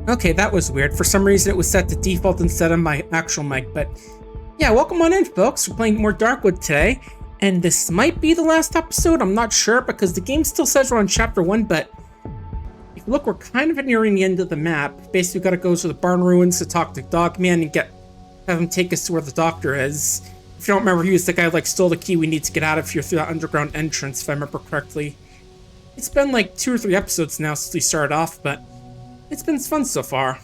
Okay, that was weird. For some reason it was set to default instead of my actual mic, but yeah, welcome on in, folks. We're playing more Darkwood today, and this might be the last episode. I'm not sure because the game still says we're on chapter 1, but if you look, we're kind of nearing the end of the map. Basically, we gotta go to the barn ruins to talk to Dogman and have him take us to where the doctor is. If you don't remember, he was the guy who stole the key we need to get out of here through that underground entrance, if I remember correctly. It's been like 2 or 3 episodes now since we started off, but it's been fun so far.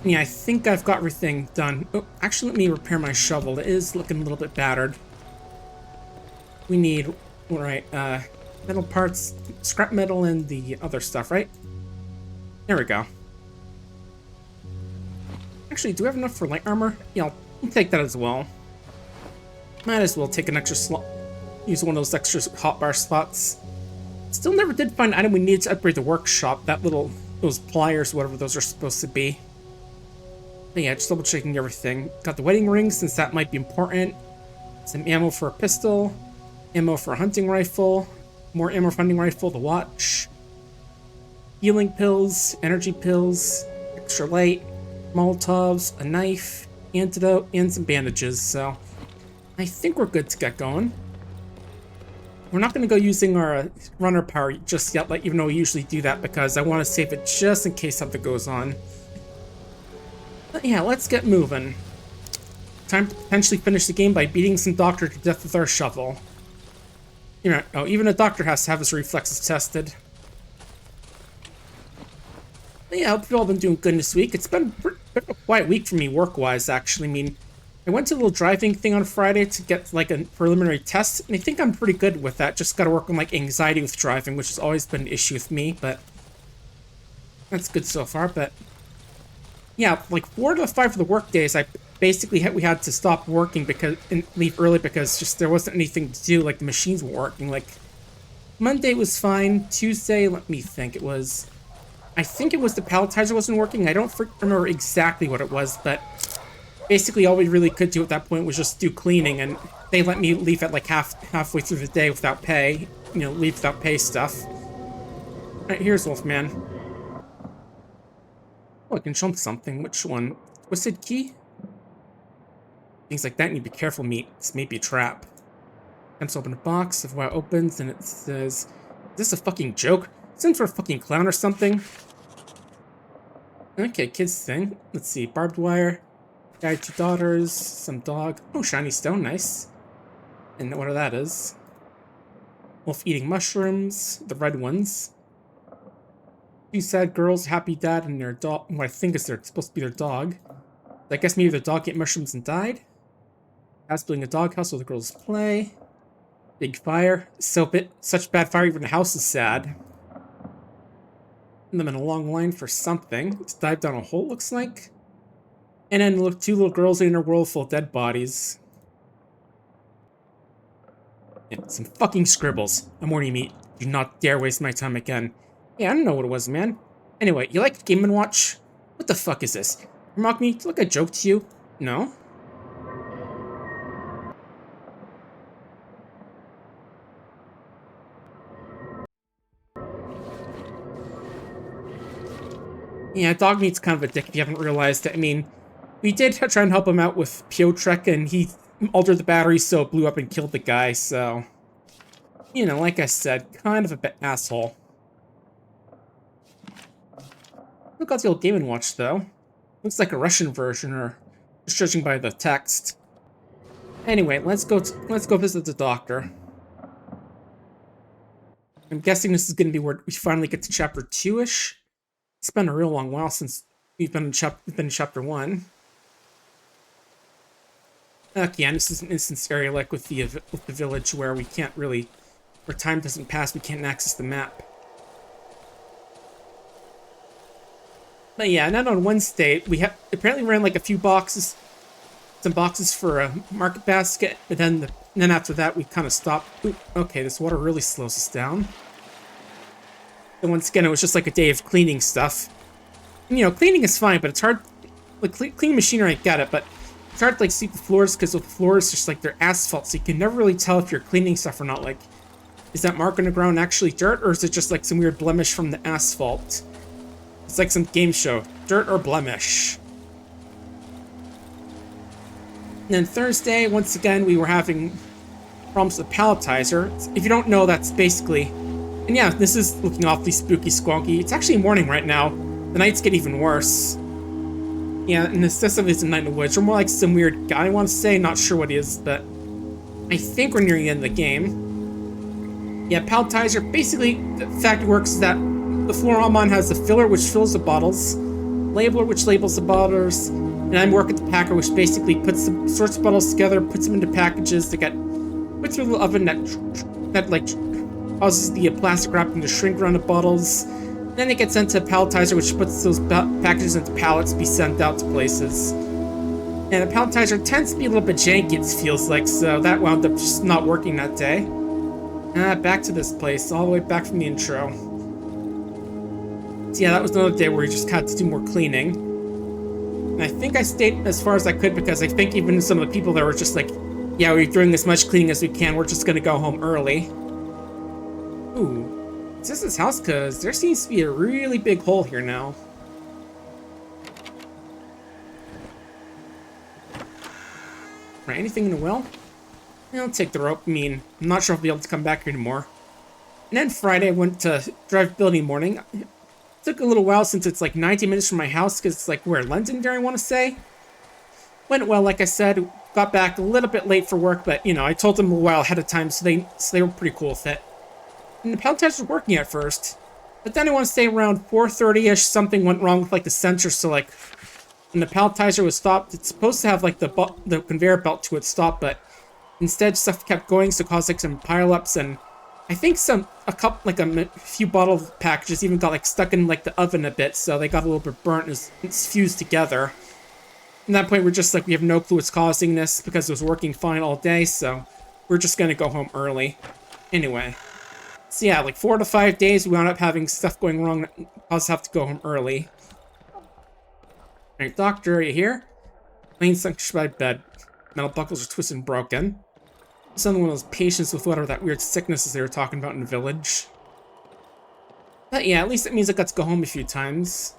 Yeah, I think I've got everything done. Oh, actually, let me repair my shovel. It is looking a little bit battered. We need, alright, metal parts, scrap metal, and the other stuff, right? There we go. Actually, do we have enough for light armor? Yeah, I'll take that as well. Might as well take an extra slot. Use one of those extra hotbar slots. Still never did find an item we needed to upgrade the workshop. Those pliers, whatever those are supposed to be. But yeah, just double checking everything. Got the wedding ring, since that might be important. Some ammo for a pistol. Ammo for a hunting rifle. More ammo for a hunting rifle, the watch. Healing pills, energy pills, extra light, Molotovs, a knife, antidote, and some bandages, so I think we're good to get going. We're not going to go using our runner power just yet, even though we usually do that, because I want to save it just in case something goes on. But yeah, let's get moving. Time to potentially finish the game by beating some doctor to death with our shovel. You know, oh, even a doctor has to have his reflexes tested. But yeah, I hope you've all been doing good this week. It's been a bit of a quiet week for me work-wise, actually. I mean, I went to a little driving thing on Friday to get a preliminary test, and I think I'm pretty good with that. Just gotta work on anxiety with driving, which has always been an issue with me, but that's good so far. But yeah, 4 to 5 of the work days, I basically we had to stop working and leave early because just there wasn't anything to do. The machines weren't working. Monday was fine. Tuesday, let me think. I think it was the palletizer wasn't working. I don't remember exactly what it was, but basically all we really could do at that point was just do cleaning, and they let me leave at halfway through the day without pay. Leave without pay stuff. Alright, here's Wolfman. Oh, I can jump something. Which one? Twisted key? Things like that, and you be careful, meat. This may be a trap. Let's open a box. If it opens, and it says, is this a fucking joke? Since we're a fucking clown or something? Okay, kids thing. Let's see. Barbed wire. Died 2 daughters. Some dog. Oh, shiny stone. Nice. And whatever that is. Wolf eating mushrooms. The red ones. 2 sad girls. Happy dad and their dog. What I think is supposed to be their dog. I guess maybe their dog ate mushrooms and died. House building a doghouse where the girls play. Big fire. Such bad fire, even the house is sad. And them in a long line for something. Let's dive down a hole, looks like. And then look, 2 little girls in a world full of dead bodies. Yeah, some fucking scribbles. I'm warning you, meat. Do not dare waste my time again. Yeah, I don't know what it was, man. Anyway, you like Game & Watch? What the fuck is this? You mock me? Look, I joke to you? No? Yeah, dog meat's kind of a dick if you haven't realized it. I mean, we did try and help him out with Piotrek, and he altered the battery so it blew up and killed the guy, so like I said, kind of a bit asshole. Look at the old Game & Watch, though. Looks like a Russian version, or just judging by the text. Anyway, let's go visit the doctor. I'm guessing this is going to be where we finally get to chapter 2-ish. It's been a real long while since we've been in chapter 1. Okay, and this is an instance area like with the village where we can't really, where time doesn't pass, we can't access the map. But yeah, and then on Wednesday, apparently ran a few boxes, some boxes for a market basket, but then after that we kind of stopped. Ooh, okay, this water really slows us down. And once again, it was just a day of cleaning stuff. And, cleaning is fine, but it's hard. Cleaning machinery, I get it, but it's hard to sweep the floors because the floors just they're asphalt, so you can never really tell if you're cleaning stuff or not. Is that mark on the ground actually dirt, or is it just some weird blemish from the asphalt? It's like some game show. Dirt or blemish. And then Thursday, once again, we were having problems with the palletizer. If you don't know, that's basically... And yeah, this is looking awfully spooky, squonky. It's actually morning right now. The nights get even worse. Yeah, and this stuff is a night in the woods. Or more like some weird guy, I want to say. Not sure what he is, but I think we're nearing the end of the game. Yeah, palletizer. Basically, the fact it works is that the fluoromon has the filler, which fills the bottles, labeler, which labels the bottles, and I'm working the packer, which basically puts the sorts of bottles together, puts them into packages that get put through the oven that like causes the plastic wrapping to shrink around the bottles. Then it gets sent to a palletizer, which puts those packages into pallets to be sent out to places. And a palletizer tends to be a little bit janky, it feels like, so that wound up just not working that day. Back to this place, all the way back from the intro. So yeah, that was another day where we just had to do more cleaning. And I think I stayed as far as I could because I think even some of the people there were just like, yeah, we're doing as much cleaning as we can, we're just gonna go home early. Ooh, is this his house? Because there seems to be a really big hole here now. Right, anything in the well? I'll take the rope. I mean, I'm not sure if I'll be able to come back here anymore. And then Friday, I went to drive building morning. It took a little while since it's like 90 minutes from my house, because it's like where Londonderry, I want to say. Went well, like I said. Got back a little bit late for work, but you know, I told them a while ahead of time, so they were pretty cool with it. And the palletizer was working at first, but then I want to say around 4:30ish, something went wrong with like the sensor. So like, when the palletizer was stopped, it's supposed to have like the conveyor belt to it stop, but instead stuff kept going, so it caused like some pileups, and I think a few bottle packages even got like stuck in like the oven a bit, so they got a little bit burnt and it's fused together. At that point, we're just like, we have no clue what's causing this because it was working fine all day, so we're just gonna go home early. Anyway. So yeah, like 4 to 5 days, we wound up having stuff going wrong that caused us to have to go home early. Alright, doctor, are you here? Main sanctified bed. Metal buckles are twisted and broken. It's another one of those patients with whatever that weird sickness is they were talking about in the village. But yeah, at least it means I got to go home a few times.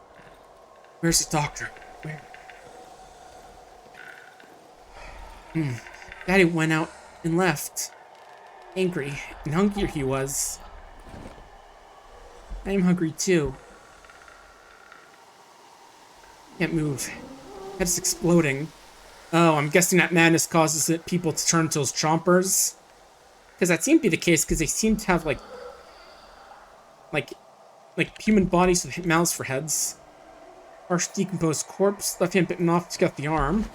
Where's the doctor? Where? Daddy went out and left. Angry and hungry he was. I am hungry too. Can't move. Head's exploding. Oh, I'm guessing that madness causes people to turn into those chompers. Because that seemed to be the case, because they seem to have like human bodies with mouths for heads. Harsh decomposed corpse, left hand bitten off to get the arm.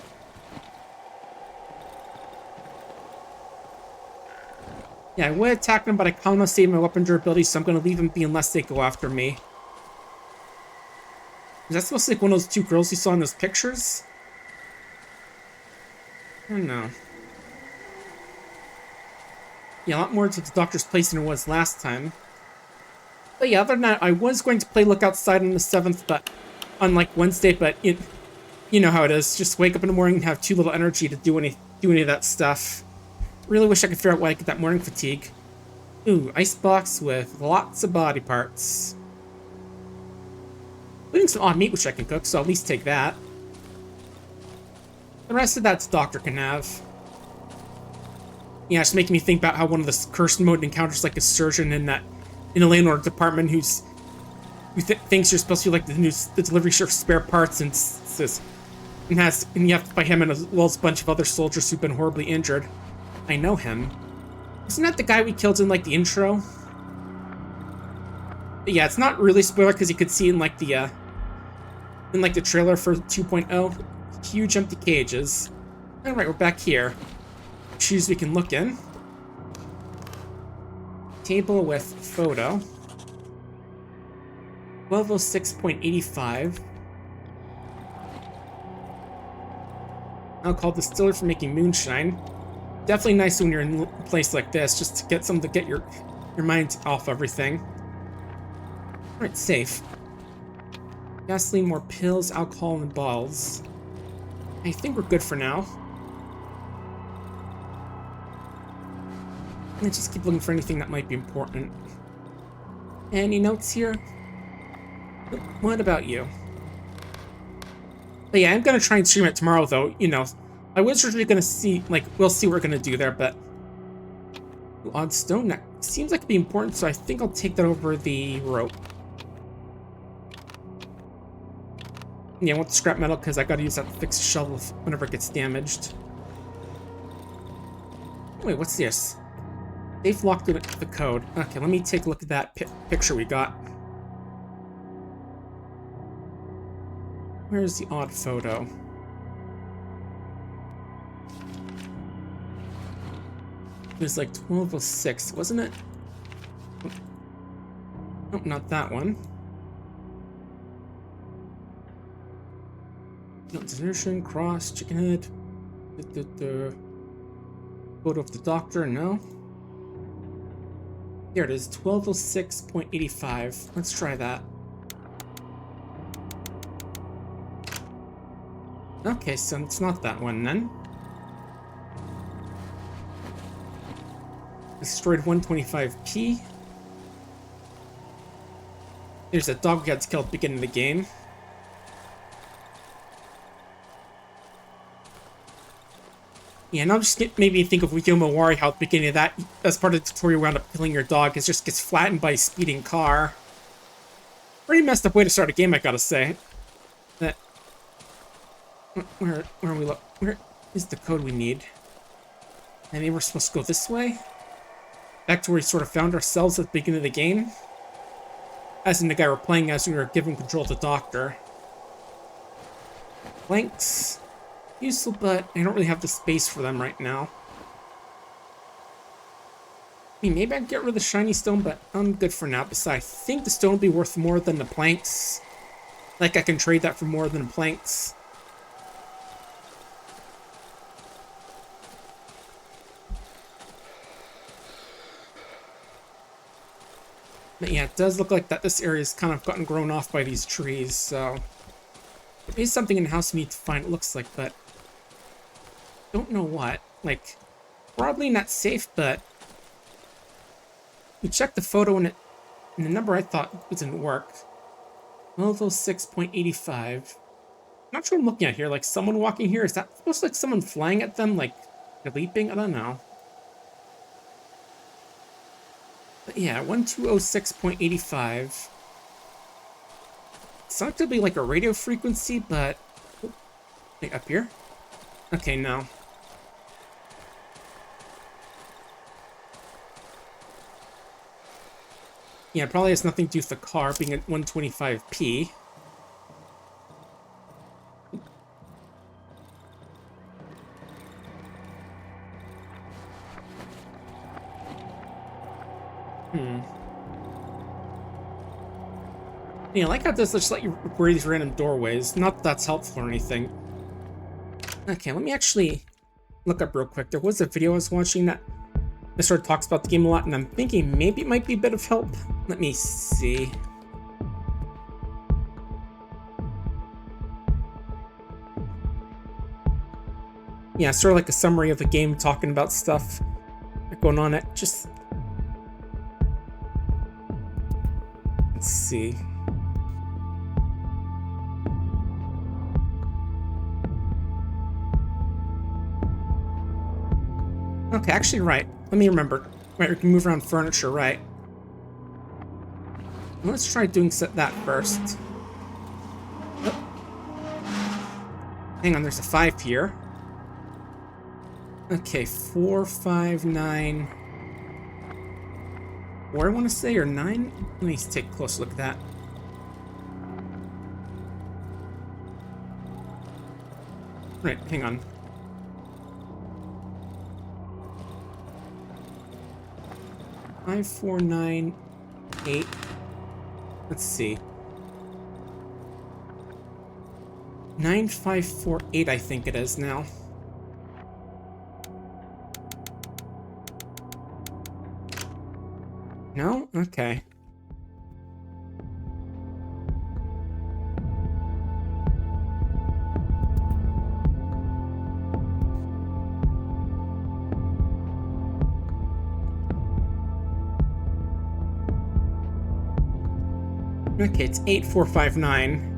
Yeah, I would attack them, but I kind of save my weapon durability, so I'm going to leave them be unless they go after me. Is that supposed to be like one of those two girls you saw in those pictures? I don't know. Yeah, a lot more to the doctor's place than it was last time. But yeah, other than that, I was going to play Look Outside on the 7th, but unlike Wednesday, but you know how it is. Just wake up in the morning and have too little energy to do any of that stuff. Really wish I could figure out why I get that morning fatigue. Ooh, icebox with lots of body parts. Including some odd meat which I can cook, so I'll at least take that. The rest of that the doctor can have. Yeah, it's making me think about how one of the cursed mode encounters like a surgeon in the landlord department who thinks you're supposed to be like the delivery shift spare parts and you have to fight him and as well as a bunch of other soldiers who've been horribly injured. I know him. Isn't that the guy we killed in like the intro? But yeah, it's not really spoiler because you could see in like the trailer for 2.0. Huge empty cages. Alright, we're back here. Shoes we can look in. Table with photo. 1206.85. Alcohol distiller for making moonshine. Definitely nice when you're in a place like this, just to get something to get your mind off everything. Alright, safe. Gasoline, more pills, alcohol, and bottles. I think we're good for now. Let's just keep looking for anything that might be important. Any notes here? What about you? But yeah, I'm gonna try and stream it tomorrow, though. You know, I was originally gonna see, like, we'll see what we're gonna do there, but odd stone, that seems like it'd be important, so I think I'll take that over the rope. Yeah, I want the scrap metal because I gotta use that to fix the shovel whenever it gets damaged. Wait, what's this? They've locked the code. Okay, let me take a look at that picture we got. Where's the odd photo? It was like 1206, wasn't it? Oh, not that one. No, desertion, cross, chicken head. The photo of the doctor, no. Here it is, 1206.85. Let's try that. Okay, so it's not that one then. Destroyed 125p. There's that dog we had killed at the beginning of the game. Yeah, and I'll just maybe think of Yomawari, how at the beginning of that, as part of the tutorial, wound up killing your dog, it just gets flattened by a speeding car. Pretty messed up way to start a game, I gotta say. That. Where are we look? Where is the code we need? And maybe we're supposed to go this way? Back to where we sort of found ourselves at the beginning of the game? As in the guy we're playing as, we were given control of the doctor. Planks. Useful, but I don't really have the space for them right now. I mean, maybe I can get rid of the shiny stone, but I'm good for now. Besides, I think the stone will be worth more than the planks. Like, I can trade that for more than the planks. But yeah, it does look like that this area's kind of gotten grown off by these trees, so... There is something in the house we need to find, it looks like, but... Don't know what. Like, probably not safe, but... We checked the photo and the number I thought didn't work. 1206.85. Not sure what I'm looking at here. Like, someone walking here? Is that supposed to like someone flying at them? Like, they're leaping? I don't know. But yeah, 1206.85. It's not gonna be like a radio frequency, but... Oh, wait, up here? Okay, no. Yeah, it probably has nothing to do with the car being at 125p. Yeah, I like how this just let you breathe these random doorways. Not that that's helpful or anything. Okay, let me actually look up real quick. There was a video I was watching that sort of talks about the game a lot, and I'm thinking maybe it might be a bit of help. Let me see. Yeah, sort of like a summary of the game, talking about stuff going on. It just... Let's see. Okay, actually, right. Let me remember. Right, we can move around furniture, right. Let's try doing that first. Oh. Hang on, there's a 5 here. Okay, 4, 5, 9. What I want to say, or 9? Let me take a close look at that. Right, hang on. Five, 4, 9, 8. Let's see. 9, 5, 4, 8, I think it is now. No? Okay. Okay, it's 8459.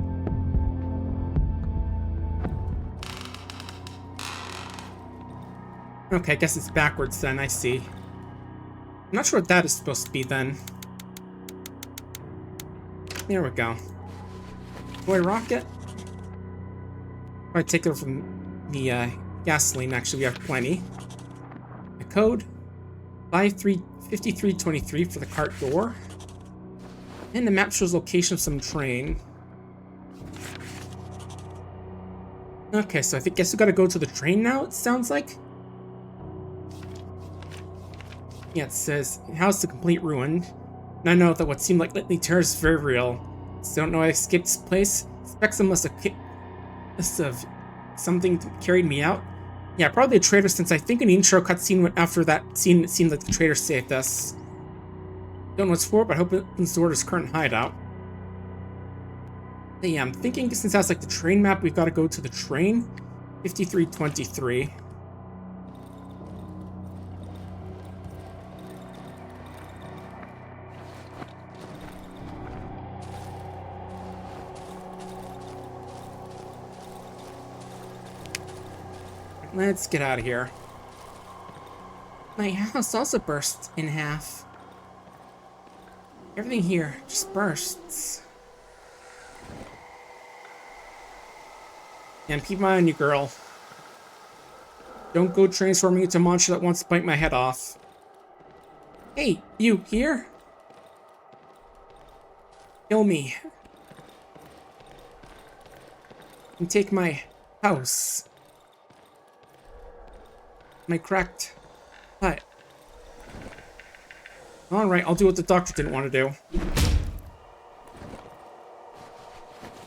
Okay, I guess it's backwards then, I see. I'm not sure what that is supposed to be then. There we go. Toy rocket? I'll take it from the gasoline, actually, we have plenty. The code 5323 for the cart door. And the map shows location of some train. Okay, so guess we gotta go to the train now, it sounds like. Yeah, it says, house to complete ruin. And I know that what seemed like lately terror is very real. So don't know I escaped this place. Suspect some must have something carried me out. Yeah, probably a traitor, since I think in the intro cutscene after that scene, it seemed like the traitor saved us. Don't know what's for, but I hope it opens the door to his current hideout. But yeah, I'm thinking since that's like the train map, we've got to go to the train. 5323. Let's get out of here. My house also burst in half. Everything here just bursts. And keep an eye on you, girl. Don't go transforming into a monster that wants to bite my head off. Hey, you here? Kill me. And take my house. My cracked hut. Alright, I'll do what the doctor didn't want to do.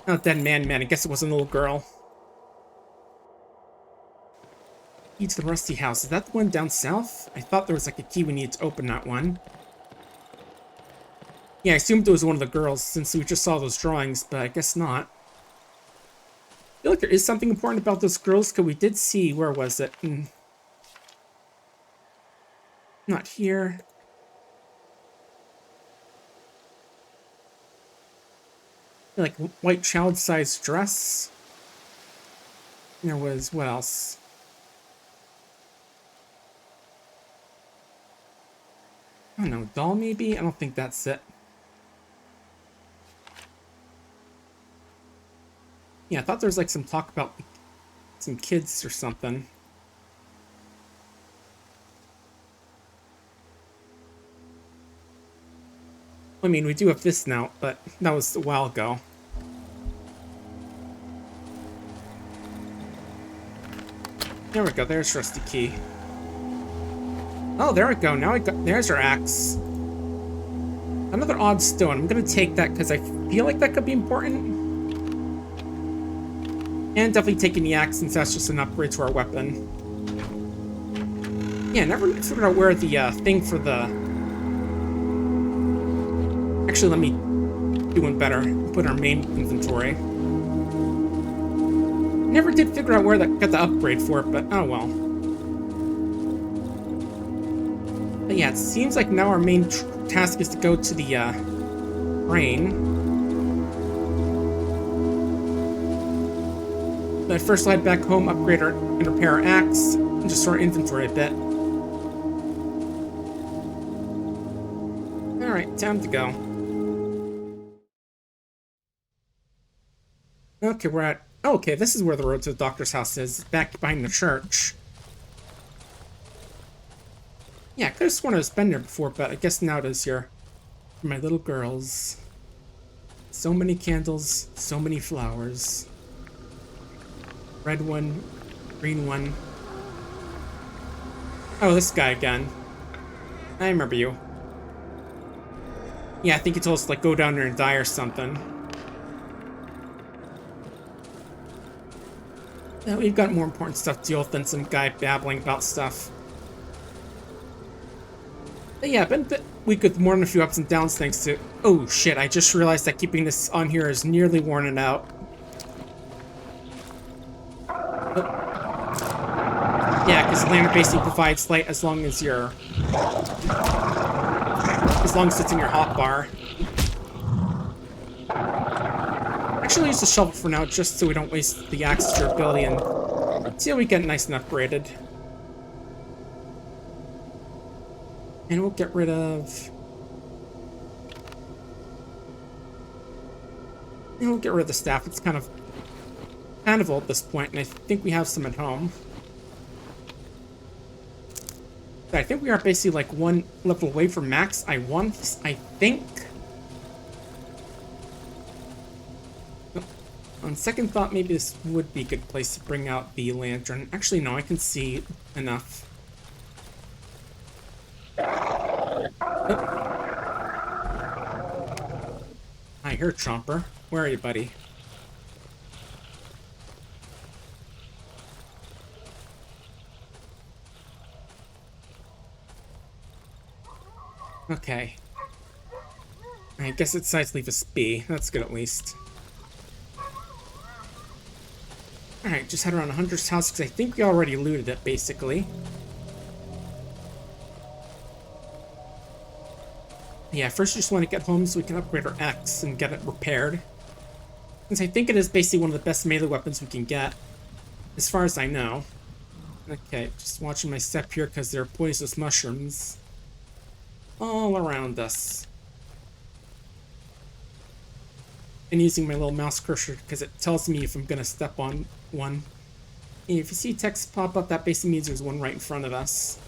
Not that man, I guess it was a little girl. Key to the rusty house. Is that the one down south? I thought there was like a key we needed to open that one. Yeah, I assumed it was one of the girls since we just saw those drawings, but I guess not. I feel like there is something important about those girls, because we did see, where was it? Not here. Like white child-sized dress. There was, what else? I don't know, doll maybe? I don't think that's it. Yeah, I thought there was like some talk about some kids or something. I mean, we do have this now, but that was a while ago. There we go, there's Rusty Key. Oh, there we go, now there's our axe. Another odd stone. I'm gonna take that because I feel like that could be important. And definitely taking the axe since that's just an upgrade to our weapon. Yeah, never figured out where the thing for the... Actually, let me do one better. Put our main inventory. Never did figure out where that got the upgrade for it, but oh well. But yeah, it seems like now our main task is to go to the train. But first, we'll head back home, upgrade and repair our axe, and just sort our inventory a bit. Alright, time to go. Okay, we're at... Oh, okay, this is where the road to the doctor's house is. Back behind the church. Yeah, I could have sworn I've been there before, but I guess now it is here. For my little girls. So many candles, so many flowers. Red one, green one. Oh, this guy again. I remember you. Yeah, I think he told us to, like, go down there and die or something. Yeah, we've got more important stuff to deal with than some guy babbling about stuff. But yeah, been a week with more than a few ups and downs thanks to... Oh shit, I just realized that keeping this on here is nearly worn it out. Oh. Yeah, because the lantern basically provides light as long as you're... As long as it's in your hotbar. actually use the shovel for now, just so we don't waste the axe's durability and see how we get nice and upgraded. And we'll get rid of... And we'll get rid of the staff. It's kind of old at this point, and I think we have some at home. I think we are basically like one level away from max I1, I think. On second thought, maybe this would be a good place to bring out the lantern. Actually, no, I can see enough. Oh. Hi, here, Chomper. Where are you, buddy? Okay. I guess it decides to leave us be. That's good at least. Alright, just head around Hunter's house because I think we already looted it, basically. Yeah, first you just want to get home so we can upgrade our X and get it repaired. Since I think it is basically one of the best melee weapons we can get, as far as I know. Okay, just watching my step here because there are poisonous mushrooms all around us. And using my little mouse cursor because it tells me if I'm going to step on one. And if you see text pop up, that basically means there's one right in front of us.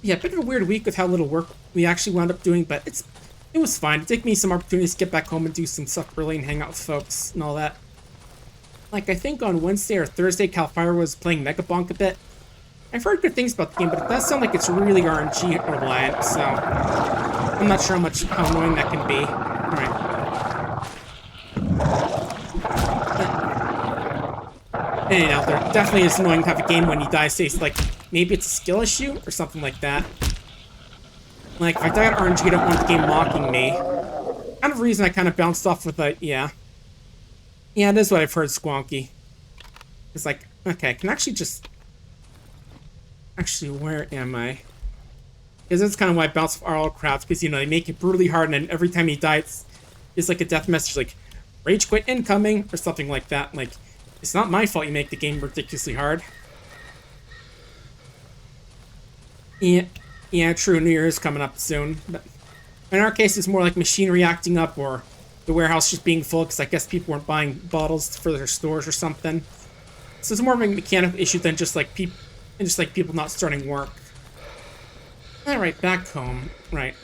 Yeah, a bit of a weird week with how little work we actually wound up doing, but it was fine. It took me some opportunities to get back home and do some stuff early and hang out with folks and all that. Like, I think on Wednesday or Thursday, Calfire was playing Mega Bonk a bit. I've heard good things about the game, but it does sound like it's really RNG reliant, so I'm not sure how annoying that can be. Alright. Anyhow, there definitely is annoying to have a game when you die, say it's like, maybe it's a skill issue or something like that. Like, if I die at RNG, I don't want the game mocking me. Kind of reason I kind of bounced off with a, yeah. Yeah, it is what I've heard, Squonky. It's like, okay, I can actually just... Actually, where am I? Because that's kind of why I bounce off all crowds, because, you know, they make it brutally hard, and then every time you die, it's like a death message, like, rage quit incoming, or something like that. Like, it's not my fault you make the game ridiculously hard. Yeah, true, New Year is coming up soon. But in our case, it's more like machinery acting up, or the warehouse just being full, because I guess people weren't buying bottles for their stores or something. So it's more of a mechanical issue than just like people not starting work. Alright, back home. Right.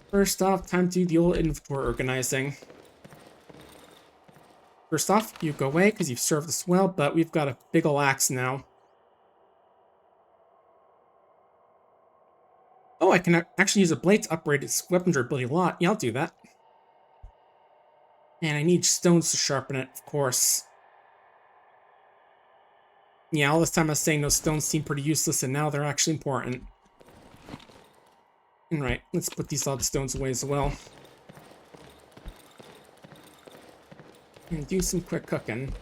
First off, time to do the old inventory organizing. First off, you go away because you've served us well, but we've got a big ol' axe now. Oh, I can actually use a blade to upgrade its weapon durability a lot. Yeah, I'll do that. And I need stones to sharpen it, of course. Yeah, all this time I was saying those stones seem pretty useless, and now they're actually important. Alright, let's put these odd stones away as well. And do some quick cooking.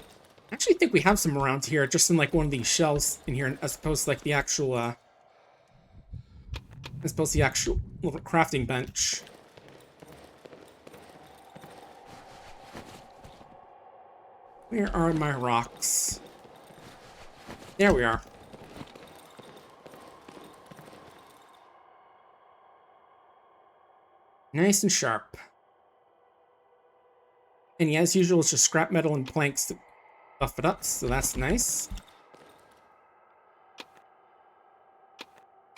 I actually think we have some around here, just in like one of these shells in here, as opposed to like the actual, little crafting bench. Where are my rocks? There we are. Nice and sharp. And yeah, as usual, it's just scrap metal and planks to buff it up, so that's nice.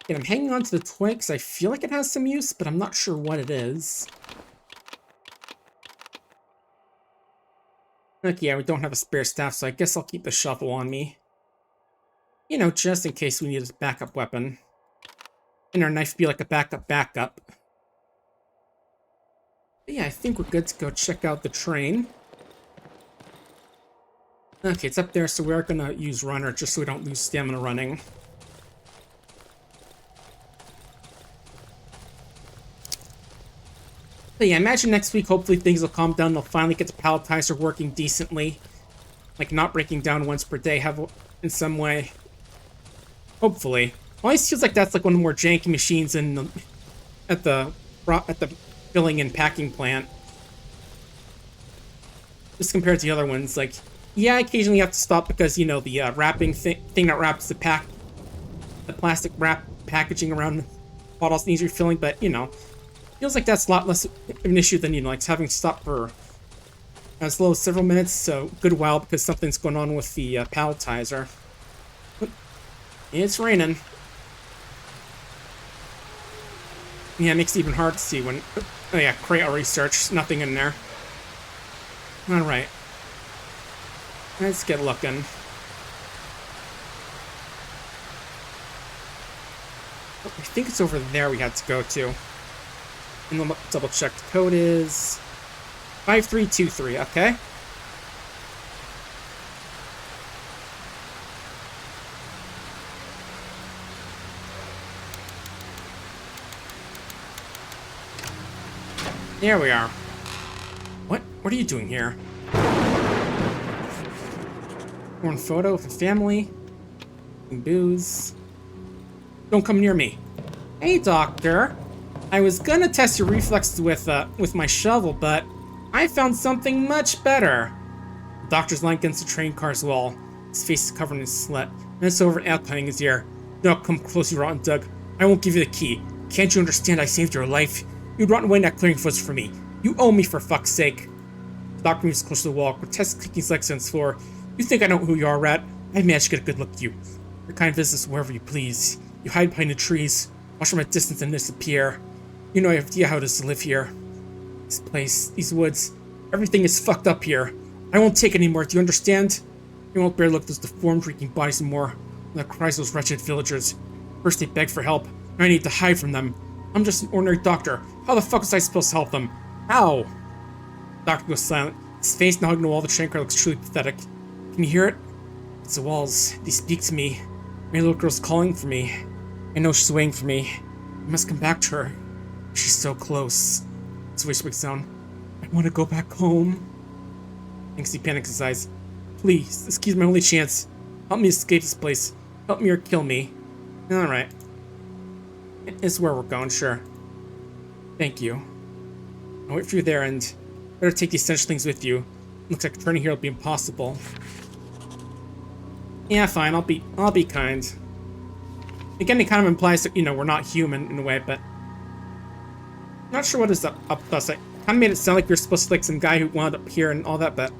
And I'm hanging on to the toy because I feel like it has some use, but I'm not sure what it is. Okay, yeah, we don't have a spare staff, so I guess I'll keep the shovel on me. You know, just in case we need a backup weapon. And our knife be like a backup. But yeah, I think we're good to go check out the train. Okay, it's up there, so we are going to use runner just so we don't lose stamina running. But yeah, imagine next week, hopefully things will calm down. They'll finally get the palletizer working decently. Like, not breaking down once per day, in some way. Hopefully. Always feels like that's like one of the more janky machines at the filling and packing plant. Just compared to the other ones, like, yeah, occasionally you have to stop because, you know, the wrapping thing that wraps the plastic wrap packaging around bottles needs refilling, but, you know, feels like that's a lot less of an issue than, you know, like having to stop for as low as several minutes, so good while because something's going on with the palletizer. It's raining. Yeah, it makes it even hard to see when... Oh yeah, crate research, nothing in there. Alright. Let's get looking. Oh, I think it's over there we had to go to. And we'll double check. The code is 5323, okay? There we are. What are you doing here? One photo of a family. And booze. Don't come near me. Hey, doctor. I was gonna test your reflexes with my shovel, but I found something much better. The doctor's lying against the train car's wall. His face is covered in sweat, and it's over alcohol in his ear. Don't come close, you rotten Doug. I won't give you the key. Can't you understand I saved your life? You'd run away not clearing foots for me. You owe me, for fuck's sake. The doctor moves close to the wall, grotesque clicking his legs on the floor. You think I know who you are, rat? I managed to get a good look at you. Your kind business wherever you please. You hide behind the trees, watch from a distance and disappear. You know I have no idea how it is to live here. This place, these woods, everything is fucked up here. I won't take it anymore, do you understand? You won't bear to look at those deformed, reeking bodies anymore. The cries of those wretched villagers. First they beg for help, and I need to hide from them. I'm just an ordinary doctor. How the fuck was I supposed to help them? How? The doctor goes silent. His face now hugging the wall of the train car looks truly pathetic. Can you hear it? It's the walls. They speak to me. My little girl's calling for me. I know she's waiting for me. I must come back to her. She's so close. His voice breaks down. I want to go back home. Thanks, he panics his eyes. Please, this key's my only chance. Help me escape this place. Help me or kill me. Alright. It's where we're going, sure. Thank you. I'll wait for you there and better take the essential things with you. Looks like returning here will be impossible. Yeah, fine, I'll be kind. Again, it kind of implies that, you know, we're not human in a way, but I'm not sure what is up with us. I kind of made it sound like we were supposed to like some guy who wound up here and all that, but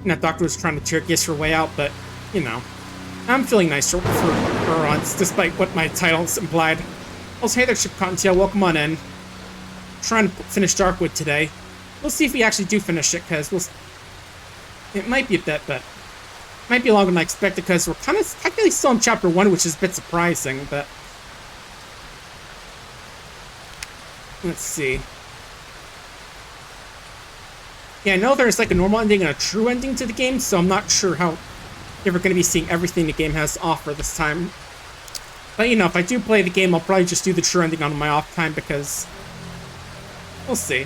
you know, Doctor was trying to tear-gas her way out, but you know, I'm feeling nice for her once, despite what my titles implied. Also, hey there, Ship Cottontail, welcome on in. Trying to finish Darkwood today. We'll see if we actually do finish it, because it might be a bit, but it might be longer than I expected, because we're kind of technically still in Chapter 1, which is a bit surprising, but let's see. Yeah, I know there's like a normal ending and a true ending to the game, so I'm not sure how if we're going to be seeing everything the game has to offer this time. But, you know, if I do play the game, I'll probably just do the true ending on my off time, because we'll see.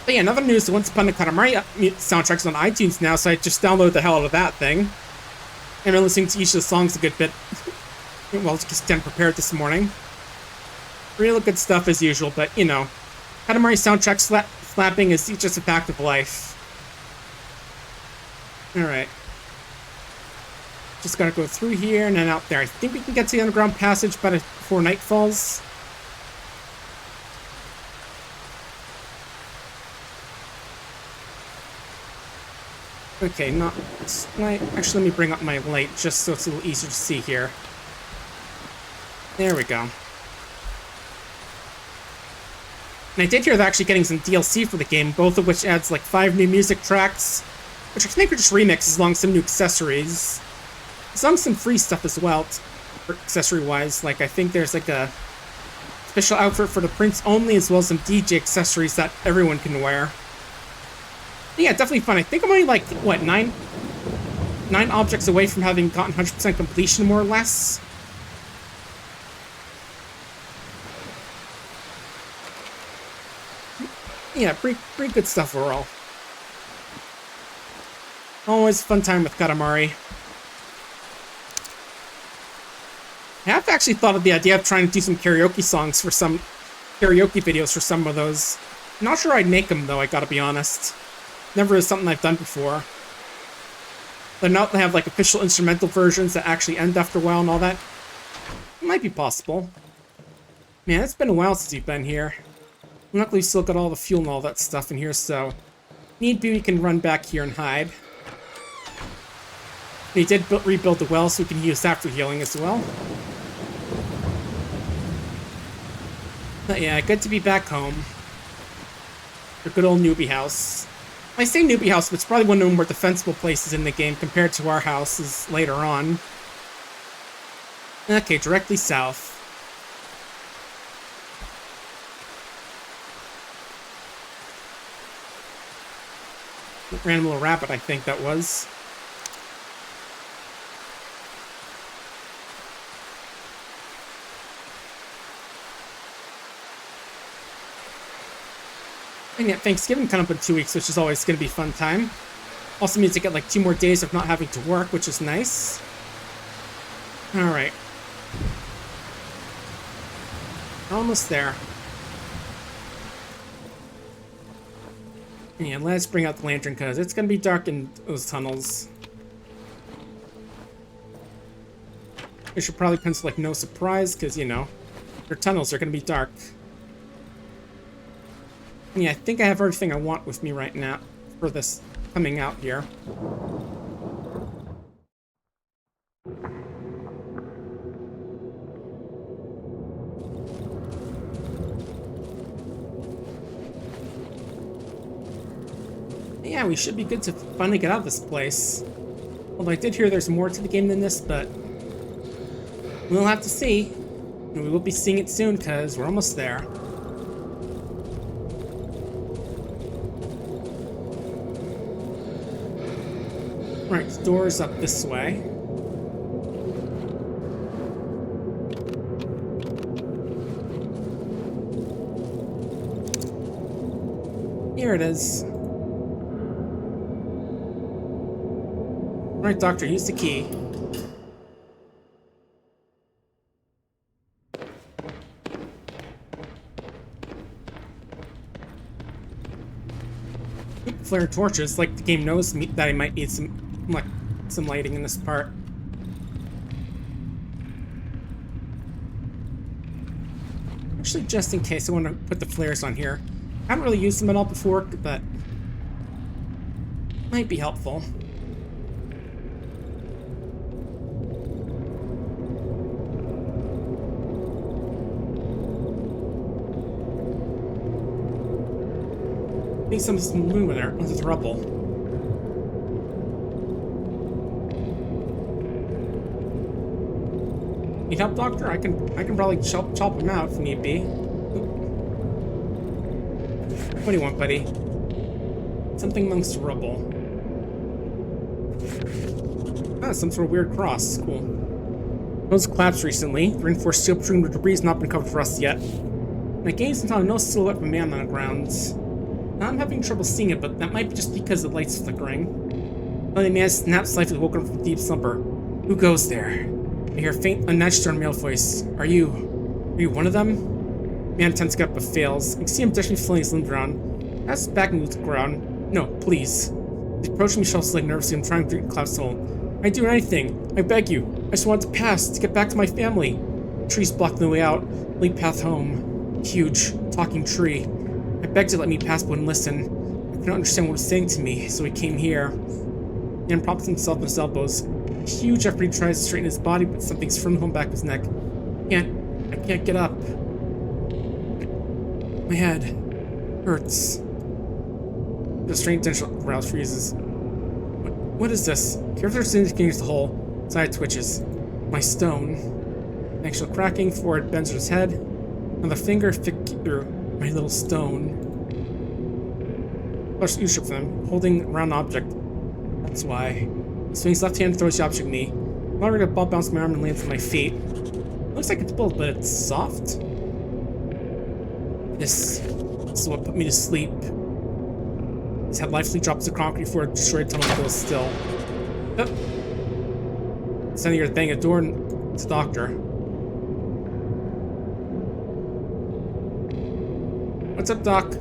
But yeah, another news, the Once Upon a Katamari soundtrack's on iTunes now, so I just downloaded the hell out of that thing. And I've been listening to each of the songs a good bit. Well, just getting prepared this morning. Really good stuff as usual, but, you know, Katamari soundtrack slapping is just a fact of life. Alright. Just gotta go through here and then out there. I think we can get to the underground passage before night falls. Okay, not light. Actually, let me bring up my light just so it's a little easier to see here. There we go. And I did hear they're actually getting some DLC for the game, both of which adds like 5 new music tracks, which I think are just remixes along some new accessories. Some free stuff as well, accessory-wise. Like, I think there's like a special outfit for the prince only, as well as some DJ accessories that everyone can wear. But yeah, definitely fun. I think I'm only like, what, 9 objects away from having gotten 100% completion, more or less. Yeah, pretty good stuff overall. Always a fun time with Katamari. I have actually thought of the idea of trying to do some karaoke songs for some karaoke videos for some of those. I'm not sure I'd make them though, I gotta be honest. Never is something I've done before. But now they have like official instrumental versions that actually end after a while and all that. It might be possible. Man, it's been a while since we've been here. Luckily, we still got all the fuel and all that stuff in here, so need be we can run back here and hide. We did rebuild the well, so we can use that for healing as well. But yeah, good to be back home. The good old newbie house. I say newbie house, but it's probably one of the more defensible places in the game compared to our houses later on. Okay, directly south. Random little rabbit, I think that was. And yeah, Thanksgiving coming up in 2 weeks, which is always going to be a fun time. Also means I get like 2 more days of not having to work, which is nice. Alright. Almost there. Yeah, let's bring out the lantern, because it's going to be dark in those tunnels. It should probably pencil like no surprise, because, you know, their tunnels are going to be dark. Yeah, I think I have everything I want with me right now for this coming out here. Yeah, we should be good to finally get out of this place. Although I did hear there's more to the game than this, but we'll have to see. And we will be seeing it soon, because we're almost there. Right, the door's up this way. Here it is. Right, Doctor, use the key. Flare torches, like the game knows that I might need some lighting in this part. Actually, just in case, I want to put the flares on here. I haven't really used them at all before, but might be helpful. I think something's moving there. Oh, there's rubble. Need help, Doctor? I can probably chop him out if need be. What do you want, buddy? Something amongst the rubble. Ah, some sort of weird cross. Cool. Those collapsed recently. The reinforced steel between the debris has not been covered for us yet. And I gained some time no silhouette of a man on the ground. Now I'm having trouble seeing it, but that might be just because the light's flickering. Finally, the man snaps slightly woken up from deep slumber. Who goes there? I hear a faint, unnatural male voice. Are you one of them? Man attempts to get up but fails. You can see him desperately flailing his limbs around. As back and moves the ground. No, please. He's approaching me, shuffling nervously. I'm trying to collapse hole. I'd do anything. I beg you. I just want to pass, to get back to my family. Trees blocking the way out. Lead path home. Huge, talking tree. I begged to let me pass, but wouldn't listen. I couldn't understand what it was saying to me, so he came here. Man props himself on his elbows. Huge effort, he tries to straighten his body, but something's firmly holding back his neck. I can't get up. My head hurts. The strange tension aroused freezes. What is this? Carefully against the hole. Side twitches. My stone. Actual cracking, forehead bends his head. Another finger figure. My little stone. Flush you from him, holding a round object. That's why. He swings left hand, throws the object at me. I'm already a ball bounces my arm and lands on my feet. It looks like it's built, but it's soft. This is what put me to sleep. His head lifelessly drops to the concrete before a destroyed tunnel goes still. Oh. Sending your thing, a door to the doctor. What's up, Doc?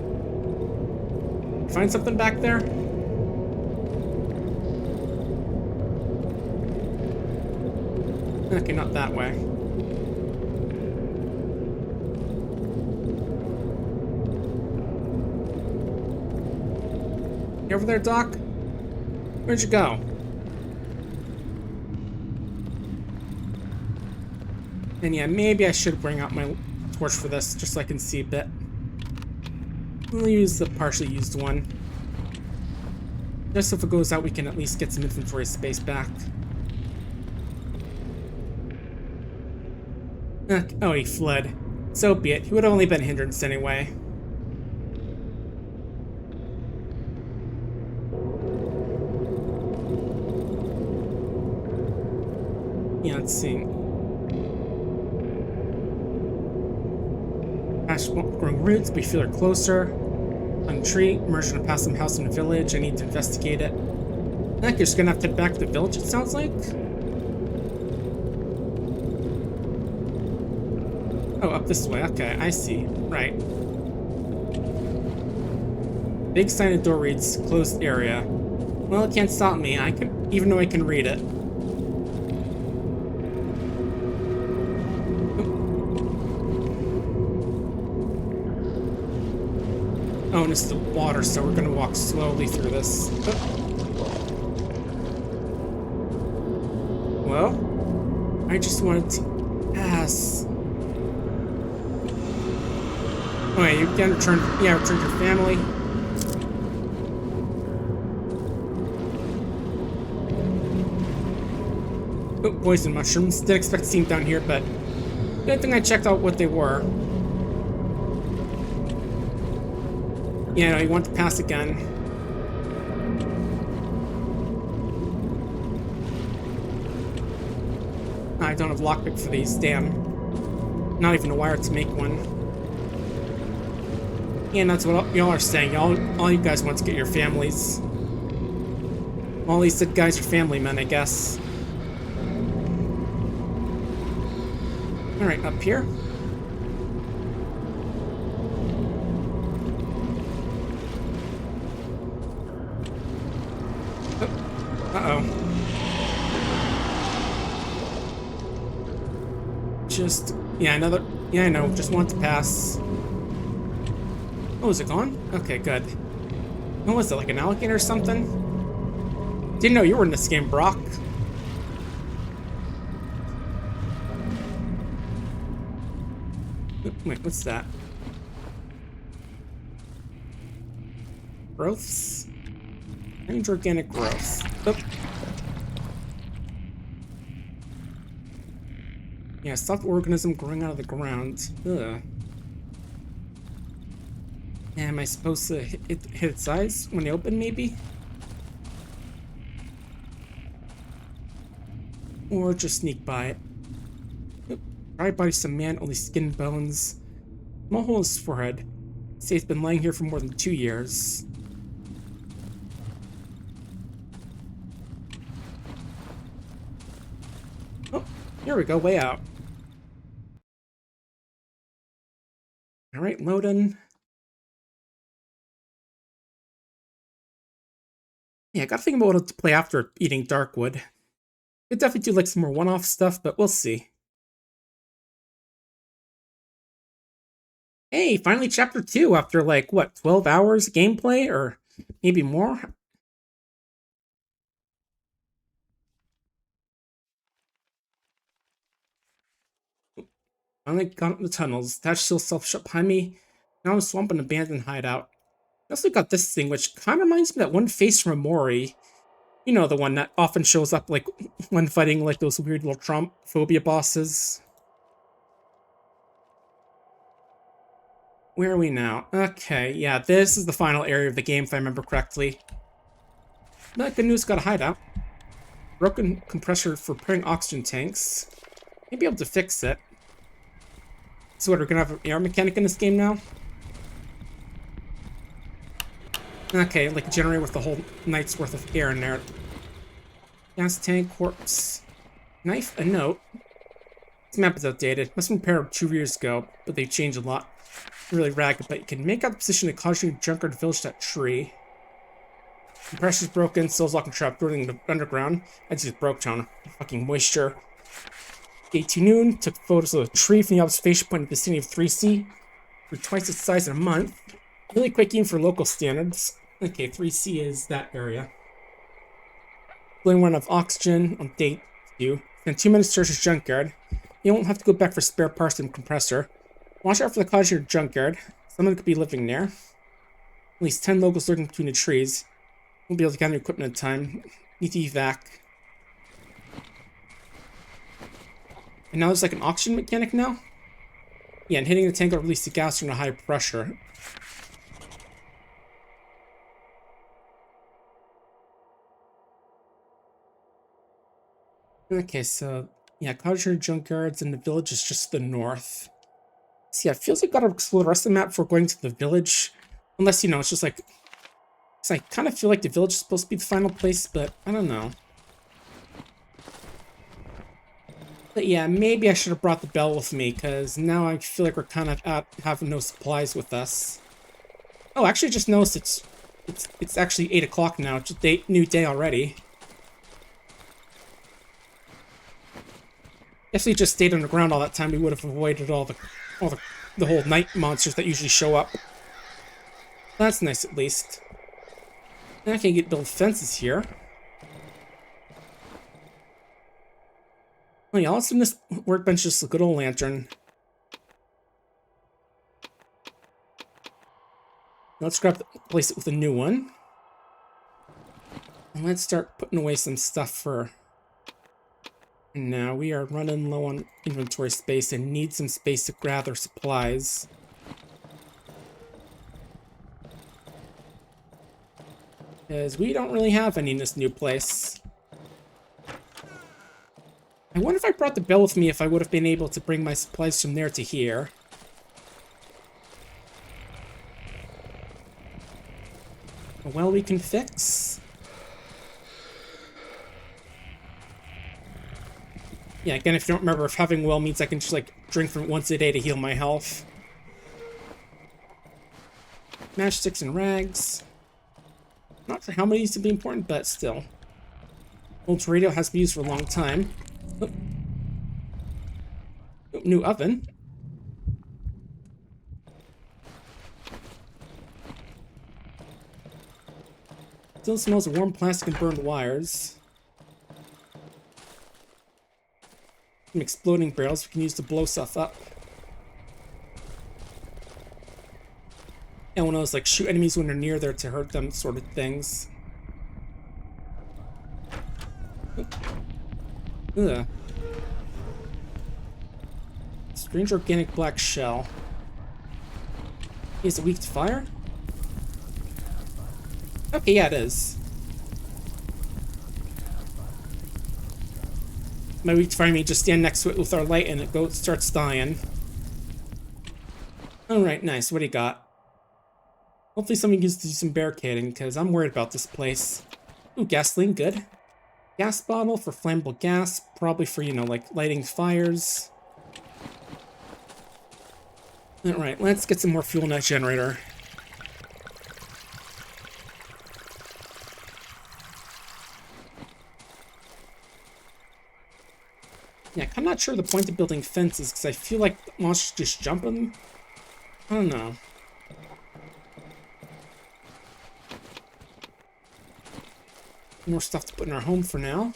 Find something back there? Okay, not that way. You over there, Doc? Where'd you go? And yeah, maybe I should bring out my torch for this, just so I can see a bit. We'll use the partially used one. Just so if it goes out, we can at least get some inventory space back. Oh, he fled. So be it. He would have only been a hindrance anyway. Yeah, let's see. Past growing roots, we feel her closer. On a tree, emerged from a past some house in a village. I need to investigate it. I think you're just gonna have to head back to the village, it sounds like. Oh, up this way. Okay, I see. Right. Big sign at door reads closed area. Well, it can't stop me. I can, even though I can read it. Oh, and it's the water, so we're gonna walk slowly through this. Well, I just wanted to pass. Oh, yeah, you can return. Yeah, return to your family. Oh, poison mushrooms. Didn't expect to see them down here, but good thing I checked out what they were. Yeah, no, you want to pass again. I don't have lockpick for these, damn. Not even a wire to make one. Yeah, and that's what y'all are saying. All you guys want to get your families. All these guys are family men, I guess. Alright, up here. Uh-oh. Just, yeah, another, yeah, I know, just want to pass. Oh, is it gone? Okay, good. What was it, like an alligator or something? Didn't know you were in this game, Brock. Wait, what's that? Growths? Strange organic growth. Oop. Yeah, soft organism growing out of the ground. Ugh. Yeah, am I supposed to hit its eyes when they open, maybe? Or just sneak by it. Oop. Tried by some man, only skin and bones. Small hole in his forehead. Say it's been lying here for more than 2 years. Here we go, way out. Alright, loading. Yeah, I gotta think about what to play after eating Darkwood. Could definitely do like some more one-off stuff, but we'll see. Hey, finally chapter 2 after like, what, 12 hours gameplay? Or maybe more? Finally got up the tunnels. Thatch still self-shut behind me. Now a swamp and abandoned hideout. I also got this thing, which kind of reminds me of that one face from Mori. You know, the one that often shows up, like, when fighting, like, those weird little Trump phobia bosses. Where are we now? Okay, yeah, this is the final area of the game, if I remember correctly. But good news, got a hideout. Broken compressor for preparing oxygen tanks. Maybe able to fix it. So what, we're gonna have an air mechanic in this game now? Okay, like a generator with the whole night's worth of air in there. Gas tank, corpse. Knife, a note. This map is outdated. Must have been prepared 2 years ago, but they've changed a lot. Really ragged, but you can make out the position of Cautionary Junkyard Village, that tree. Compressor's broken, souls locked and trapped, running the underground. I just broke down. Fucking moisture. 18 noon, took photos of the tree from the observation point in the vicinity of 3C. For twice its size in a month. Really quick game for local standards. Okay, 3C is that area. Blowing one of oxygen on day 2. Then 2 minutes to search his junkyard. You won't have to go back for spare parts and compressor. Watch out for the cottage or junkyard. Someone could be living there. At least 10 locals lurking between the trees. Won't be able to gather equipment in time. Need to evac. And now there's like an oxygen mechanic now? Yeah, and hitting the tank will release the gas from a high pressure. Okay, so yeah, cottage or junkyards and the village is just to the north. So yeah, it feels like gotta explore the rest of the map before going to the village. Unless, you know, it's just like... So I kind of feel like the village is supposed to be the final place, but I don't know. But yeah, maybe I should have brought the bell with me, because now I feel like we're kind of out having no supplies with us. Oh, actually I just noticed it's actually 8 o'clock now. It's a new day already. If we just stayed underground all that time, we would have avoided all the whole night monsters that usually show up. That's nice, at least. And I can build fences here. Oh yeah, also in this workbench is just a good old lantern. Let's replace it with a new one. And let's start putting away some stuff for... Now we are running low on inventory space and need some space to gather supplies. Because we don't really have any in this new place. I wonder if I brought the bell with me if I would have been able to bring my supplies from there to here. A well we can fix. Yeah, again, if you don't remember, if having well means I can just, like, drink from it once a day to heal my health. Matchsticks and rags. Not sure how many used to be important, but still. Old radio has been used for a long time. Oh. Oh, new oven. Still smells of warm plastic and burned wires. Some exploding barrels we can use to blow stuff up. And one of those, like, shoot enemies when they're near there to hurt them sort of things. Ugh. Strange organic black shell. Is it weak to fire? Okay, yeah, it is. My weak to fire means just stand next to it with our light and it starts dying. Alright, nice. What do you got? Hopefully somebody gets to do some barricading, because I'm worried about this place. Ooh, gasoline, good. Gas bottle for flammable gas, probably for, you know, like, lighting fires. Alright, let's get some more fuel in that generator. Yeah, I'm not sure the point of building fences, because I feel like monsters just jump them. I don't know. More stuff to put in our home for now.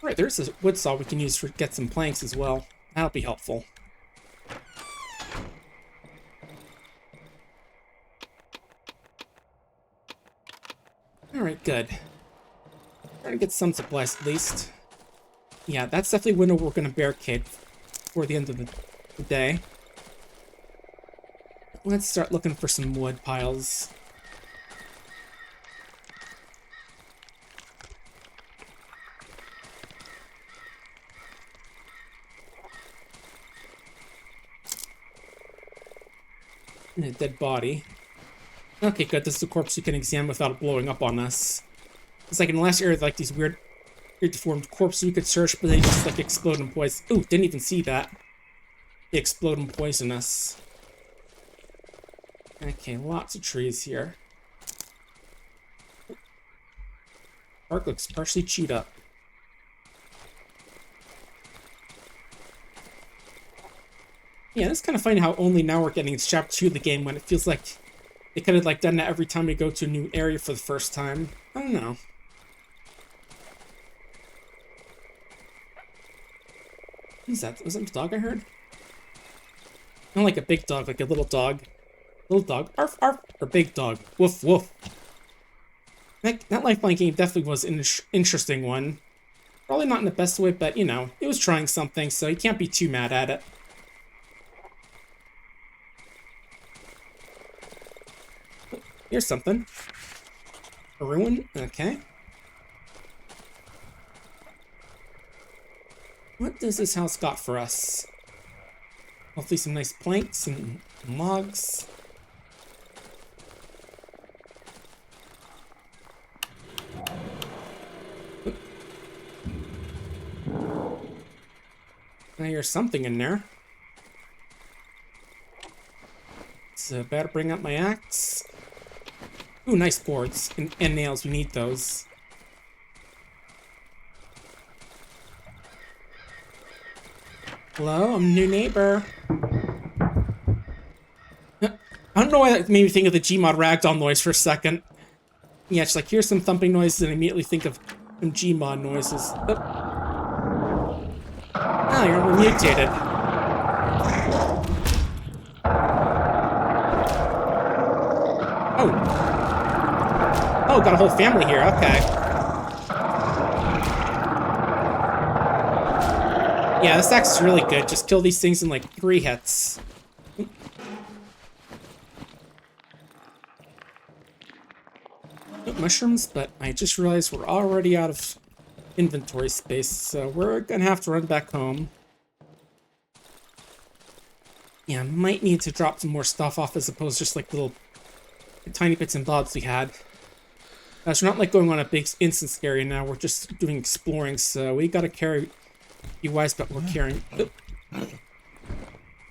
Alright, there's a wood saw we can use to get some planks as well. That'll be helpful. Alright, good. Trying to get some supplies at least. Yeah, that's definitely a window we're going to barricade before the end of the day. Let's start looking for some wood piles. And a dead body. Okay, good. This is a corpse you can examine without it blowing up on us. It's like in the last area, like these weird Your deformed corpse you could search, but they just like explode and poison. Ooh, didn't even see that. They explode and poison us. Okay, lots of trees here. Park looks partially chewed up. Yeah, it's kind of funny how only now we're getting to chapter 2 of the game when it feels like they could have like done that every time we go to a new area for the first time. I don't know. What is that? Was that a dog I heard? Not like a big dog, like a little dog. Little dog. Arf, arf. Or big dog. Woof, woof. That Lifeline game definitely was an interesting one. Probably not in the best way, but, you know, it was trying something, so you can't be too mad at it. Here's something. A ruin? Okay. What does this house got for us? Hopefully some nice planks and logs. I hear something in there. So better bring up my axe. Ooh, nice boards and nails. We need those. Hello, I'm a new neighbor. I don't know why that made me think of the Gmod ragdoll noise for a second. Yeah, it's like, here's some thumping noises, and I immediately think of some Gmod noises. Oh, you're mutated. Oh. Oh, got a whole family here, okay. Yeah, this axe is really good. Just kill these things in like 3 hits. Mushrooms, but I just realized we're already out of inventory space, so we're gonna have to run back home. Yeah, might need to drop some more stuff off as opposed to just like little tiny bits and bobs we had. As we're not like going on a big instance area now, we're just doing exploring, so we gotta carry. Be wise about what we're carrying. Oop.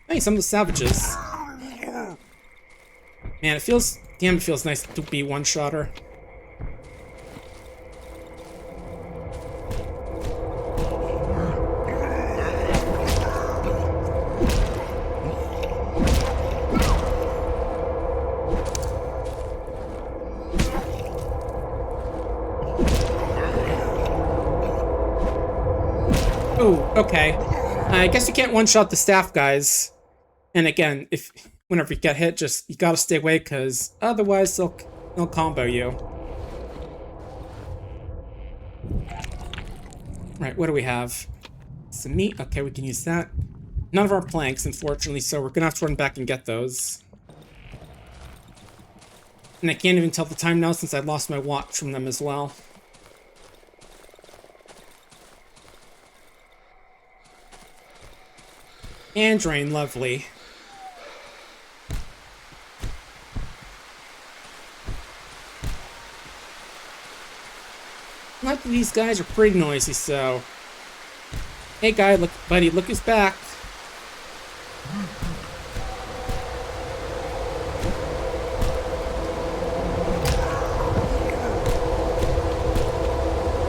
Hey, some of the savages. Man, it feels nice to be one-shotter. Ooh, okay. I guess you can't one-shot the staff guys. And again, whenever you get hit, you gotta stay away, because otherwise they'll combo you. Right, what do we have? Some meat. Okay, we can use that. None of our planks, unfortunately, so we're gonna have to run back and get those. And I can't even tell the time now since I lost my watch from them as well. And drain, lovely. Luckily, these guys are pretty noisy, so... Hey, guy, look, buddy, look who's back.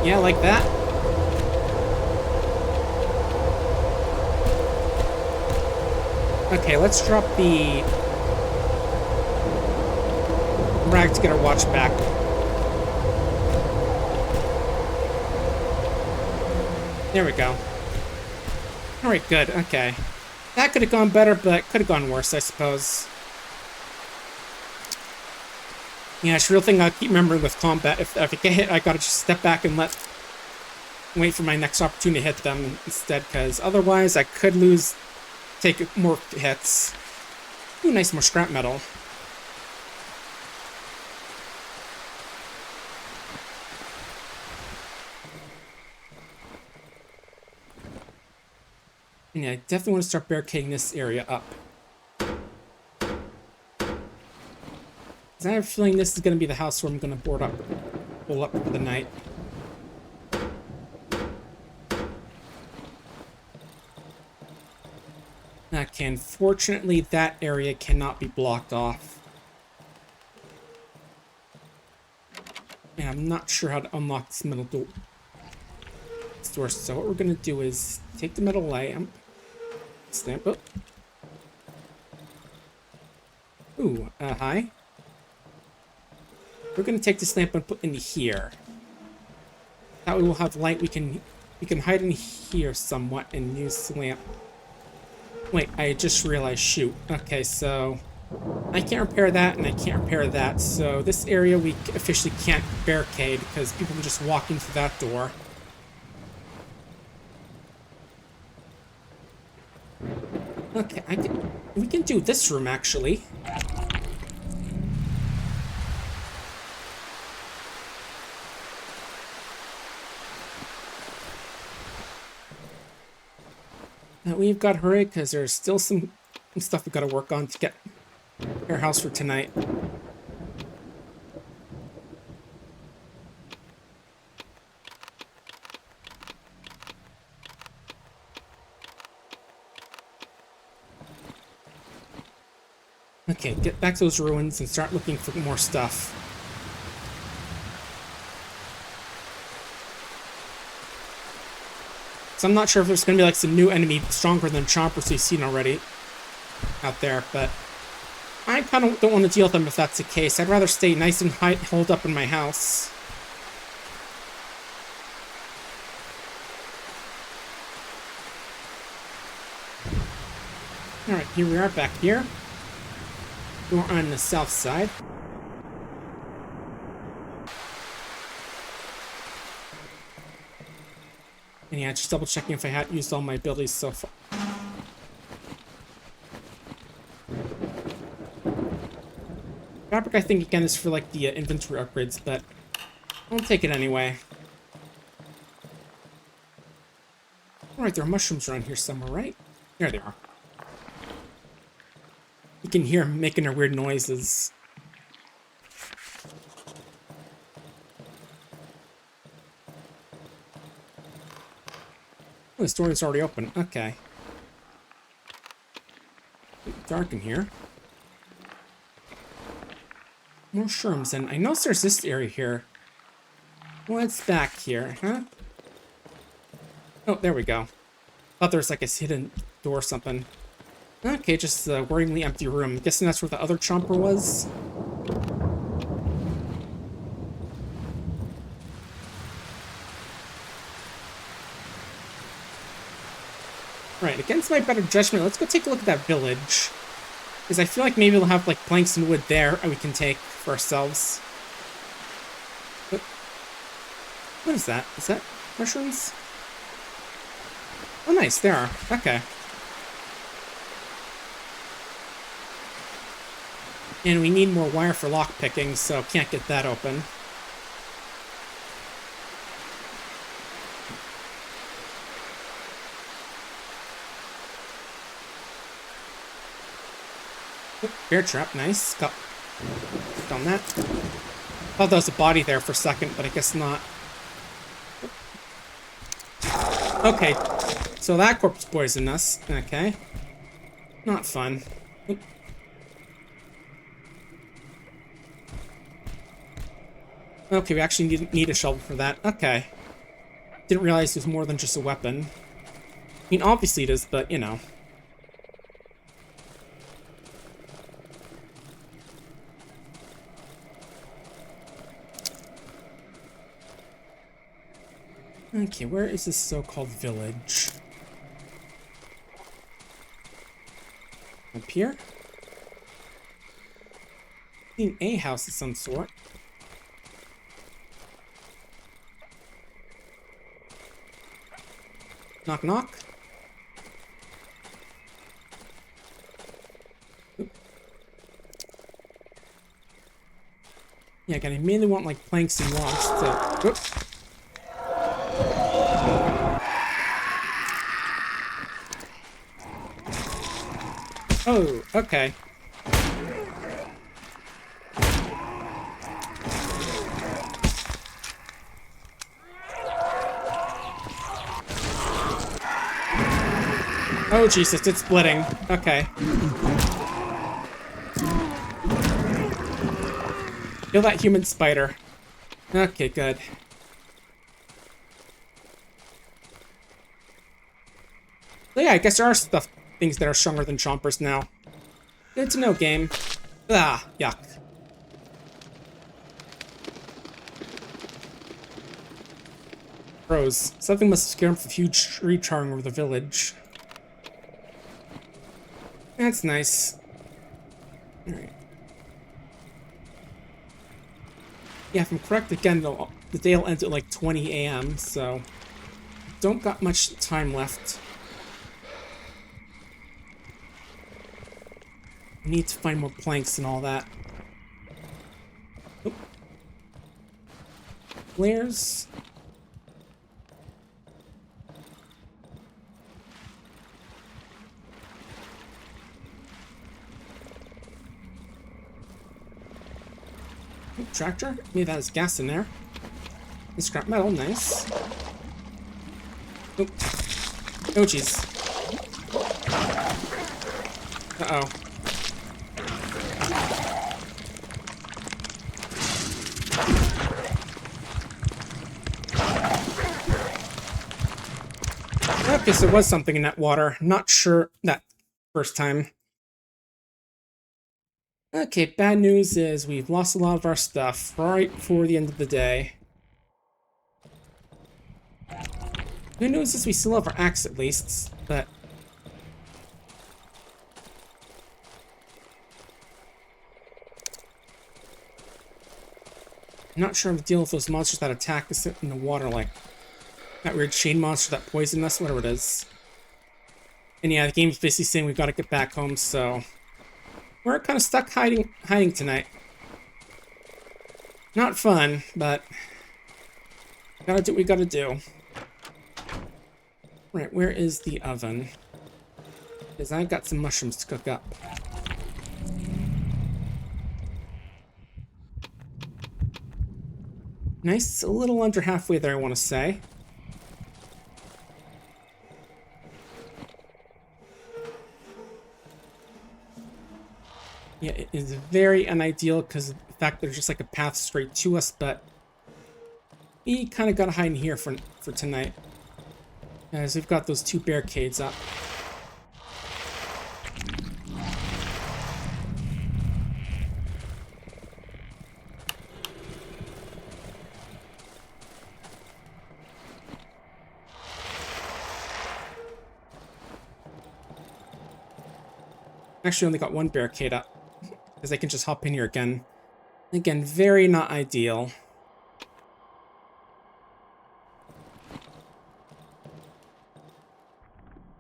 Yeah, like that. Okay, let's drop the rag to get our watch back. There we go. Alright, good, okay. That could have gone better, but could have gone worse, I suppose. Yeah, it's a real thing I keep remembering with combat. If I get hit, I gotta just step back and wait for my next opportunity to hit them instead, because otherwise I could take more hits. Ooh, nice, more scrap metal. Yeah, I definitely want to start barricading this area up. I have a feeling this is going to be the house where I'm going to pull up for the night. Okay, unfortunately, that area cannot be blocked off. And I'm not sure how to unlock this middle door. So what we're gonna do is take the middle lamp, stamp it. Ooh, hi. We're gonna take this lamp and put in here. That way we'll have light. We can hide in here somewhat and use the lamp. Wait, I just realized. Shoot. Okay, so I can't repair that, and I can't repair that. So this area we officially can't barricade because people can just walk into that door. Okay, we can do this room actually. Now we've got to hurry because there's still some stuff we got to work on to get our house for tonight. Okay, get back to those ruins and start looking for more stuff. So I'm not sure if there's going to be like some new enemy stronger than chompers we've seen already out there, but I kind of don't want to deal with them if that's the case. I'd rather stay nice and holed up in my house. Alright, here we are back here. We're on the south side. And yeah, just double checking if I had used all my abilities so far. Fabric, I think, again, is for like the inventory upgrades, but I'll take it anyway. Alright, there are mushrooms around here somewhere, right? There they are. You can hear them making their weird noises. Oh, the door is already open. Okay. Dark in here. More shrooms, and I noticed there's this area here. What's back here, huh? Oh, there we go. Thought there was like a hidden door or something. Okay, just a worryingly empty room. Guessing that's where the other chomper was. Right, against my better judgment, let's go take a look at that village. Because I feel like maybe we'll have like planks and wood there and we can take for ourselves. What is that? Is that mushrooms? Oh, nice, there are. Okay. And we need more wire for lockpicking, so can't get that open. Bear trap, nice. Got on that. Thought that was a body there for a second, but I guess not. Okay, so that corpse poisoned us. Okay. Not fun. Okay, we actually need a shovel for that. Okay. Didn't realize it was more than just a weapon. I mean, obviously it is, but, you know. Okay, where is this so-called village? Up here? Seen a house of some sort. Knock, knock. Oop. Yeah, again, I mainly want like planks and logs to. Oop. Oh, okay. Oh, Jesus, it's splitting. Okay. Kill that human spider. Okay, good. So yeah, I guess there are things that are stronger than chompers now. Good to know, game. Ah, yuck. Pros. Something must have scared him from the huge tree charring over the village. That's nice. Alright. Yeah, if I'm correct, again, the day will end at like 20 a.m., so don't got much time left. I need to find more planks and all that. Oh. Flares. Oh, tractor? Maybe that has gas in there. And scrap metal, nice. Oh, oh jeez. Uh-oh. Okay, so there was something in that water. Not sure that first time. Okay, bad news is we've lost a lot of our stuff right before the end of the day. Good news is we still have our axe at least, but... I'm not sure how to deal with those monsters that attack us in the water, like that weird chain monster that poisoned us, whatever it is. And yeah, the game's basically saying we've got to get back home, so... We're kind of stuck hiding tonight. Not fun, but... Gotta do what we gotta do. Right, where is the oven? Because I got some mushrooms to cook up. Nice, a little under halfway there, I want to say. Yeah, it is very unideal because of the fact there's just like a path straight to us, but we kind of gotta hide in here for tonight. As we've got those two barricades up. Actually, only got one barricade up. Because I can just hop in here again. Again, very not ideal.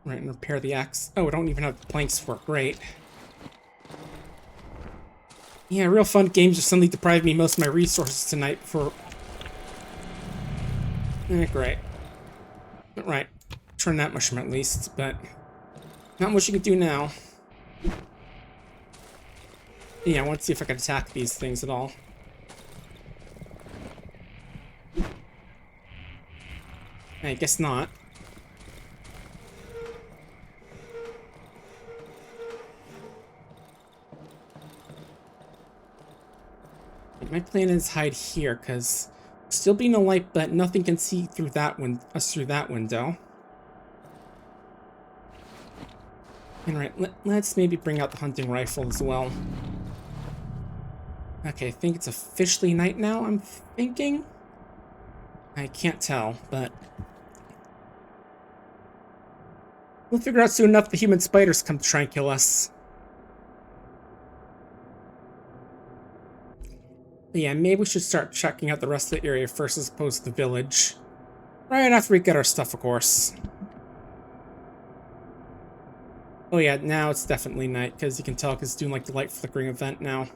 Right, and repair the axe. Oh, I don't even have planks for it. Great. Yeah, real fun games just suddenly deprived me most of my resources tonight for... great. Right. Turn that mushroom at least, but... Not much you can do now. Yeah, I want to see if I can attack these things at all. I guess not. My plan is hide here, because still be no light, but nothing can see through that through that window. And right, let's maybe bring out the hunting rifle as well. Okay, I think it's officially night now, I'm thinking? I can't tell, but... We'll figure out soon enough the human spiders come to try and kill us. But yeah, maybe we should start checking out the rest of the area first as opposed to the village. Right after we get our stuff, of course. Oh yeah, now it's definitely night, because you can tell because it's doing like the light flickering event now.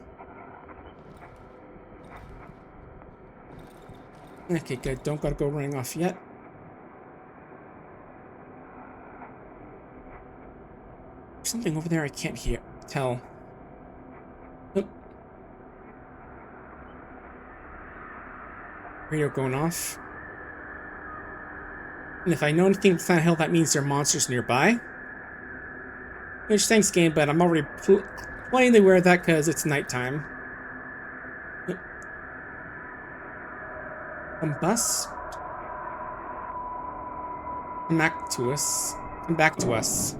Okay, good. Don't gotta go running off yet. There's something over there I can't tell. Nope. Radio going off. And if I know anything what the hell that means there are monsters nearby. Which, thanks game, but I'm already plainly aware of that because it's nighttime. Combust? Come back to us. Come back to us.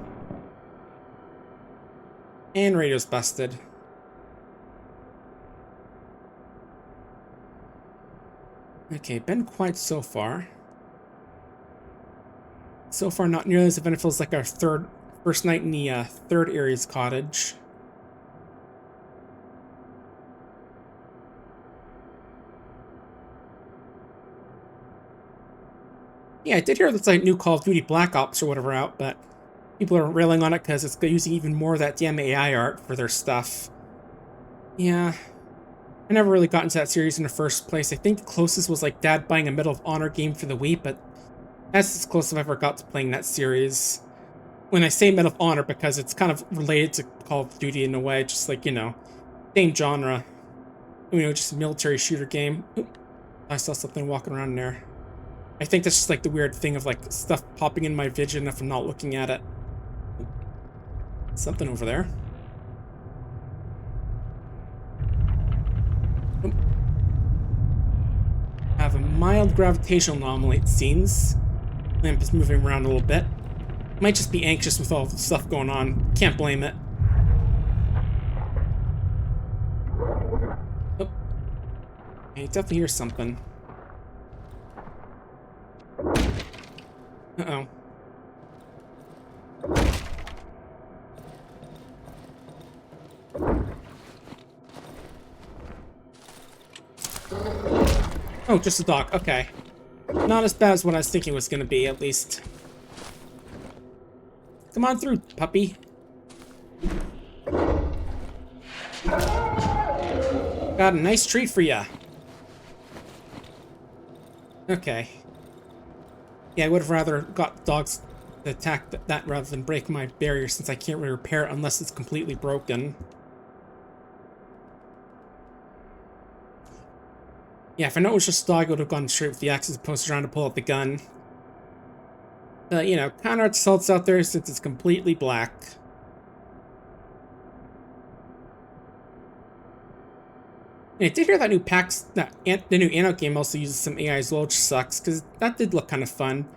And radio's busted. Okay, been quiet so far. So far, not nearly as eventful as like our first night in the third area's cottage. Yeah, I did hear that's like new Call of Duty Black Ops or whatever out, but people are railing on it because it's using even more of that damn AI art for their stuff. Yeah, I never really got into that series in the first place. I think the closest was like Dad buying a Medal of Honor game for the Wii, but that's as close as I've ever got to playing that series. When I say Medal of Honor, because it's kind of related to Call of Duty in a way, just like, you know, same genre. You know, just a military shooter game. Oop, I saw something walking around there. I think that's just like the weird thing of like stuff popping in my vision if I'm not looking at it. Something over there. Oop. I have a mild gravitational anomaly, it seems. Lamp is moving around a little bit. Might just be anxious with all the stuff going on. Can't blame it. Oh. I definitely hear something. Uh-oh. Oh, just a dog. Okay. Not as bad as what I was thinking it was going to be, at least. Come on through, puppy. Got a nice treat for ya. Okay. Yeah, I would have rather got dogs to attack that rather than break my barrier, since I can't really repair it unless it's completely broken. Yeah, if I know it was just a dog, I would have gone straight with the axe as opposed to trying to pull out the gun. You know, counter assaults out there since it's completely black. And I did hear that new PAX, the new Anno game also uses some AI as well, which sucks, because that did look kind of fun.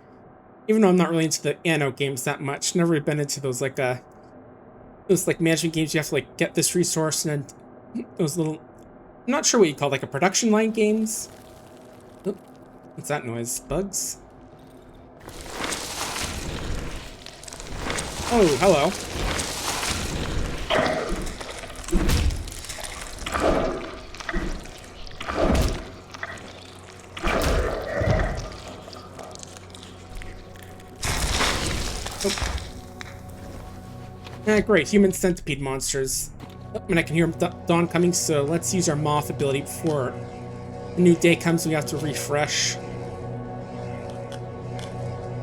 Even though I'm not really into the Anno games that much, never really been into those like management games you have to like get this resource and then those little, I'm not sure what you call like a production line games. Oh, what's that noise? Bugs? Oh, hello. Oh. Great, human centipede monsters. Oh, and I can hear dawn coming, so let's use our moth ability before a new day comes and we have to refresh.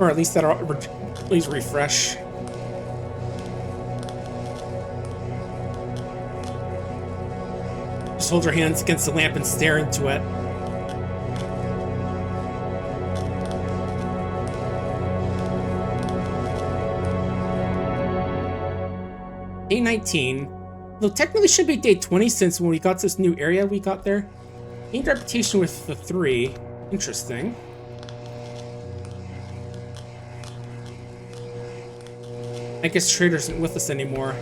Or at least that'll please refresh. Just hold your hands against the lamp and stare into it. Day 19. Though technically should be day 20 since when we got this new area we got there. Gained reputation with the 3. Interesting. I guess Trader isn't with us anymore.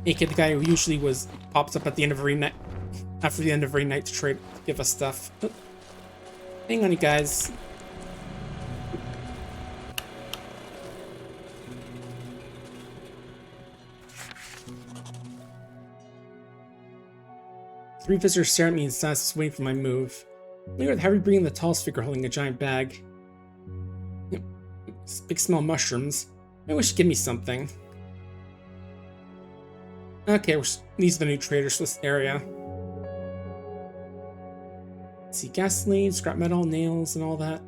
AK, the guy who usually pops up at the end of every night, after the end of every night to give us stuff. Oh. Hang on, you guys. Three visitors stare at me in silence, waiting for my move. Later, with heavy breathing, the tallest figure holding a giant bag. Big small mushrooms. Maybe we should give me something. Okay, these are the new traders for this area. Let's see, gasoline, scrap metal, nails, and all that.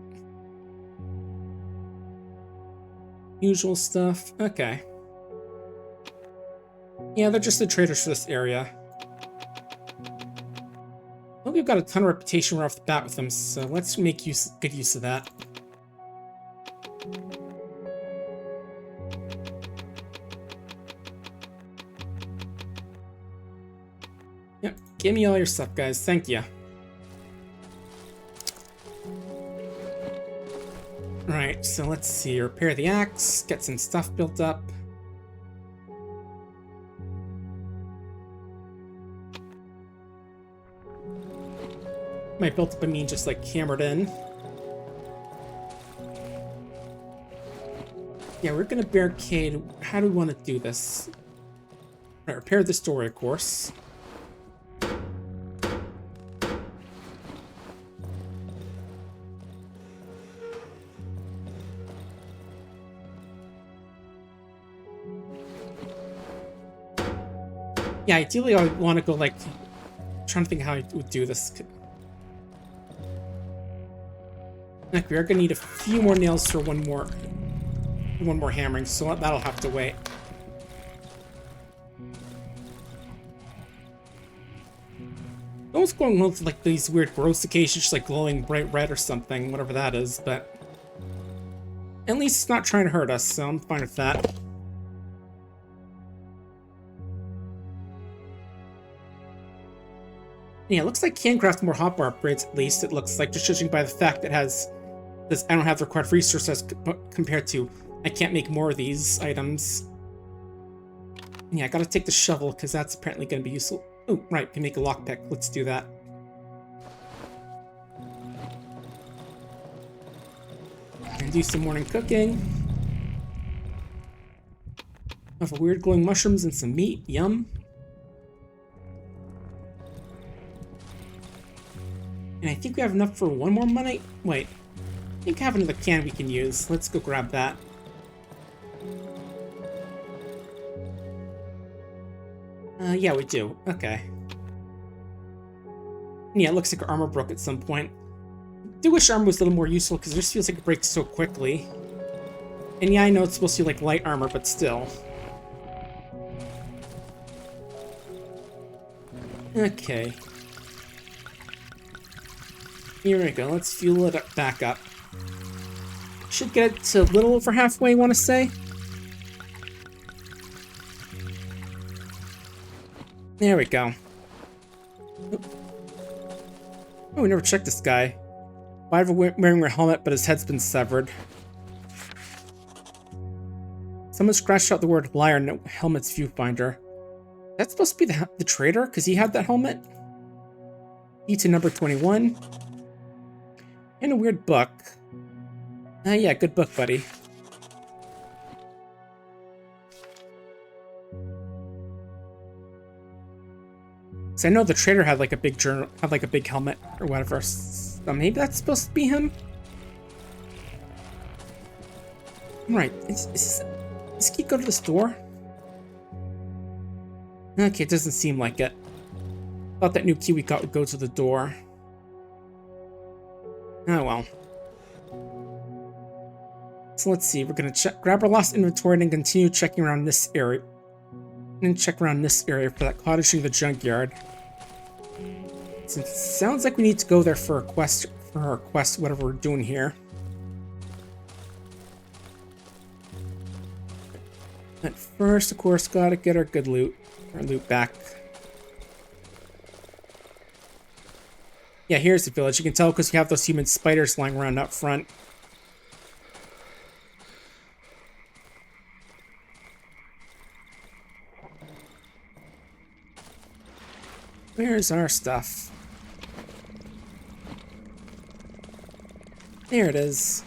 Usual stuff. Okay. Yeah, they're just the traders for this area. Well, we've got a ton of reputation right off the bat with them, so let's make good use of that. Give me all your stuff, guys. Thank you. Alright, so let's see. Repair the axe, get some stuff built up. By built up, I mean just like hammered in. Yeah, we're gonna barricade. How do we want to do this? Alright, repair this door, of course. Yeah, ideally I would want to go like... I'm trying to think how I would do this. Like, we are gonna need a few more nails for one more hammering, so that'll have to wait. Almost going with like these weird gross occasions, just like glowing bright red or something, whatever that is, but at least it's not trying to hurt us, so I'm fine with that. Yeah, it looks like can craft more hotbar upgrades, at least it looks like, just judging by the fact it has this I don't have the required resources compared to I can't make more of these items. Yeah, I gotta take the shovel, because that's apparently gonna be useful. Oh, right, can make a lockpick. Let's do that. And do some morning cooking. Have a weird glowing mushrooms and some meat. Yum. And I think we have enough for one more money. Wait. I think I have another can we can use. Let's go grab that. Yeah, we do. Okay. Yeah, it looks like our armor broke at some point. I do wish armor was a little more useful, because it just feels like it breaks so quickly. And yeah, I know it's supposed to be like light armor, but still. Okay. Here we go. Let's fuel it up, back up. Should get it to a little over halfway, I want to say. There we go. Oh, we never checked this guy. Why are we wearing a helmet, but his head's been severed? Someone scratched out the word liar in the helmet's viewfinder. That's supposed to be the traitor, because he had that helmet? E to number 21. And a weird book. Yeah, good book, buddy. So I know the trader had like a big journal, had like a big helmet or whatever. So maybe that's supposed to be him. Right. Does he go to this door? Okay, it doesn't seem like it. Thought that new key we got would go to the door. Oh well. So let's see. We're gonna grab our lost inventory and then continue checking around this area. And check around this area for that cottage near the junkyard. Since it sounds like we need to go there for a quest, whatever we're doing here. But first, of course, gotta get our good loot, our loot back. Yeah, here's the village. You can tell because we have those human spiders lying around up front. Where's our stuff? There it is.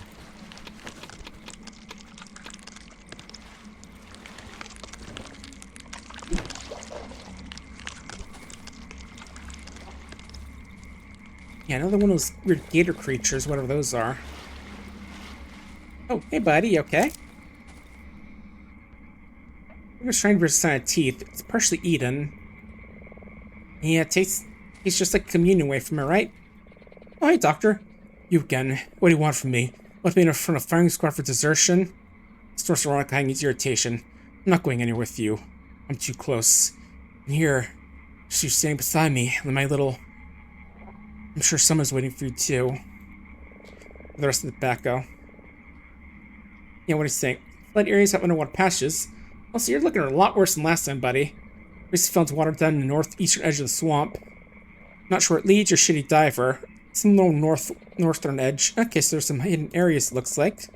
Yeah, another one of those weird gator creatures, whatever those are. Oh, hey buddy, you okay? I'm just trying to sign of teeth. It's partially eaten. Yeah, it tastes just like communion wafer, am I right? Oh, hey, doctor. You again. What do you want from me? Want me in front of firing squad for desertion? Source ironic hanging's irritation. I'm not going anywhere with you. I'm too close. And here, just you standing beside me, and my little... I'm sure someone's waiting for you, too. The rest of the tobacco. Yeah, what do you think? Flood areas have underwater patches. Also, you're looking a lot worse than last time, buddy. Recently fell into water down in the northeastern edge of the swamp. Not sure it leads or shitty diver. Some little northern edge. Okay, so there's some hidden areas, it looks like.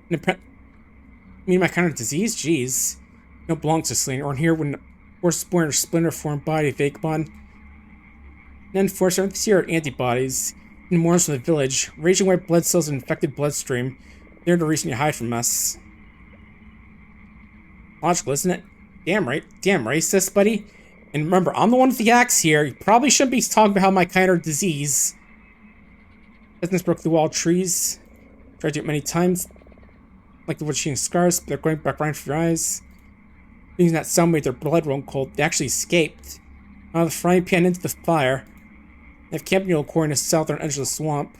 My kind of disease? Jeez. No belongs to Slain. Or in here when horse born in a splinter form body of Vagabond. And then force everything here are antibodies. And mourns from the village. Raging white blood cells and infected bloodstream. They're the reason you hide from us. Logical, isn't it? Damn right. Damn racist, buddy. And remember, I'm the one with the axe here. You probably shouldn't be talking about how my kind are disease. Business broke through all trees. Tried to do it many times. Like the wood shooting scars, but they're going back around for your eyes. Using that sound made their blood run cold. They actually escaped. Out of the frying pan into the fire. They have camped near the southern edge of the swamp.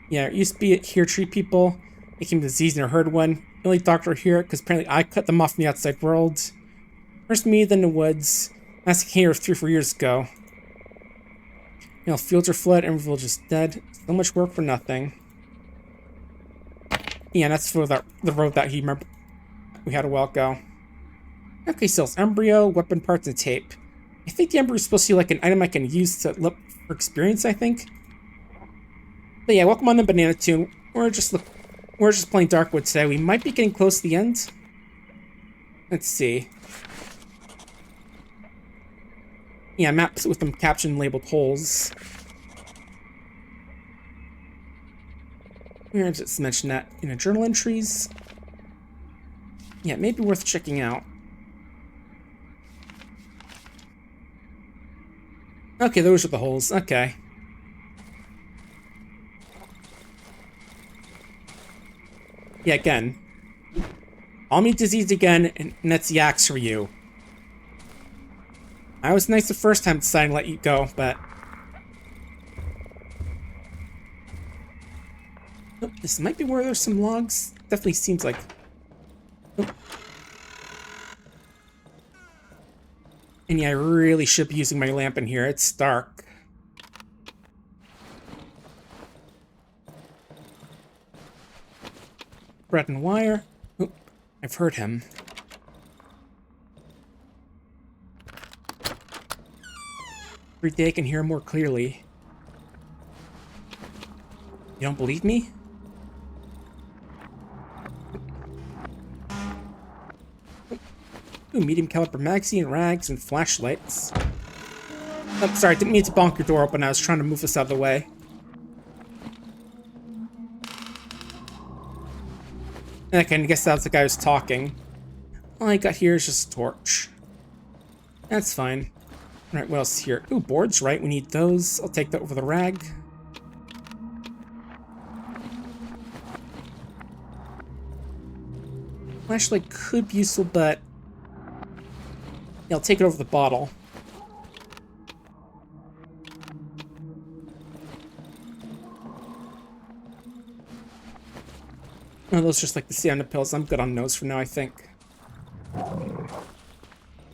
Yeah, it used to be here tree people. They came diseased in a herd one. The only doctor here, because apparently I cut them off from the outside world. First me, then the woods. Last came here 3 or 4 years ago. You know, fields are flooded, every village is dead. So much work for nothing. Yeah, that's for the road that he remember we had a while ago. Okay, sells embryo, weapon parts, and tape. I think the embryo is supposed to be like an item I can use to look for experience, I think. But yeah, welcome on the Banana Tune. We're just playing Darkwood today. We might be getting close to the end. Let's see. Yeah, maps with them captioned labeled holes. We're going to just mention that in a journal entries. Yeah, it may be worth checking out. Okay, those are the holes. Okay. Yeah, again. All me disease again, and that's the axe for you. I was nice the first time deciding to let you go, but... Oh, this might be where there's some logs. Definitely seems like... Oh. And yeah, I really should be using my lamp in here. It's dark. Bread and wire. Oh, I've heard him. Every day I can hear him more clearly. You don't believe me? Ooh, medium caliber magazine, rags, and flashlights. Oh, sorry, didn't mean to bonk your door open. I was trying to move this out of the way. Okay, I guess that's the guy who's talking. All I got here is just a torch. That's fine. Alright, what else is here? Ooh, boards, right? We need those. I'll take that over the rag. Flashlight could be useful, but... yeah, I'll take it over the bottle. Oh, those just like the Sienna pills. I'm good on those for now, I think.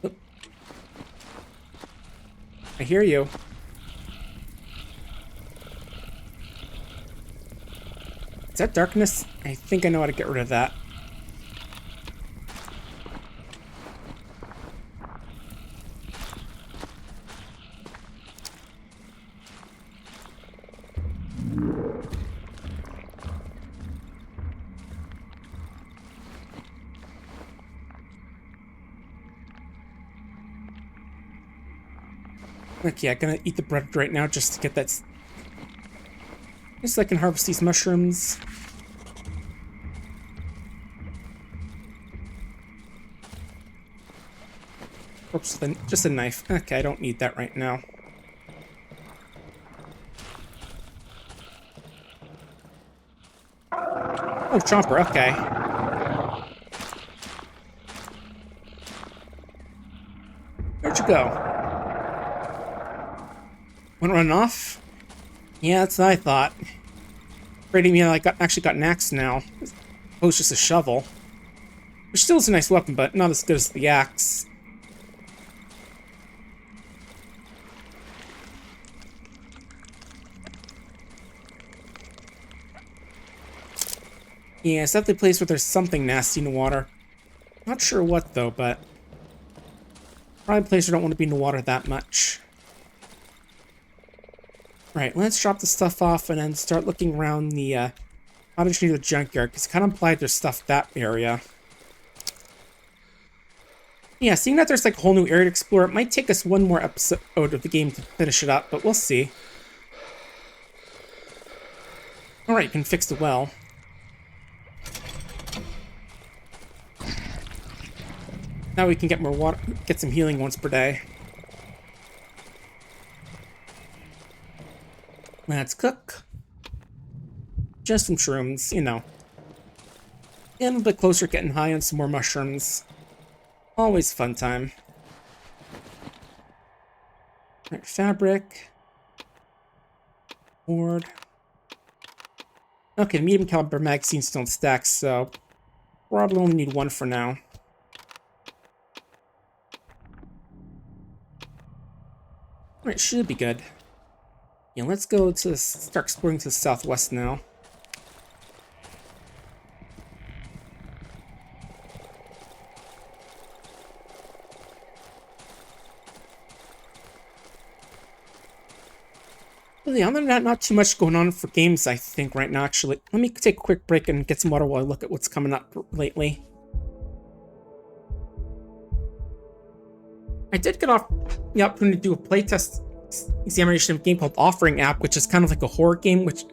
Oop. I hear you. Is that darkness? I think I know how to get rid of that. Okay, I'm gonna eat the bread right now just to get that. Just so I can harvest these mushrooms. Oops, just a knife. Okay, I don't need that right now. Oh, Chomper, okay. Where'd you go? Went running off? Yeah, that's what I thought. Afraid me, I actually got an axe now. Oh, it's just a shovel. Which still is a nice weapon, but not as good as the axe. Yeah, it's definitely a place where there's something nasty in the water. Not sure what, though, but... Probably a place I don't want to be in the water that much. Right, let's drop the stuff off and then start looking around the cottage near the junkyard, because it kind of implied there's stuff that area. Yeah, seeing that there's like a whole new area to explore, it might take us one more episode of the game to finish it up, but we'll see. Alright, you can fix the well. Now we can get more water, get some healing once per day. Let's cook. Just some shrooms, you know. Getting a little bit closer, getting high on some more mushrooms. Always a fun time. Right, fabric. Board. Okay, the medium caliber magazines don't stack, so probably only need one for now. Alright, should be good. Yeah, let's go to start exploring to the southwest now. Well, yeah, other than that, not too much going on for games, I think, right now, actually. Let me take a quick break and get some water while I look at what's coming up lately. I did get off the opportunity to do a playtest examination of a game called Offering App, which is kind of like a horror game, which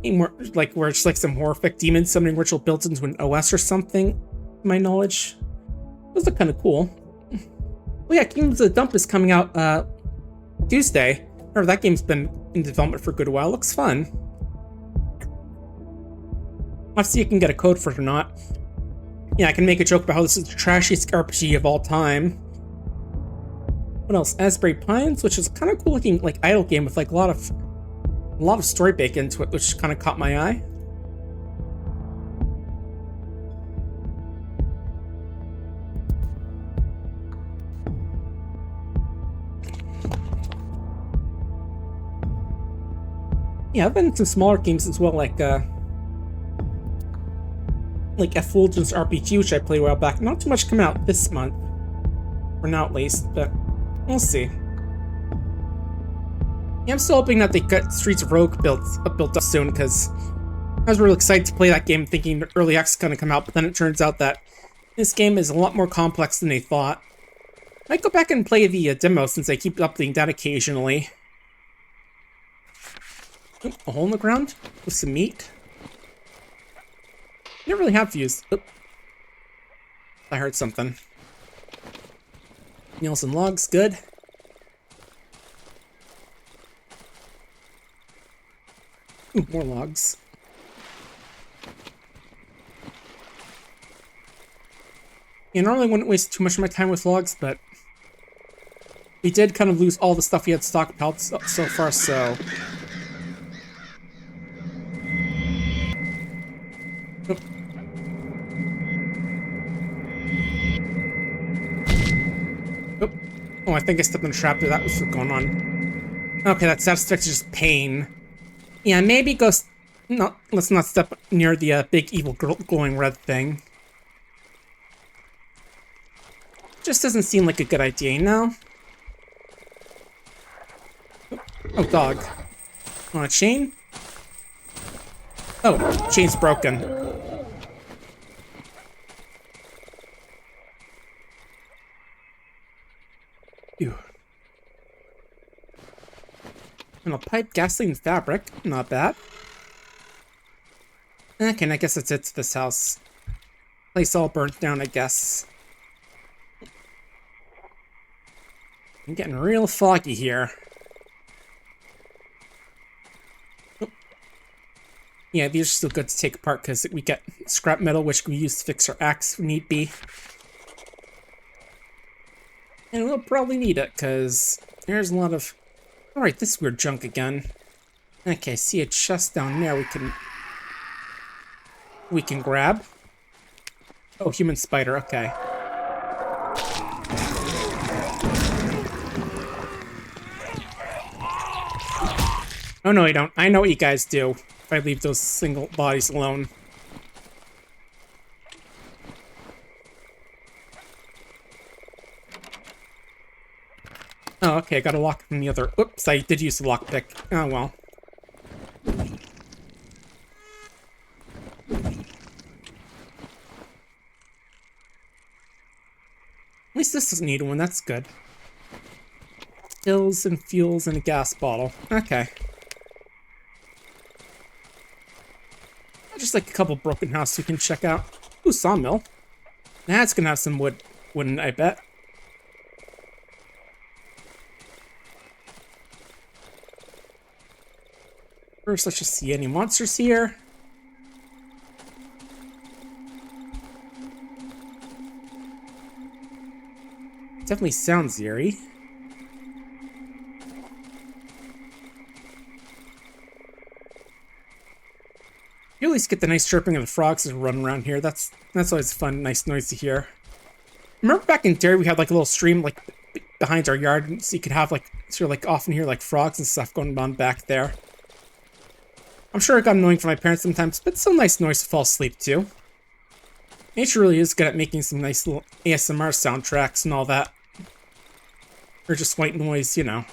where it's like some horrific demon summoning ritual built into an OS or something, to my knowledge. Those look kind of cool. Well, yeah, Kingdoms of the Dump is coming out Tuesday. Remember, that game's been in development for a good while. Looks fun. I'll see if I can get a code for it or not. Yeah, I can make a joke about how this is the trashiest RPG of all time. What else? Asbury Pines, which is kind of cool looking, like, idle game with like a lot of story baked into it, which kind of caught my eye. Yeah, I've been in some smaller games as well, like Effulgence RPG, which I played a while back. Not too much coming out this month, for now at least, but we'll see. Yeah, I'm still hoping that they get Streets of Rogue built up soon, because I was really excited to play that game thinking that Early Access is going to come out, but then it turns out that this game is a lot more complex than they thought. I might go back and play the demo since they keep updating that occasionally. Oh, a hole in the ground with some meat. I didn't really have views. Oh. I heard something. Nails and logs, good. Ooh, more logs. Yeah, normally I wouldn't waste too much of my time with logs, but we did kind of lose all the stuff we had stockpiled so far, so... Oh. Oh. Oh, I think I stepped in a trap there. That was what's going on. Okay, that status effect is just pain. Yeah, maybe go... No, let's not step near the big evil glowing red thing. Just doesn't seem like a good idea, you know? Oh, dog. Want a chain? Oh, chain's broken. Ew. And a pipe, gasoline, fabric. Not bad. Okay, and I guess that's it to this house. Place all burnt down, I guess. I'm getting real foggy here. Oh. Yeah, these are still good to take apart because we get scrap metal, which we use to fix our axe if need be. And we'll probably need it because there's a lot of... Alright, this weird junk again. Okay, see a chest down there we can grab. Oh, human spider, okay. Oh no, you don't. I know what you guys do if I leave those single bodies alone. Oh, okay, I got a lock from the other. Oops, I did use the lockpick. Oh, well. At least this doesn't need one, that's good. Pills and fuels and a gas bottle. Okay. Just like a couple broken houses we can check out. Ooh, sawmill. That's gonna have some wooden, I bet. First, let's just see any monsters here. Definitely sounds eerie. You at least get the nice chirping of the frogs that run around here. That's always fun, nice noise to hear. Remember back in Derry we had like a little stream like behind our yard, so you could have like sort of like often hear like frogs and stuff going on back there. I'm sure it got annoying for my parents sometimes, but it's still nice noise to fall asleep to. Nature really is good at making some nice little ASMR soundtracks and all that. Or just white noise, you know.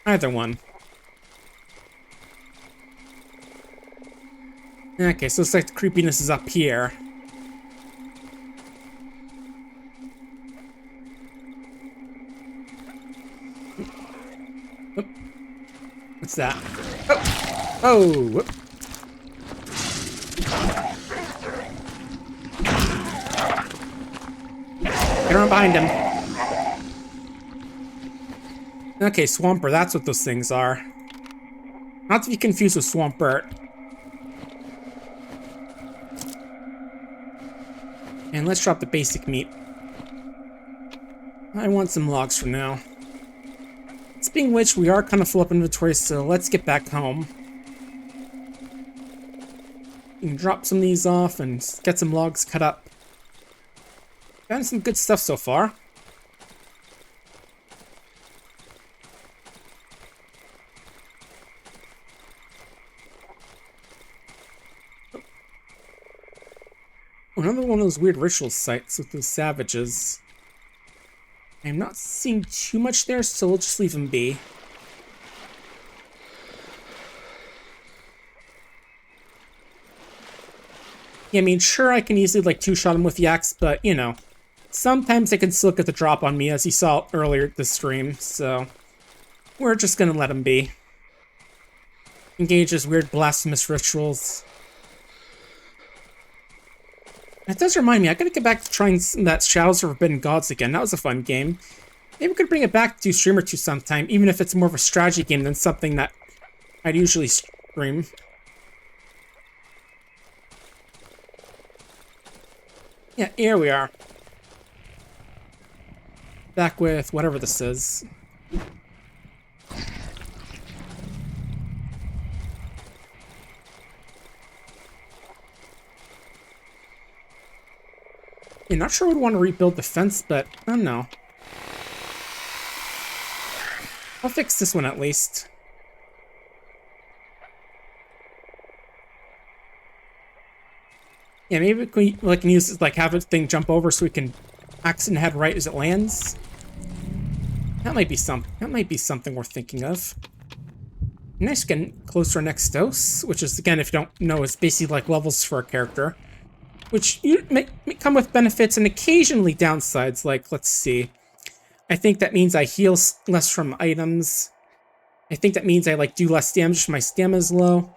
Either one. Okay, so it's like the creepiness is up here. Oop. What's that? Oh! Oh! Whoop. Get around behind him. Okay, Swamper, that's what those things are. Not to be confused with Swampert. And let's drop the basic meat. I want some logs for now. Speaking of which, we are kind of full up inventory, so let's get back home. You can drop some of these off and get some logs cut up. Gotten some good stuff so far. Another one of those weird ritual sites with those savages. I'm not seeing too much there, so we'll just leave them be. Yeah, I mean, sure, I can easily, like, two-shot him with the axe, but, you know, sometimes they can still get the drop on me, as you saw earlier this stream, so we're just gonna let him be. Engage his weird blasphemous rituals. That does remind me, I gotta get back to trying that Shadows of Forbidden Gods again. That was a fun game. Maybe we could bring it back to do stream or two sometime, even if it's more of a strategy game than something that I'd usually stream. Yeah, here we are. Back with whatever this is. Yeah, not sure I would want to rebuild the fence, but I don't know. I'll fix this one at least. Yeah, maybe we can use it, like have this thing jump over so we can axe and head right as it lands. That might be something worth thinking of. Nice, getting close to our next dose, which is, again, if you don't know, is basically like levels for a character. Which may come with benefits and occasionally downsides, like, let's see. I think that means I heal less from items. I think that means I, like, do less damage if my stamina's low.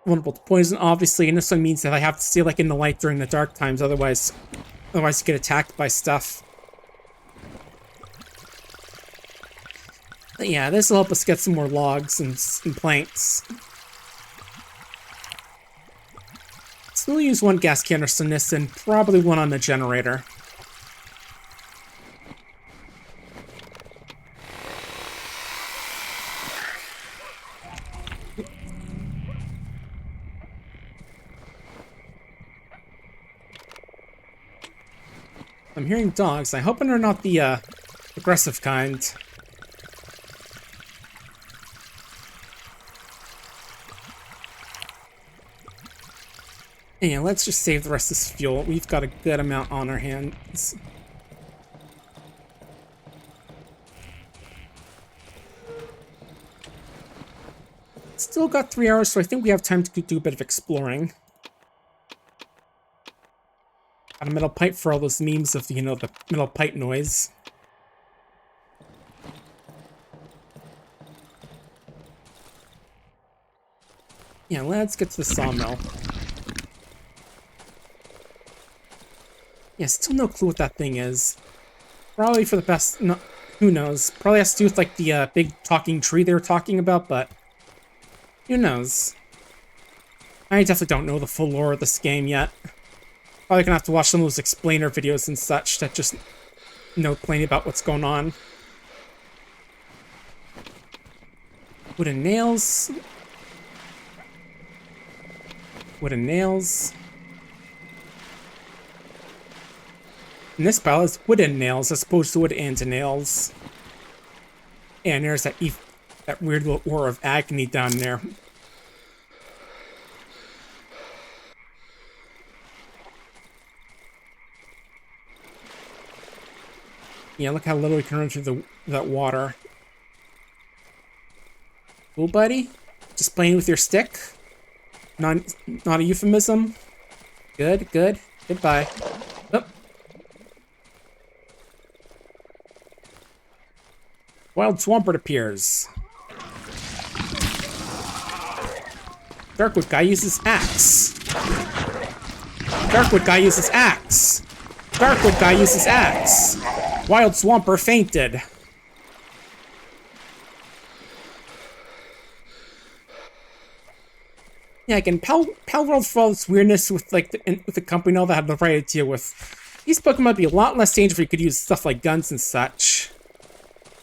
Vulnerable to poison, obviously, and this one means that I have to stay, like, in the light during the dark times, otherwise you get attacked by stuff. But yeah, this will help us get some more logs and planks. So we'll use one gas canister on this and probably one on the generator. I'm hearing dogs. I hope they're not the aggressive kind. Yeah, let's just save the rest of this fuel. We've got a good amount on our hands. Still got 3 hours, so I think we have time to do a bit of exploring. Got a metal pipe for all those memes of, you know, the metal pipe noise. Yeah, let's get to the sawmill. Yeah, still no clue what that thing is. Probably for the best, no, who knows? Probably has to do with, like, the big talking tree they were talking about, but who knows? I definitely don't know the full lore of this game yet. Probably gonna have to watch some of those explainer videos and such that just know plain about what's going on. Wooden nails. Wooden nails. And this pile is wooden nails as opposed to wood and nails. And there's that weird little aura of agony down there. Yeah, look how little we can run through that water. Cool, buddy? Just playing with your stick? Not a euphemism? Good, good. Goodbye. Oh. Wild Swampert appears. Darkwood guy uses axe. Darkwood guy uses axe. Darkwood guy uses axe. Wild Swamper fainted. Yeah, again, Pal World for all this weirdness with like with the company and all that had the right idea with. These Pokemon might be a lot less dangerous if you could use stuff like guns and such.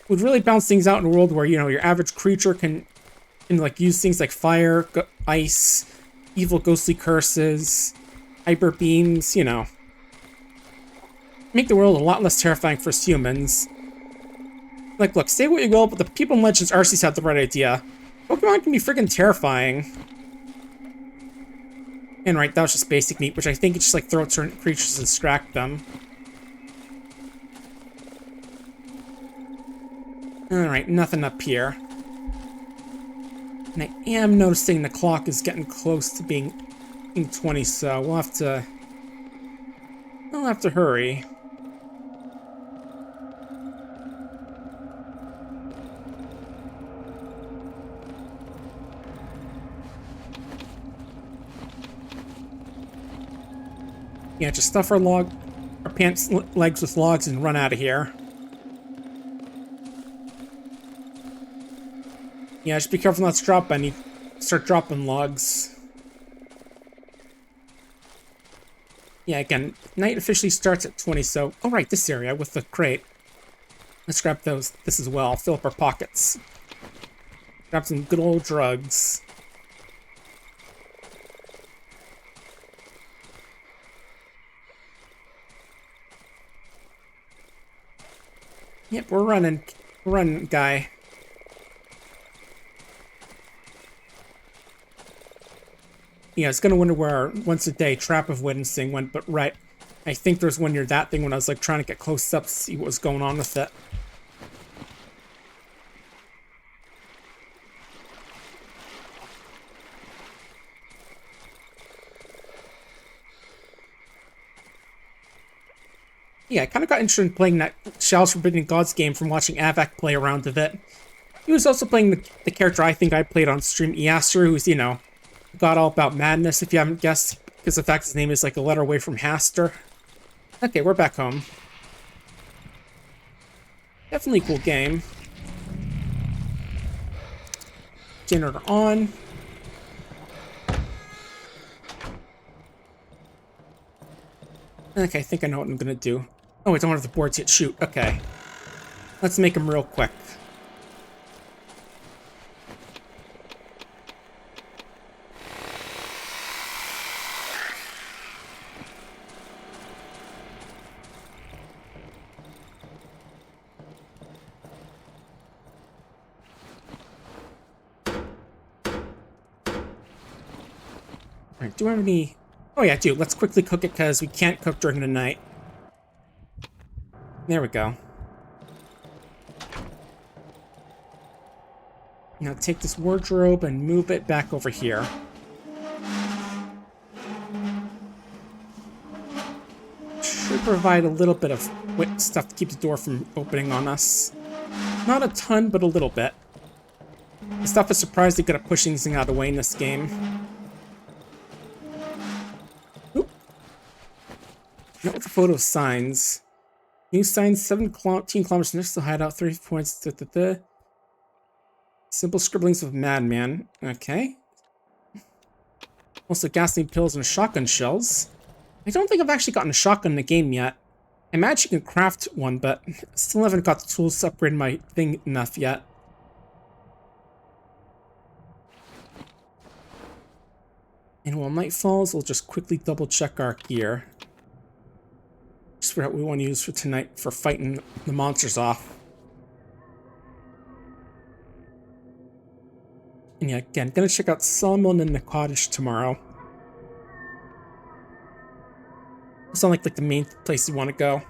Would really balance things out in a world where, you know, your average creature can like use things like fire, ice, evil ghostly curses, hyper beams, you know. Make the world a lot less terrifying for us humans. Like, look, say what you will, but the people in Legends Arceus had the right idea. Pokemon can be freaking terrifying. And right, that was just basic meat, which I think it's just like throw out certain creatures and distract them. Alright, nothing up here. And I am noticing the clock is getting close to being 20, so we'll have to hurry. Yeah, just stuff our pants legs with logs and run out of here. Yeah, just be careful not to drop any. Start dropping logs. Yeah, again, night officially starts at 20, so... Oh, right, this area with the crate. Let's grab this as well. Fill up our pockets. Grab some good old drugs. Yep, we're running. We're running, guy. Yeah, I was gonna wonder where our once-a-day trap of witnessing went, but right. I think there's one near that thing when I was like trying to get close up to see what was going on with it. Yeah, I kind of got interested in playing that Shallow's Forbidden Gods game from watching Avak play around with it. He was also playing the character I think I played on stream, Easter, who's, you know, got all about madness, if you haven't guessed, because the fact his name is like a letter away from Haster. Okay, we're back home. Definitely a cool game. Generator on. Okay, I think I know what I'm gonna do. Oh, I don't have the boards yet. Shoot, okay. Let's make them real quick. Alright, do I have any... Oh yeah, dude, let's quickly cook it because we can't cook during the night. There we go. Now take this wardrobe and move it back over here. Should provide a little bit of stuff to keep the door from opening on us. Not a ton, but a little bit. The stuff is surprisingly good at pushing things out of the way in this game. Oop. Note with a photo of signs. New signs, 17 kilometers next to the hideout, 30 points. Simple scribblings of madman. Okay. Also gasoline pills and shotgun shells. I don't think I've actually gotten a shotgun in the game yet. I imagine you can craft one, but still haven't got the tools to upgrade my thing enough yet. And while night falls, we'll just quickly double check our gear. Just for what we want to use for tonight for fighting the monsters off. And yeah, again, gonna check out Sawmill and the cottage tomorrow. Sound like the main place you want to go.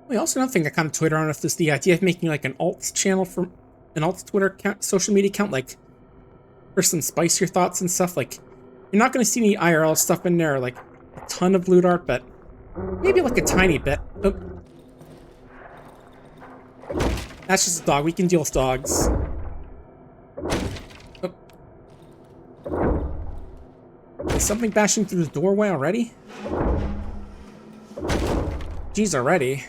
Wait, also another thing I kind of toyed around with is the idea of making like an alt channel for an alt Twitter account, social media account, like for some spicier thoughts and stuff. Like, you're not going to see any IRL stuff in there, like a ton of loot art, but maybe like a tiny bit. Oh. That's just a dog. We can deal with dogs. Oh. Is something bashing through the doorway already? Geez, already.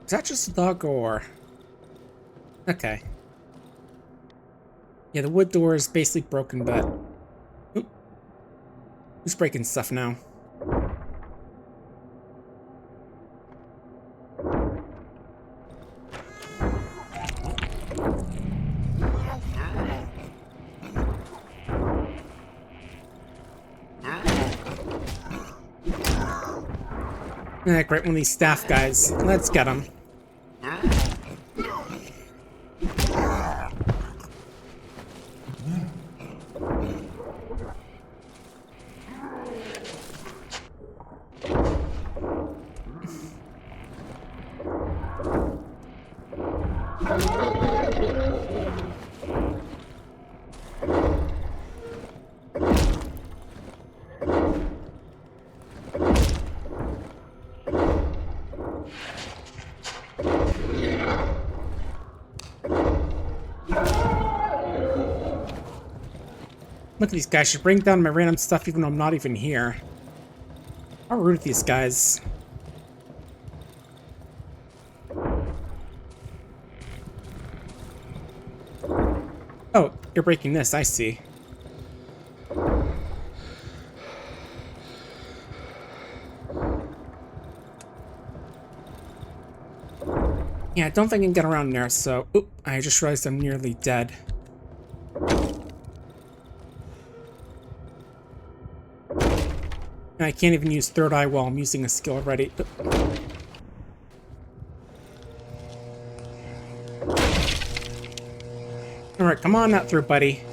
Is that just a dog or... Okay. Yeah, the wood door is basically broken, but... Oop. Who's breaking stuff now? Great, one of these staff guys. Let's get him. Look at these guys, should bring down my random stuff even though I'm not even here. How rude of these guys. Oh, you're breaking this, I see. Yeah, I don't think I can get around there, so... Oop, I just realized I'm nearly dead. And I can't even use third eye while I'm using a skill already. Alright, come on out through, buddy.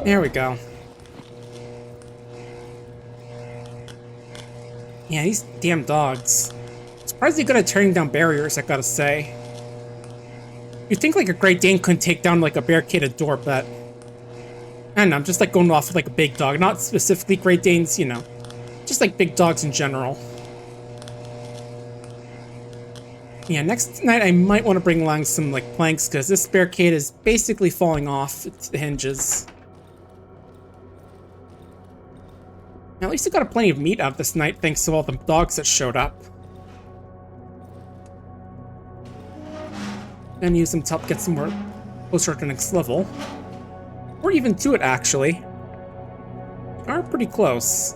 There we go. Yeah, these damn dogs. Surprisingly good at tearing down barriers, I gotta say. You'd think like a Great Dane couldn't take down like a barricaded door, but... I don't know, I'm just like going off with like a big dog. Not specifically Great Danes, you know. Just like big dogs in general. Yeah, next night I might want to bring along some like planks, because this barricade is basically falling off the hinges. Now, at least I got plenty of meat out this night, thanks to all the dogs that showed up. Gonna use them to help get some more closer to the next level. We're even to it, actually. We are pretty close.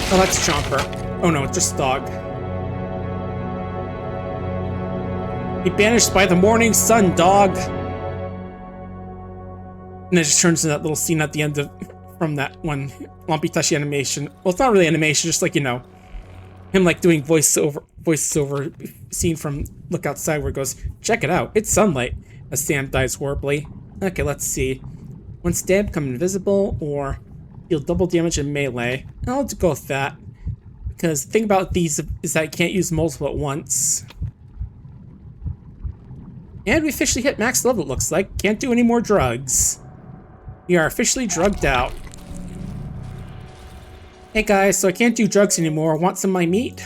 Oh, that's Chomper. Oh no, it's just dog. Be banished by the morning sun, dog. And it just turns into that little scene at the end of from that one Lumpy Tushy animation. Well, it's not really animation, just like, you know, him like doing voiceover scene from Look Outside where it goes, check it out, it's sunlight, as Sam dies horribly. Okay, let's see. When stabbed, become invisible, or deal double damage in melee. I'll go with that. Because the thing about these is that you can't use multiple at once. And we officially hit max level, it looks like. Can't do any more drugs. We are officially drugged out. Hey guys, so I can't do drugs anymore. Want some of my meat?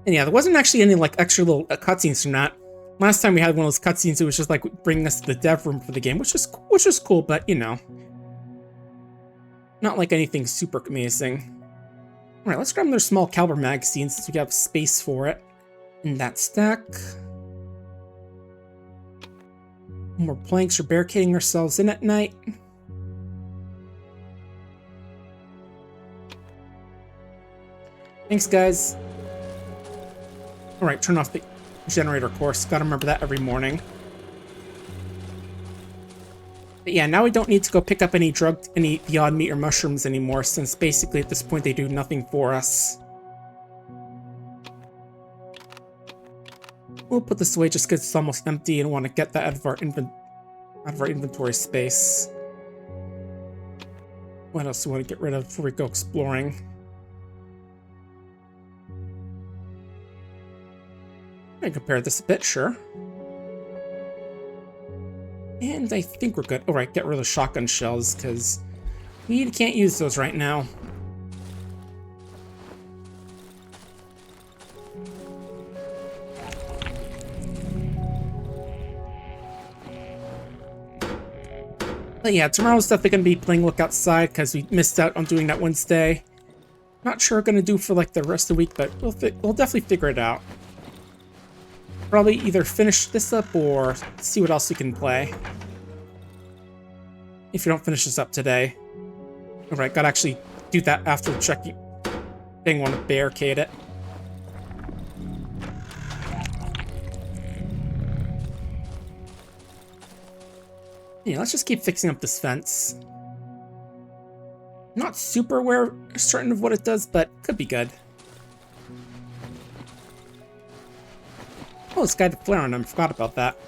And yeah, there wasn't actually any like extra little cutscenes from that. Last time we had one of those cutscenes, it was just like bringing us to the dev room for the game, which was cool, but you know, not like anything super amazing. All right, let's grab another small caliber magazine since we have space for it in that stack. More planks for barricading ourselves in at night. Thanks, guys. All right, turn off the generator course. Gotta remember that every morning. But yeah, now we don't need to go pick up any the odd meat or mushrooms anymore, since basically at this point they do nothing for us. We'll put this away just because it's almost empty and want to get that out of our inventory space. What else do we want to get rid of before we go exploring? I can compare this a bit, sure. And I think we're good. Alright, get rid of the shotgun shells, because we can't use those right now. But yeah, tomorrow's definitely going to be playing Look Outside, because we missed out on doing that Wednesday. Not sure what we're going to do for like the rest of the week, but we'll definitely figure it out. Probably either finish this up or see what else we can play. If you don't finish this up today. Alright, gotta actually do that after checking. Didn't want to barricade it. Yeah, let's just keep fixing up this fence. Not super certain of what it does, but could be good. Oh, it's got a flare on him. Forgot about that.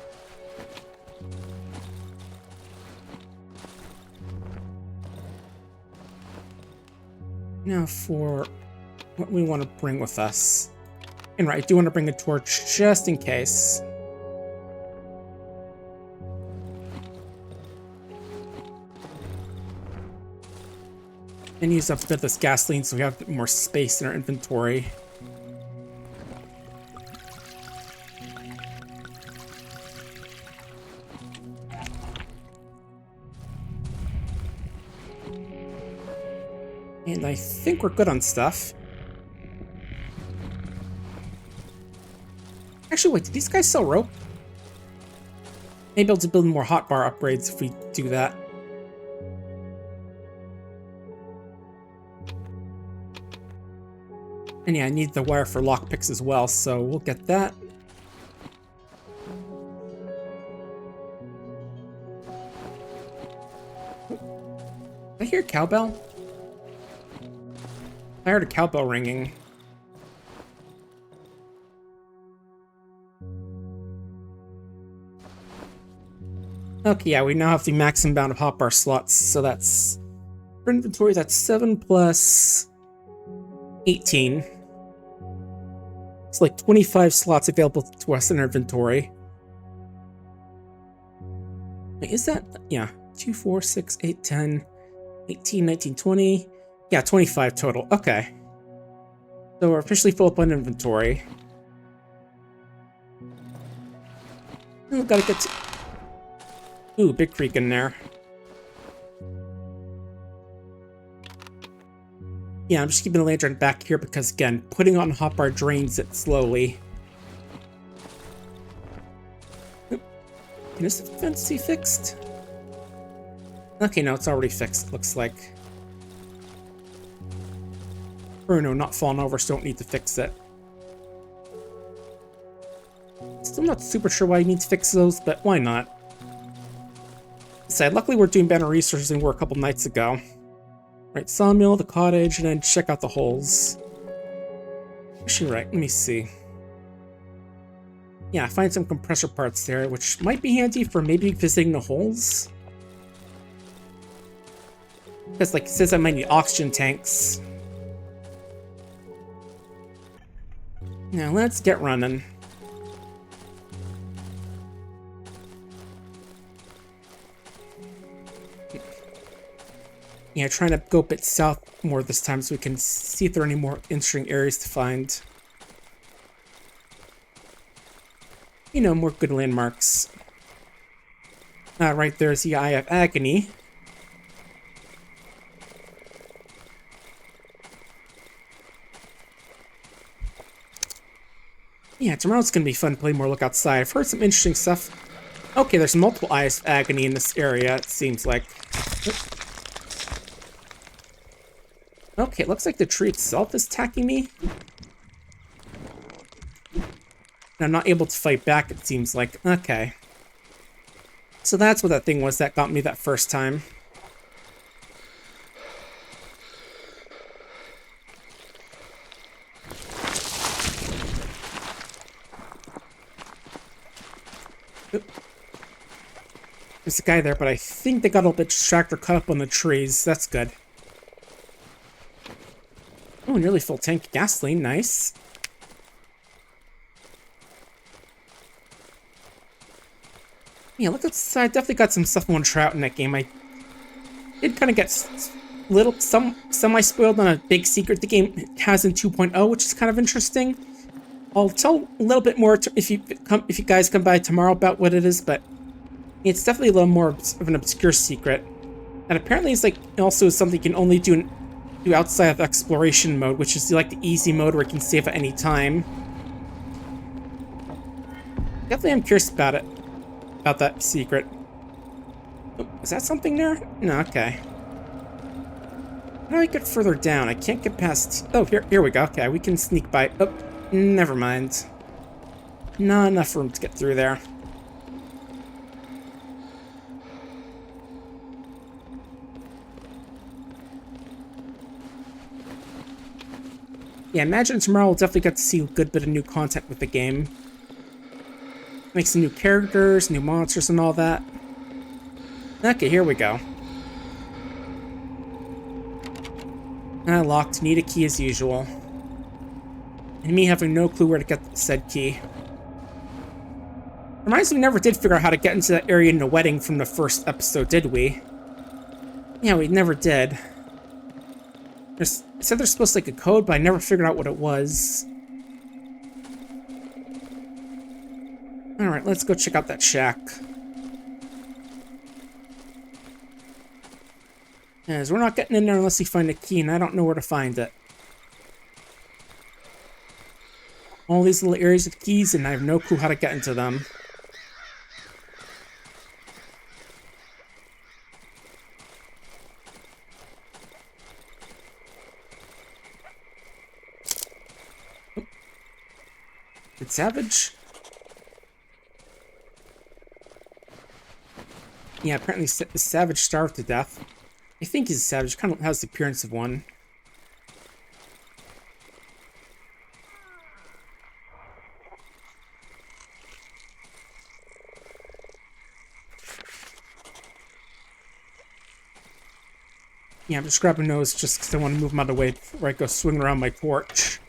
Now for what we want to bring with us. And right, I do want to bring a torch just in case. And use up a bit of this gasoline so we have a bit more space in our inventory. And I think we're good on stuff. Actually, wait, did these guys sell rope? Maybe able to build more hotbar upgrades if we do that. And yeah, I need the wire for lockpicks as well, so we'll get that. Did I hear a cowbell? I heard a cowbell ringing. Okay, yeah, we now have the maximum amount of hotbar slots, so that's... For inventory, that's 7 plus 18. It's like 25 slots available to us in our inventory. Wait, is that... Yeah, 2, 4, 6, 8, 10, 18, 19, 20... Yeah, 25 total. Okay. So we're officially full up on inventory. Oh, gotta get to... Ooh, big creek in there. Yeah, I'm just keeping the lantern back here because, again, putting on hotbar drains it slowly. Oop. Can this fence be fixed? Okay, no, it's already fixed, looks like. Or no, not falling over, so don't need to fix it. Still not super sure why you need to fix those, but why not? Luckily we're doing better research than we were a couple nights ago. Right, sawmill, the cottage, and then check out the holes. Actually, right, let me see. Yeah, find some compressor parts there, which might be handy for maybe visiting the holes. Because, like, it says I might need oxygen tanks. Now, let's get running. Yeah, trying to go a bit south more this time so we can see if there are any more interesting areas to find. You know, more good landmarks. Right there's the Eye of Agony. Yeah, tomorrow's gonna be fun to play more Look Outside. I've heard some interesting stuff. Okay, there's multiple Eyes of Agony in this area, it seems like. Okay, it looks like the tree itself is attacking me. And I'm not able to fight back, it seems like. Okay. So that's what that thing was that got me that first time. Oop. There's a guy there, but I think they got a little bit distracted or caught up on the trees. That's good. Oh, nearly full tank of gasoline. Nice. Yeah, look outside. Definitely got some stuff I want to try out in that game. I did kind of get semi-spoiled on a big secret the game has in 2.0, which is kind of interesting. I'll tell a little bit more if you guys come by tomorrow about what it is, but it's definitely a little more of an obscure secret. And apparently it's like also something you can only do outside of exploration mode, which is like the easy mode where you can save at any time. Definitely I'm curious about it. About that secret. Oh, is that something there? No, okay. How do I get further down? I can't get past... Oh, here we go. Okay, we can sneak by... Oh, never mind. Not enough room to get through there. Yeah, imagine tomorrow we'll definitely get to see a good bit of new content with the game. Make some new characters, new monsters, and all that. Okay, here we go. Locked. Need a key as usual. And me having no clue where to get said key. Reminds me we never did figure out how to get into that area in the wedding from the first episode, did we? Yeah, we never did. It said there's supposed to be like a code, but I never figured out what it was. Alright, let's go check out that shack. As we're not getting in there unless we find a key, and I don't know where to find it. All these little areas with keys, and I have no clue how to get into them. It's Savage? Yeah, apparently Savage starved to death. I think he's a Savage, kind of has the appearance of one. Yeah, I'm just grabbing those just because I want to move them out of the way before I go swinging around my torch.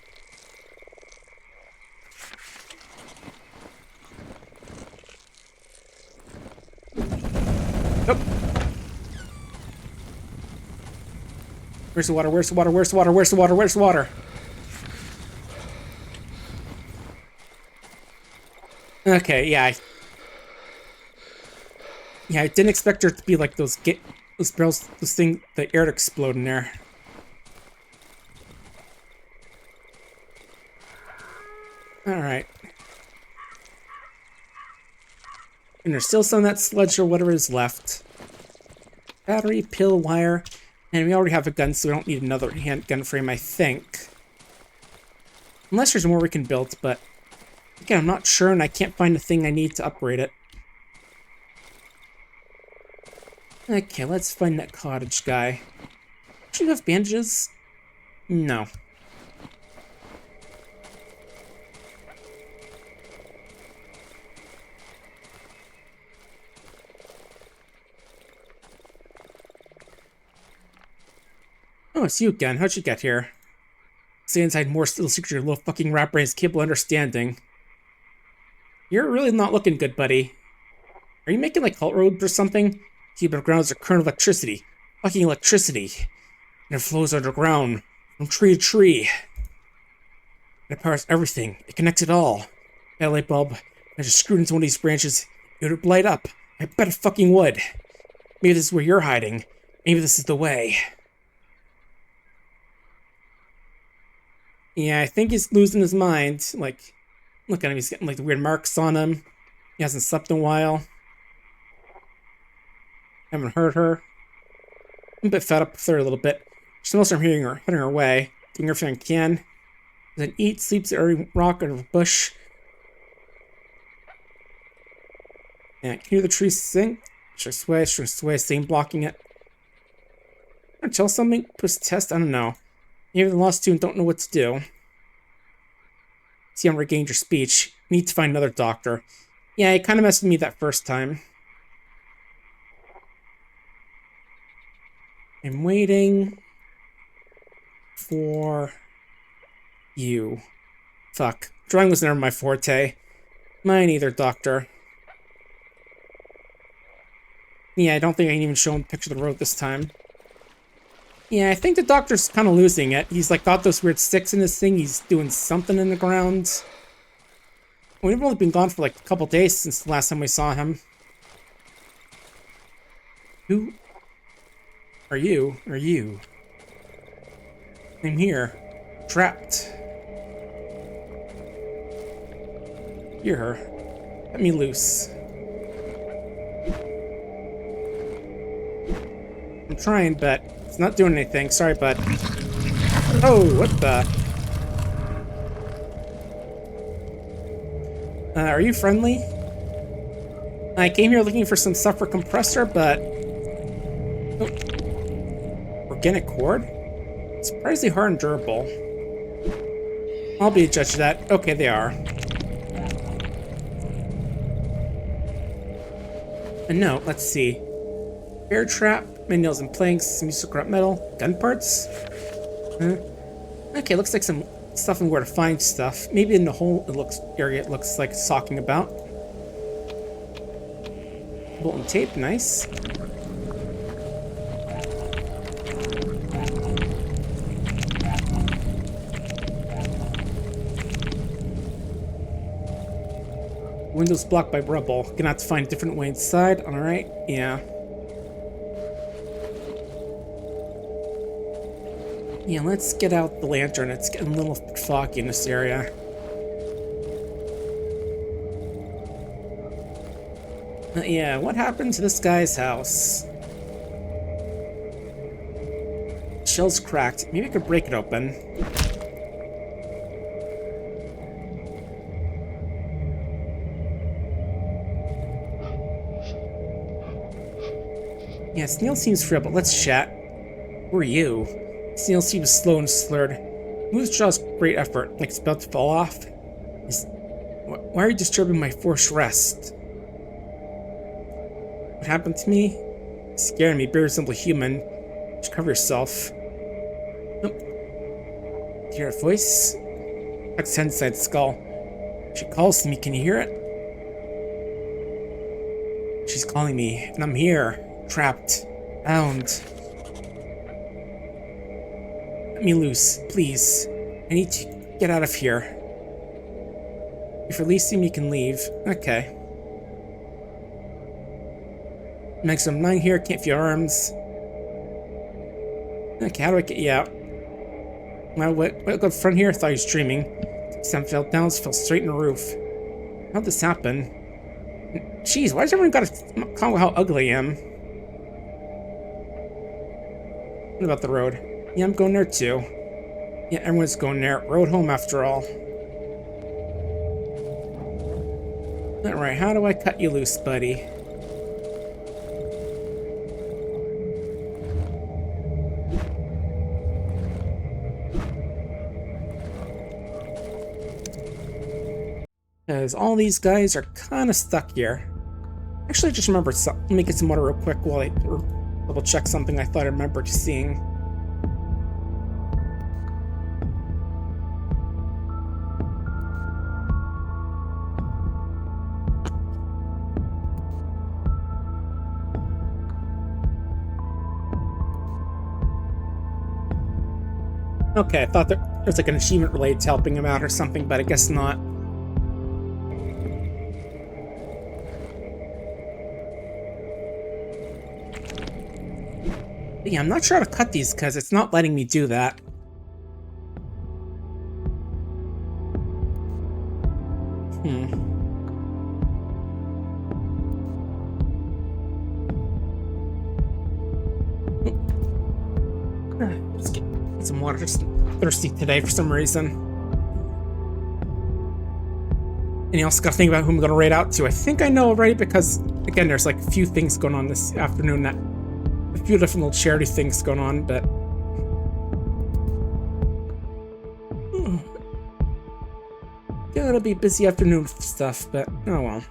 Where's the water? Where's the water? Where's the water? Where's the water? Where's the water? Okay, yeah. Yeah, I didn't expect there to be like those barrels, those thing, the air to explode in there. Alright. And there's still some of that sludge or whatever is left. Battery, pill, wire. And we already have a gun, so we don't need another handgun frame, I think. Unless there's more we can build, but again, I'm not sure and I can't find the thing I need to upgrade it. Okay, let's find that cottage guy. Do you have bandages? No. Oh, it's you again. How'd you get here? Stay inside more little secret your little fucking rat brain is capable of understanding. You're really not looking good, buddy. Are you making like cult robes or something? Keep underground is a current of electricity. Fucking electricity. And it flows underground. From tree to tree. And it powers everything. It connects it all. That light bulb, I just screwed into one of these branches. It would light up. I bet it fucking would. Maybe this is where you're hiding. Maybe this is the way. Yeah, I think he's losing his mind. Like, look at him. He's getting like the weird marks on him. He hasn't slept in a while. Haven't heard her. I'm a bit fed up with her a little bit. She's almost heading her way, doing everything I can. Then eat, sleeps at every rock or bush. Yeah, can you hear the trees sing? Should I sway, same blocking it. Want to tell something? Push test? I don't know. Maybe the lost two and don't know what to do. See, I'm regained your speech. Need to find another doctor. Yeah, it kind of messed with me that first time. I'm waiting for you. Fuck. Drawing was never my forte. Mine either, doctor. Yeah, I don't think I can even show him a picture of the road this time. Yeah, I think the doctor's kind of losing it. He's like got those weird sticks in his thing. He's doing something in the ground. We've only been gone for like a couple days since the last time we saw him. Who are you? Are you? I'm here. Trapped. You're her. Let me loose. I'm trying, but it's not doing anything. Sorry, bud. Oh, what the? Are you friendly? I came here looking for some stuff for compressor, but... Oh. Organic cord? Surprisingly hard and durable. I'll be a judge of that. Okay, they are. A note, let's see. Bear trap, nails and planks, some useful scrap metal, gun parts? Okay, looks like some stuff and where to find stuff. Maybe in the whole area it looks like it's talking about. Bolt and tape, nice. Windows blocked by rubble. Gonna have to find a different way inside. Alright, yeah. Yeah, let's get out the lantern. It's getting a little foggy in this area. Yeah, what happened to this guy's house? Shell's cracked. Maybe I could break it open. Yeah, Snail seems frail, but let's chat. Who are you? Snail seems slow and slurred. Moves draws great effort, like it's about to fall off. Why are you disturbing my forced rest? What happened to me? It's scaring me, very simple human. Just cover yourself. Nope. Do you hear a voice? Tucks head inside the skull. She calls to me, can you hear it? She's calling me, and I'm here. Trapped. Bound. Let me loose, please. I need to get out of here. If you're releasing me, you can leave. Okay. Maximum 9 here, can't feel arms. Okay, how do I get you out? Well, what good front here? I thought he was dreaming. Sam fell down, fell straight in the roof. How'd this happen? Jeez, why does everyone gotta call how ugly I am? What about the road? Yeah, I'm going there too. Yeah, everyone's going there. Road home after all. Alright, how do I cut you loose, buddy? Because all these guys are kind of stuck here. Actually, I just remembered something. Let me get some water real quick while I double check something I thought I remembered seeing. Okay, I thought there was like an achievement related to helping him out or something, but I guess not. But yeah, I'm not sure how to cut these because it's not letting me do that. Let's get some water. Just thirsty today for some reason. And you also got to think about who I'm going to raid out to. I think I know already because, again, there's like a few things going on this afternoon. That a few different little charity things going on, but gonna be a busy afternoon with stuff, but oh well.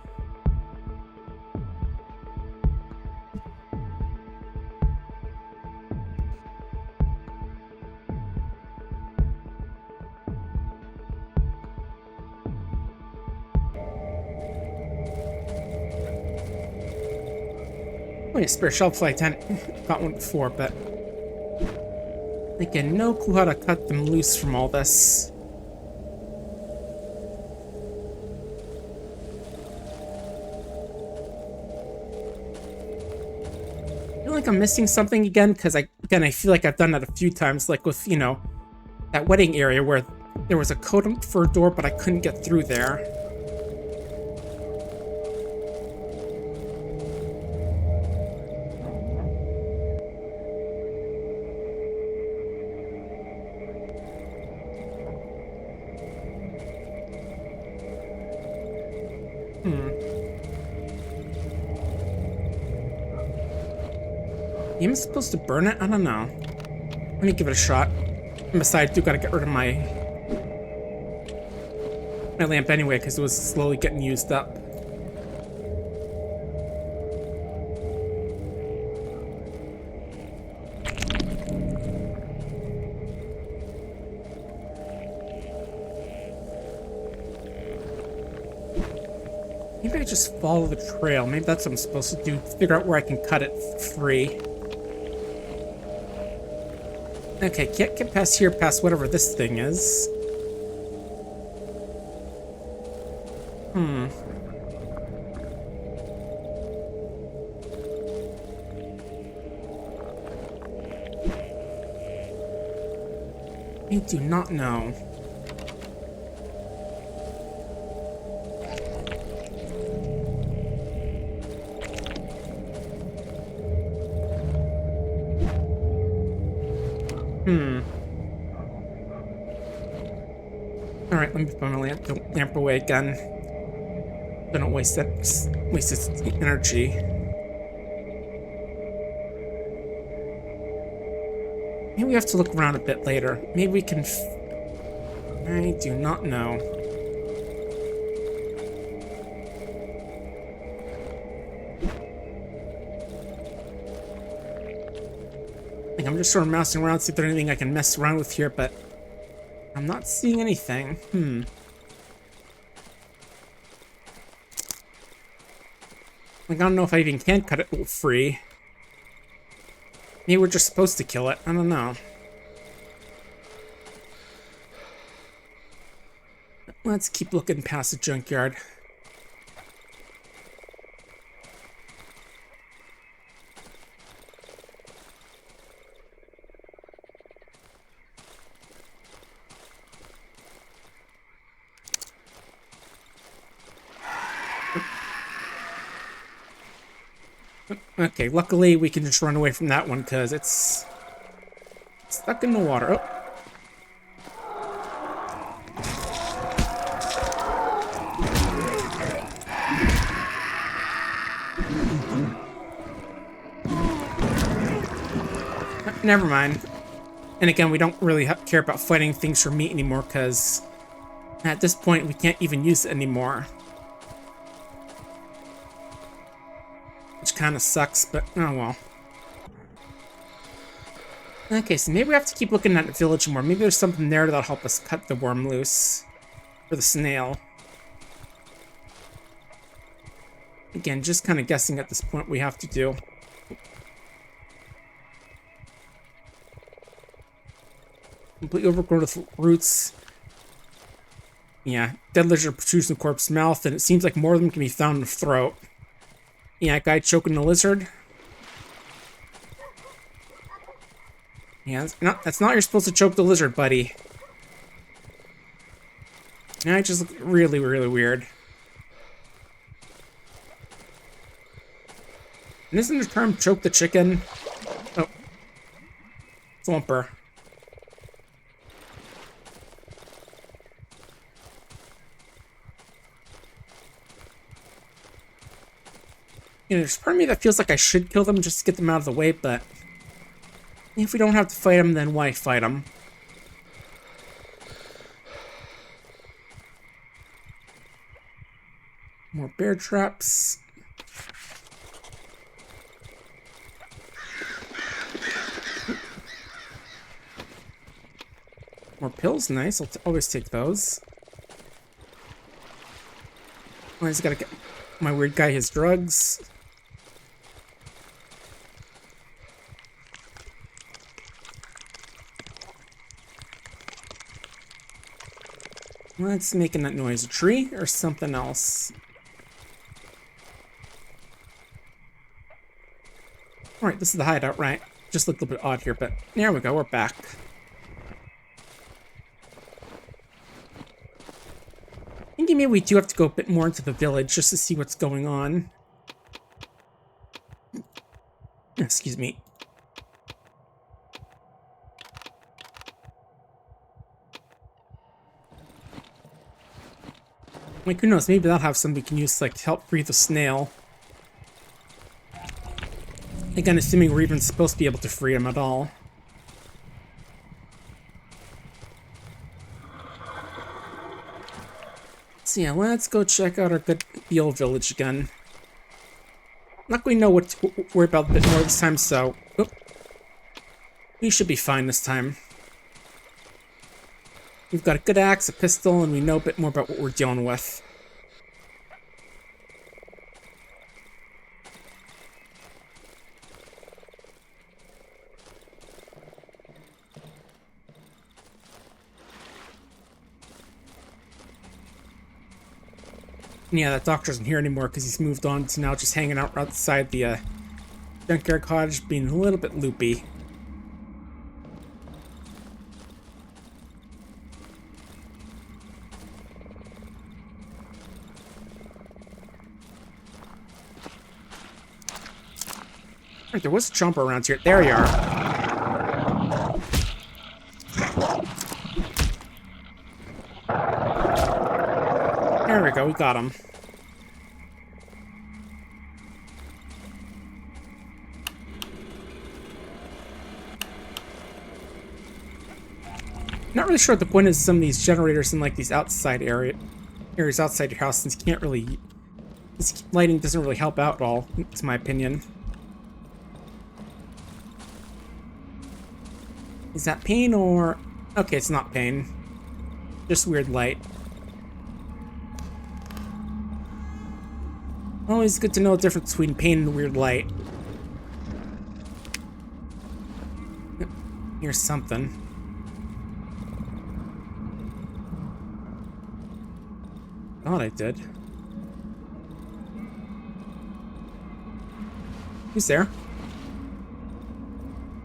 Oh yeah, spare shelf flight 10. Got one before, but I get no clue how to cut them loose from all this. I feel like I'm missing something again, because I feel like I've done that a few times, like with, you know, that wedding area where there was a code for a door, but I couldn't get through there. Am I supposed to burn it? I don't know. Let me give it a shot. And besides, I do gotta get rid of my lamp anyway, because it was slowly getting used up. Maybe I just follow the trail. Maybe that's what I'm supposed to do. Figure out where I can cut it free. Okay, can't get past here, past whatever this thing is. I do not know. Alright, let me put my lamp away again. Don't waste its energy. Maybe we have to look around a bit later. Maybe we can I do not know. Like, I'm just sort of mousing around, see if there's anything I can mess around with here, but I'm not seeing anything. Like, I don't know if I even can cut it free. Maybe we're just supposed to kill it. I don't know. Let's keep looking past the junkyard. Okay, luckily we can just run away from that one because it's stuck in the water. Oh. Never mind. And again, we don't really care about fighting things for meat anymore because at this point we can't even use it anymore. Which kind of sucks, but oh well. Okay, so maybe we have to keep looking at the village more. Maybe there's something there that'll help us cut the worm loose. Or the snail. Again, just kind of guessing at this point we have to do. Completely overgrown with roots. Yeah, dead lizard protrudes from the corpse's mouth, and it seems like more of them can be found in the throat. Yeah, guy choking the lizard. Yeah, that's not how you're supposed to choke the lizard, buddy. Yeah, it just look really, really weird. And isn't the term choke the chicken? Oh. Thwomper. You know, there's part of me that feels like I should kill them just to get them out of the way, but if we don't have to fight them, then why fight them? More bear traps. More pills, nice. I'll always take those. I just gotta get my weird guy his drugs. What's making that noise? A tree or something else? Alright, this is the hideout, right? Just looked a little bit odd here, but there we go, we're back. I think maybe we do have to go a bit more into the village just to see what's going on. Excuse me. Like, who knows, maybe that'll have something we can use, like, to help free the snail. Again, assuming we're even supposed to be able to free him at all. So yeah, let's go check out our good the old village again. Not going to know what to worry about a bit more this time, so... Oop. We should be fine this time. We've got a good axe, a pistol, and we know a bit more about what we're dealing with. Yeah, that doctor isn't here anymore because he's moved on to now just hanging out outside the junkyard cottage, being a little bit loopy. Right, there was a chomper around here. There you are. There we go, we got him. Not really sure what the point is of some of these generators in like these outside areas outside your house, since you can't really... This lighting doesn't really help out at all, it's my opinion. Is that pain or... Okay, it's not pain. Just weird light. Always good to know the difference between pain and weird light. Here's something. Thought I did. Who's there?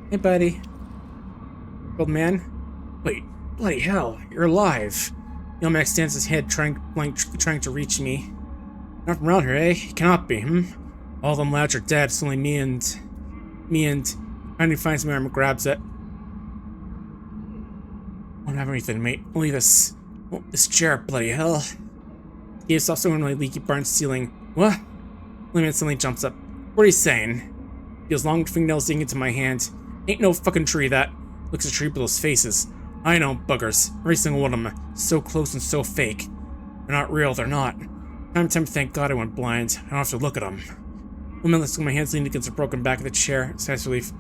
Hey, buddy. Old man? Wait, bloody hell, you're alive. The old man stands his head, trying to reach me. Not from around here, eh? Cannot be, All them lads are dead. It's only me and finally finds my arm and grabs it. I don't have anything, mate. Only this chair, bloody hell. He saw someone on my leaky barn ceiling. What? Lemon suddenly jumps up. What are you saying? Feels long fingernails digging into my hand. Ain't no fucking tree that. Looks at a tree with those faces. I know, buggers. Every single one of them. So close and so fake. They're not real, they're not. Time to thank God I went blind. I don't have to look at them. Woman lets go my hands leaning against the broken back of the chair. Sighs relief.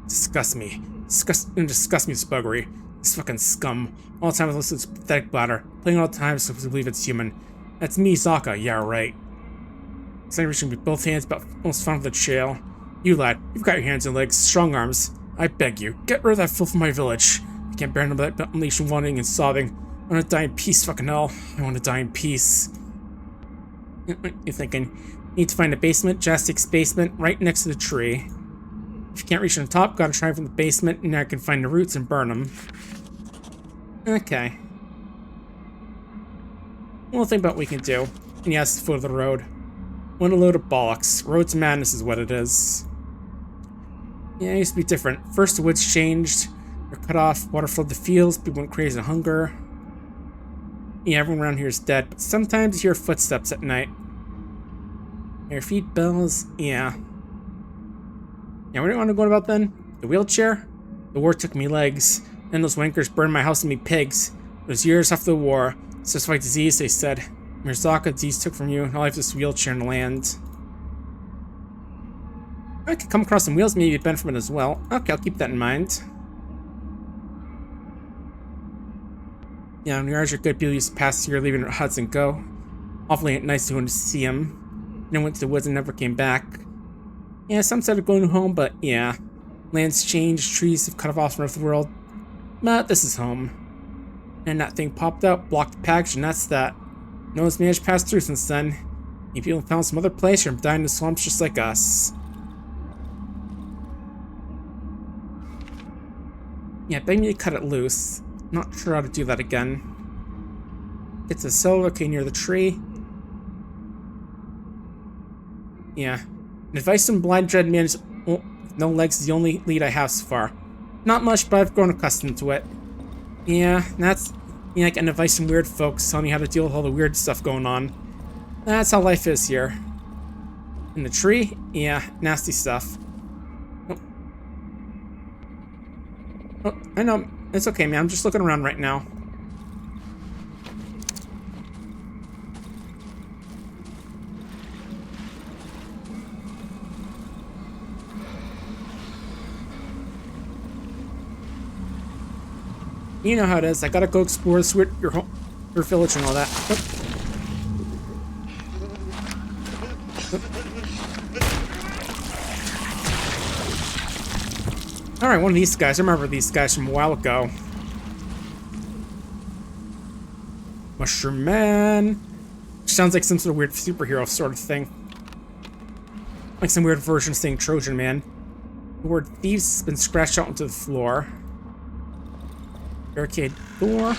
Disgust me. Disgust me, this buggery. This fucking scum. All the time I listen to this pathetic bladder. Playing all the time so to believe it's human. That's me, Zaka. Yeah, right. Suddenly reaching with both hands, but almost found the chair. You lad, you've got your hands and legs, strong arms. I beg you, get rid of that filth from my village. I can't bear none of that nation wanting and sobbing. I want to die in peace, fucking hell. I want to die in peace. You're thinking, you need to find a basement, Jastic's basement, right next to the tree. If you can't reach on top, gotta try from the basement, and I can find the roots and burn them. Okay. We'll think about what we can do. And yes, the foot of the road. What a load of bollocks. Road to madness is what it is. Yeah, it used to be different. First, the woods changed. They're cut off, water flooded the fields, people went crazy of hunger. Yeah, everyone around here is dead, but sometimes you hear footsteps at night. Your feet, bells, yeah. Yeah, what do you want to go about then? The wheelchair? The war took me legs. Then those wankers burned my house and me pigs. It was years after the war. It's just like disease, they said. Mirzaka, disease took from you, and all I have is this wheelchair in the land. I could come across some wheels, maybe benefit from it as well. Okay, I'll keep that in mind. Yeah, when yards are good, people used to pass here, leaving their huts and go. Awfully nice to see them. Then went to the woods and never came back. Yeah, some said of going home, but yeah. Land's changed, trees have cut off from the world. But this is home. And that thing popped up, blocked the package, and that's that. No one's managed to pass through since then. You people found some other place or died in the swamps just like us. Yeah, begging me to cut it loose. Not sure how to do that again. Get to the cellar, okay, near the tree. Yeah. An advice from blind dread man is no legs is the only lead I have so far. Not much, but I've grown accustomed to it. Yeah, that's like an advice from weird folks telling me how to deal with all the weird stuff going on. That's how life is here. In the tree? Yeah, nasty stuff. Oh, I know. It's okay, man. I'm just looking around right now. You know how it is. I gotta go explore your village and all that. Alright, one of these guys. I remember these guys from a while ago. Mushroom Man. Sounds like some sort of weird superhero sort of thing. Like some weird version of saying Trojan Man. The word thieves has been scratched out into the floor. Barricade door.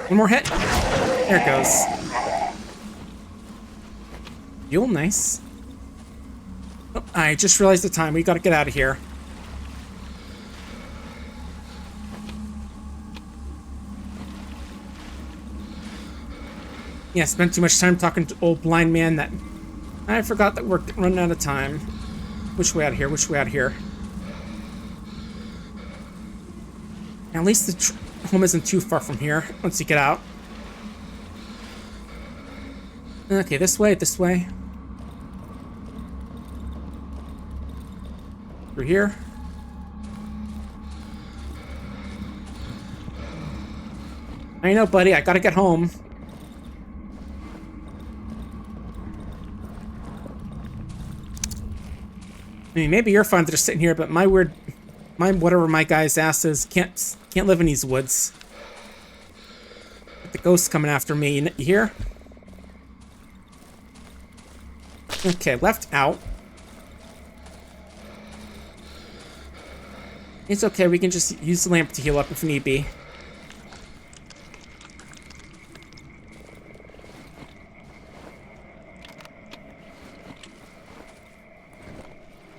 One more hit. There it goes. Fuel, nice. Oh, I just realized the time. We gotta get out of here. Yeah, spent too much time talking to old blind man that I forgot that we're running out of time. Which way out of here? Which way out of here? At least the home isn't too far from here once you get out. Okay, this way, this way. Through here. I know, buddy, I gotta get home. I mean, maybe you're fine just sitting here, but my whatever my guy's ass is can't live in these woods. The ghost's coming after me. You hear? Okay, left out. It's okay, we can just use the lamp to heal up if need be.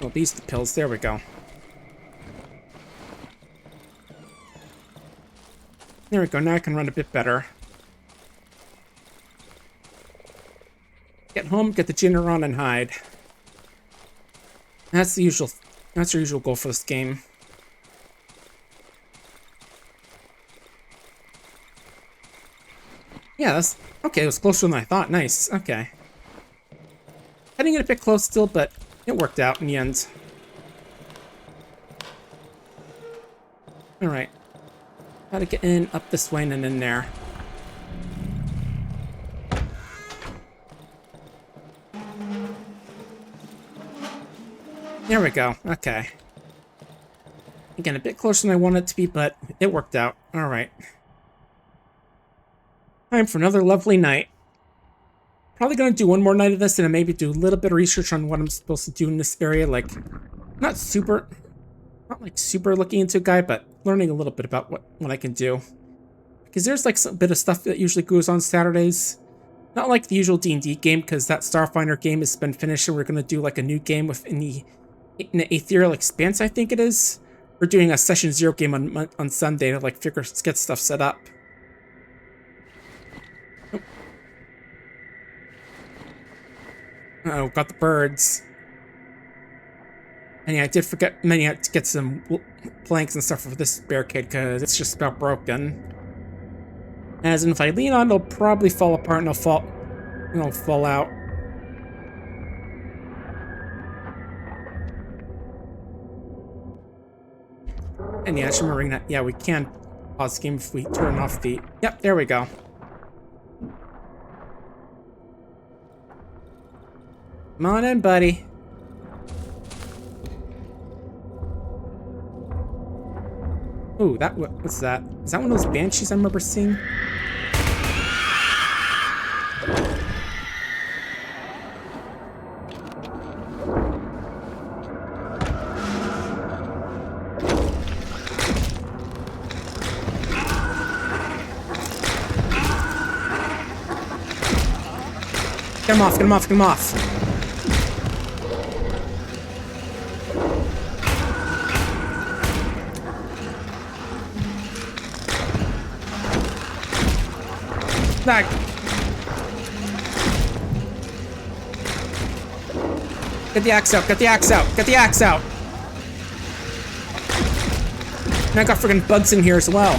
Oh, these are the pills. There we go. There we go. Now I can run a bit better. Get home, get the generator on, and hide. That's the usual. That's your usual goal for this game. Yeah, that's okay. It was closer than I thought. Nice. Okay. Heading it a bit close still, but it worked out in the end. All right. Gotta get in up this way and then in there. There we go. Okay. Again, a bit closer than I wanted it to be, but it worked out. All right. Time for another lovely night. Probably gonna do one more night of this and then maybe do a little bit of research on what I'm supposed to do in this area. Like, not like super looking into a guide, but learning a little bit about what I can do. Because there's like some bit of stuff that usually goes on Saturdays. Not like the usual D&D game, because that Starfinder game has been finished and we're gonna do like a new game within the Ethereal Expanse, I think it is. We're doing a Session 0 game on Sunday to like get stuff set up. Oh, got the birds. And yeah, I did forget to get some planks and stuff for this barricade because it's just about broken. As in, if I lean on, it'll probably fall apart and it'll fall out. And yeah, I should remember that. Yeah, we can pause the game if we turn off the. Yep, there we go. Come on in, buddy. Ooh, what's that? Is that one of those banshees I remember seeing? Get him off, get him off, get him off. Back. Get the axe out, get the axe out, get the axe out. And I got friggin' bugs in here as well.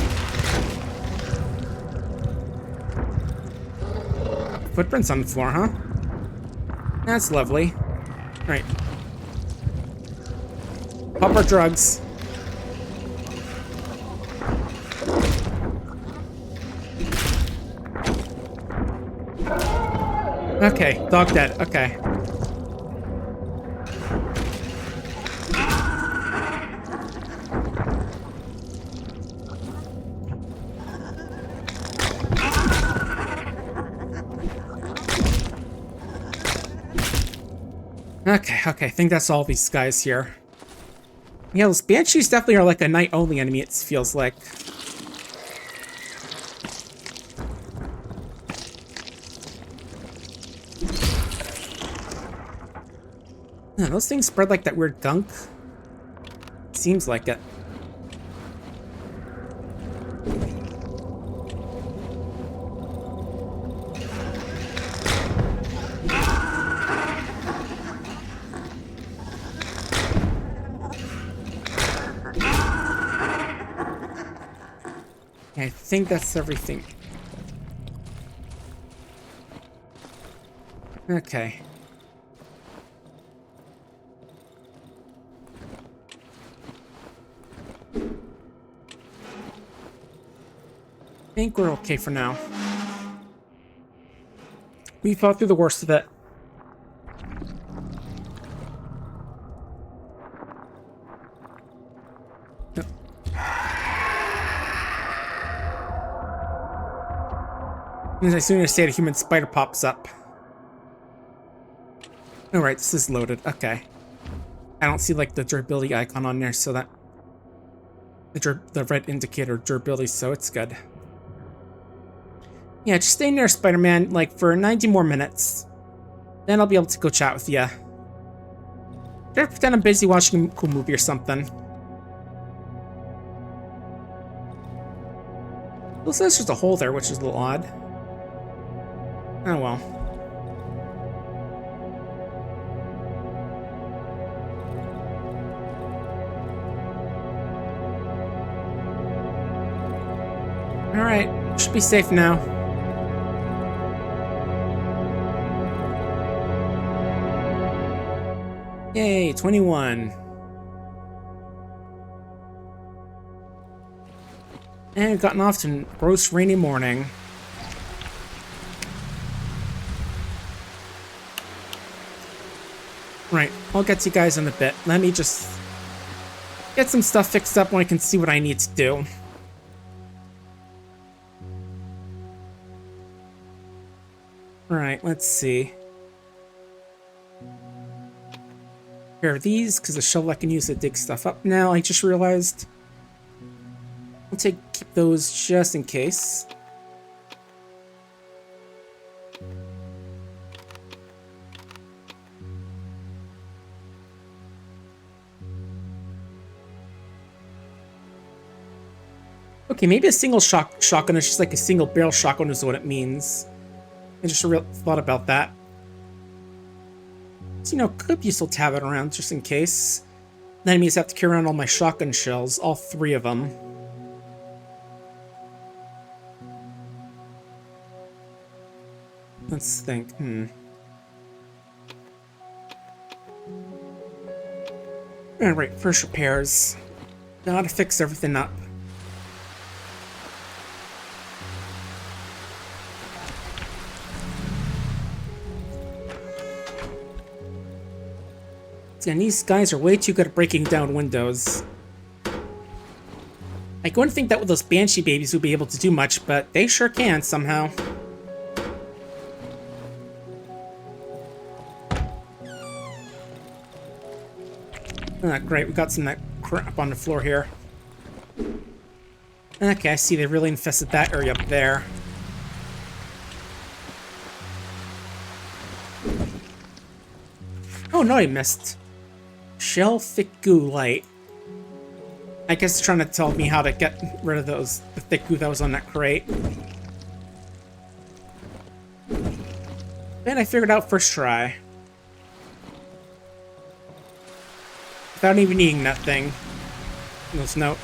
Footprints on the floor, huh? That's lovely. Alright. Pop our drugs. Okay, dog dead. Okay. Okay, I think that's all these guys here. Yeah, those banshees definitely are like a night-only enemy, it feels like. Yeah, those things spread like that weird gunk. Seems like it. I think that's everything. Okay. I think we're okay for now. We fought through the worst of it. As soon as I say it, a human spider pops up. Alright, this is loaded. Okay. I don't see like the durability icon on there, so that the red indicator durability, so it's good. Yeah, just stay near Spider-Man like for 90 more minutes. Then I'll be able to go chat with ya. Just pretend I'm busy watching a cool movie or something. Looks like there's just a hole there, which is a little odd. Oh well. Alright, should be safe now. Yay, 21. And we've gotten off to a gross rainy morning. Right, I'll get to you guys in a bit. Let me just get some stuff fixed up when I can see what I need to do. Alright, let's see. Here are these, because the shovel I can use to dig stuff up now, I just realized. I'll keep those just in case. Okay, maybe a single shotgun is just like a single barrel shotgun is what it means. I just thought about that. So, you know, could be useful to have it around just in case. The enemies have to carry around all my shotgun shells, all 3 of them. Let's think, Alright, first repairs. Gotta fix everything up. And these guys are way too good at breaking down windows. I wouldn't think that with those Banshee babies would be able to do much, but they sure can somehow. Ah, great, we got some of that crap on the floor here. Okay, I see they really infested that area up there. Oh no, I missed. Shell thick goo light. I guess it's trying to tell me how to get rid of the thick goo that was on that crate. And I figured out first try. Without even needing that thing. Those notes.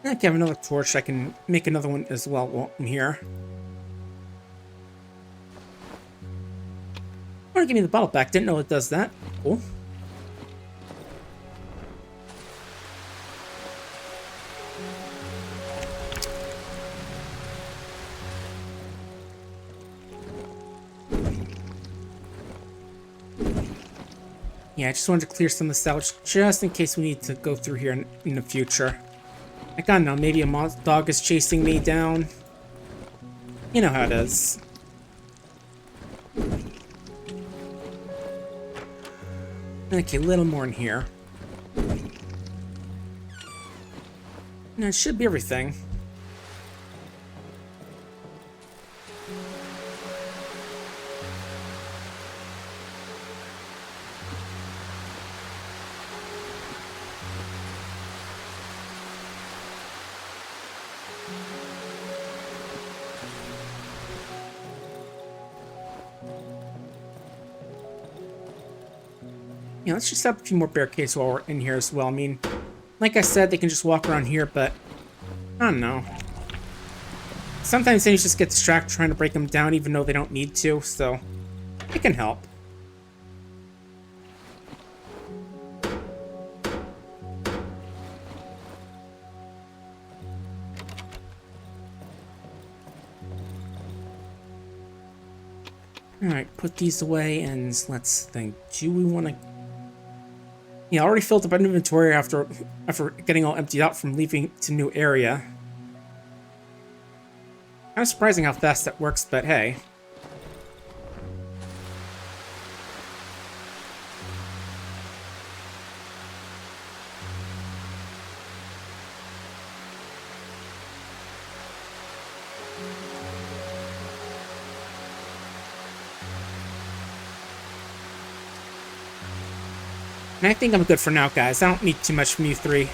I have another torch. I can make another one as well while I'm here. Give me the bottle back. Didn't know it does that. Cool. Yeah, I just wanted to clear some of this out just in case we need to go through here in the future. I don't know, maybe a dog is chasing me down. You know how it is. Okay, a little more in here. No, it should be everything. Yeah, let's just have a few more barricades while we're in here as well. I mean, like I said, they can just walk around here, but I don't know. Sometimes things just get distracted trying to break them down even though they don't need to, so it can help. Alright, put these away and let's think. Do we want to... Yeah, I already filled up an inventory after getting all emptied out from leaving to new area. Kind of surprising how fast that works, but hey. And I think I'm good for now, guys. I don't need too much from you three.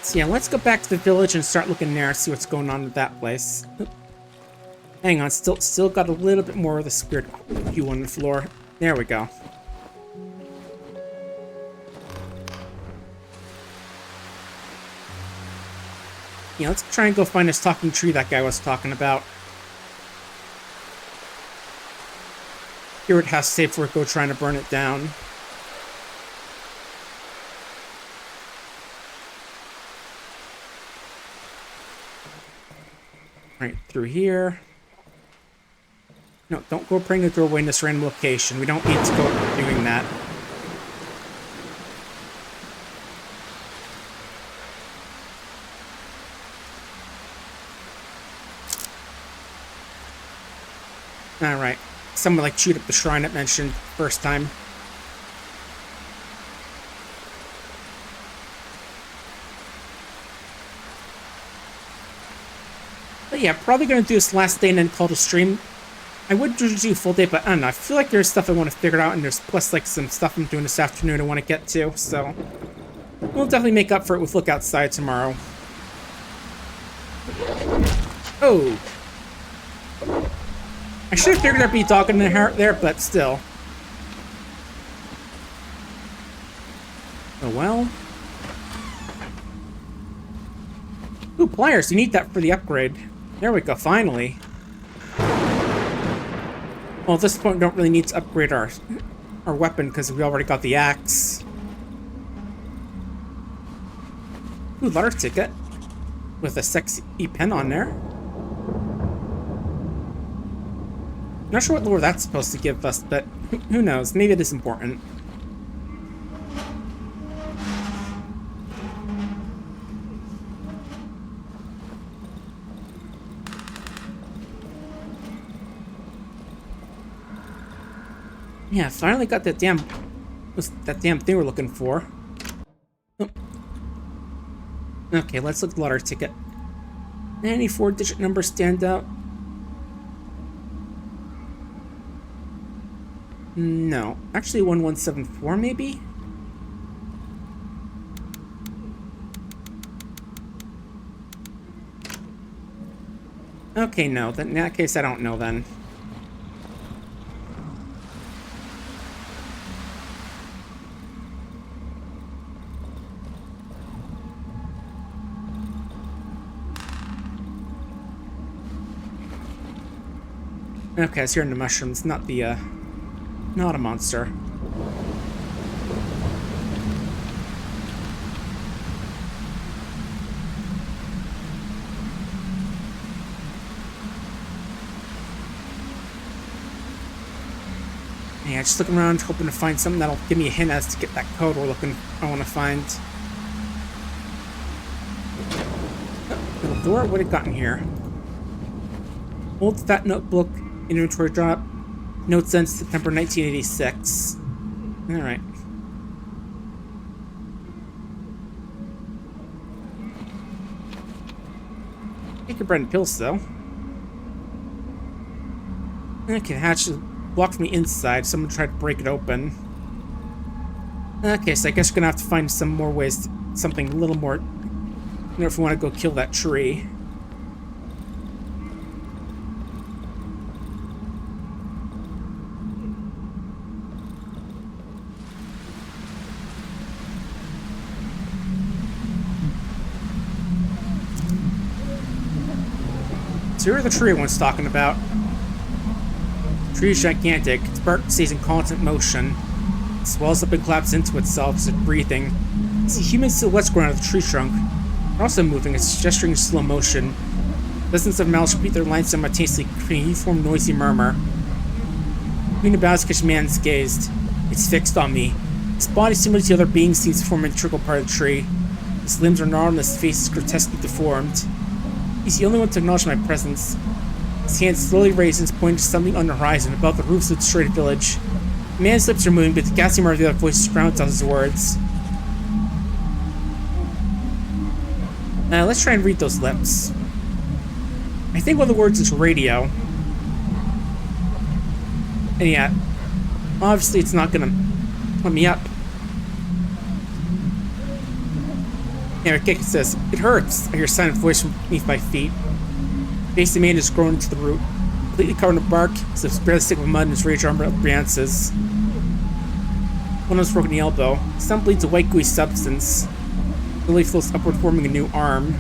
So yeah, let's go back to the village and start looking there, see what's going on with that place. Hang on, still got a little bit more of the spirit hue on the floor. There we go. Yeah, let's try and go find this talking tree that guy was talking about. Here it has to save before we go trying to burn it down. Right through here. No, don't go praying the doorway in this random location. We don't need to go doing that. Alright. Someone like chewed up the shrine it mentioned first time. But yeah, probably gonna do this last day and then call it a stream. I would do a full day, but I don't know. I feel like there's stuff I want to figure out, and there's plus like some stuff I'm doing this afternoon I want to get to, so we'll definitely make up for it with Look Outside tomorrow. Oh. I should have figured there'd be a dog in the heart there, but still. Oh well. Ooh, pliers. You need that for the upgrade. There we go, finally. Well, at this point, we don't really need to upgrade our weapon because we already got the axe. Ooh, letter ticket. With a sexy pen on there. Not sure what lore that's supposed to give us, but who knows? Maybe it is important. Yeah, finally got that damn thing we're looking for. Oh. Okay, let's look at the lottery ticket. Any 4-digit numbers stand out? No. Actually, 1174 maybe? Okay, no. Then in that case, I don't know then. Okay, it's here in the mushrooms, not the, not a monster. Yeah, just looking around, hoping to find something that'll give me a hint as to get that code I want to find. Oh, little door, what have we got in here? Old fat notebook, inventory drop, notes ends September 1986. Alright. Take your bread and pills, though. Okay, the hatch is blocked from the inside. Someone tried to break it open. Okay, so I guess we're gonna have to find some more ways, something a little more, you know, if we want to go kill that tree. So here's the tree everyone's talking about. The tree is gigantic. Its bark stays in constant motion. It swells up and collapses into itself as it's breathing. You see human silhouettes growing out of the tree trunk. They're also moving. It's gesturing in slow motion. Dozens of mouths repeat their lines simultaneously, creating a uniform noisy murmur. Moving about as catch man's gazed. It's fixed on me. Its body, similar to the other beings, seems to form an integral part of the tree. Its limbs are gnarled and its face is grotesquely deformed. He's the only one to acknowledge my presence. His hand slowly raises, pointing to something on the horizon, above the roofs of the destroyed village. The man's lips are moving, but the ghastly murmur of the other voice drowns out his words. Let's try and read those lips. I think one of the words is radio. And yeah, obviously it's not gonna let me up. Yeah, Rick says, "It hurts." I hear a silent voice from beneath my feet. The face of the man is grown into the root. Completely covered in bark, his lips barely stick with mud, and his rage armor advances. One of us broken the elbow. Some bleeds a white gooey substance. The leaf floats upward, forming a new arm.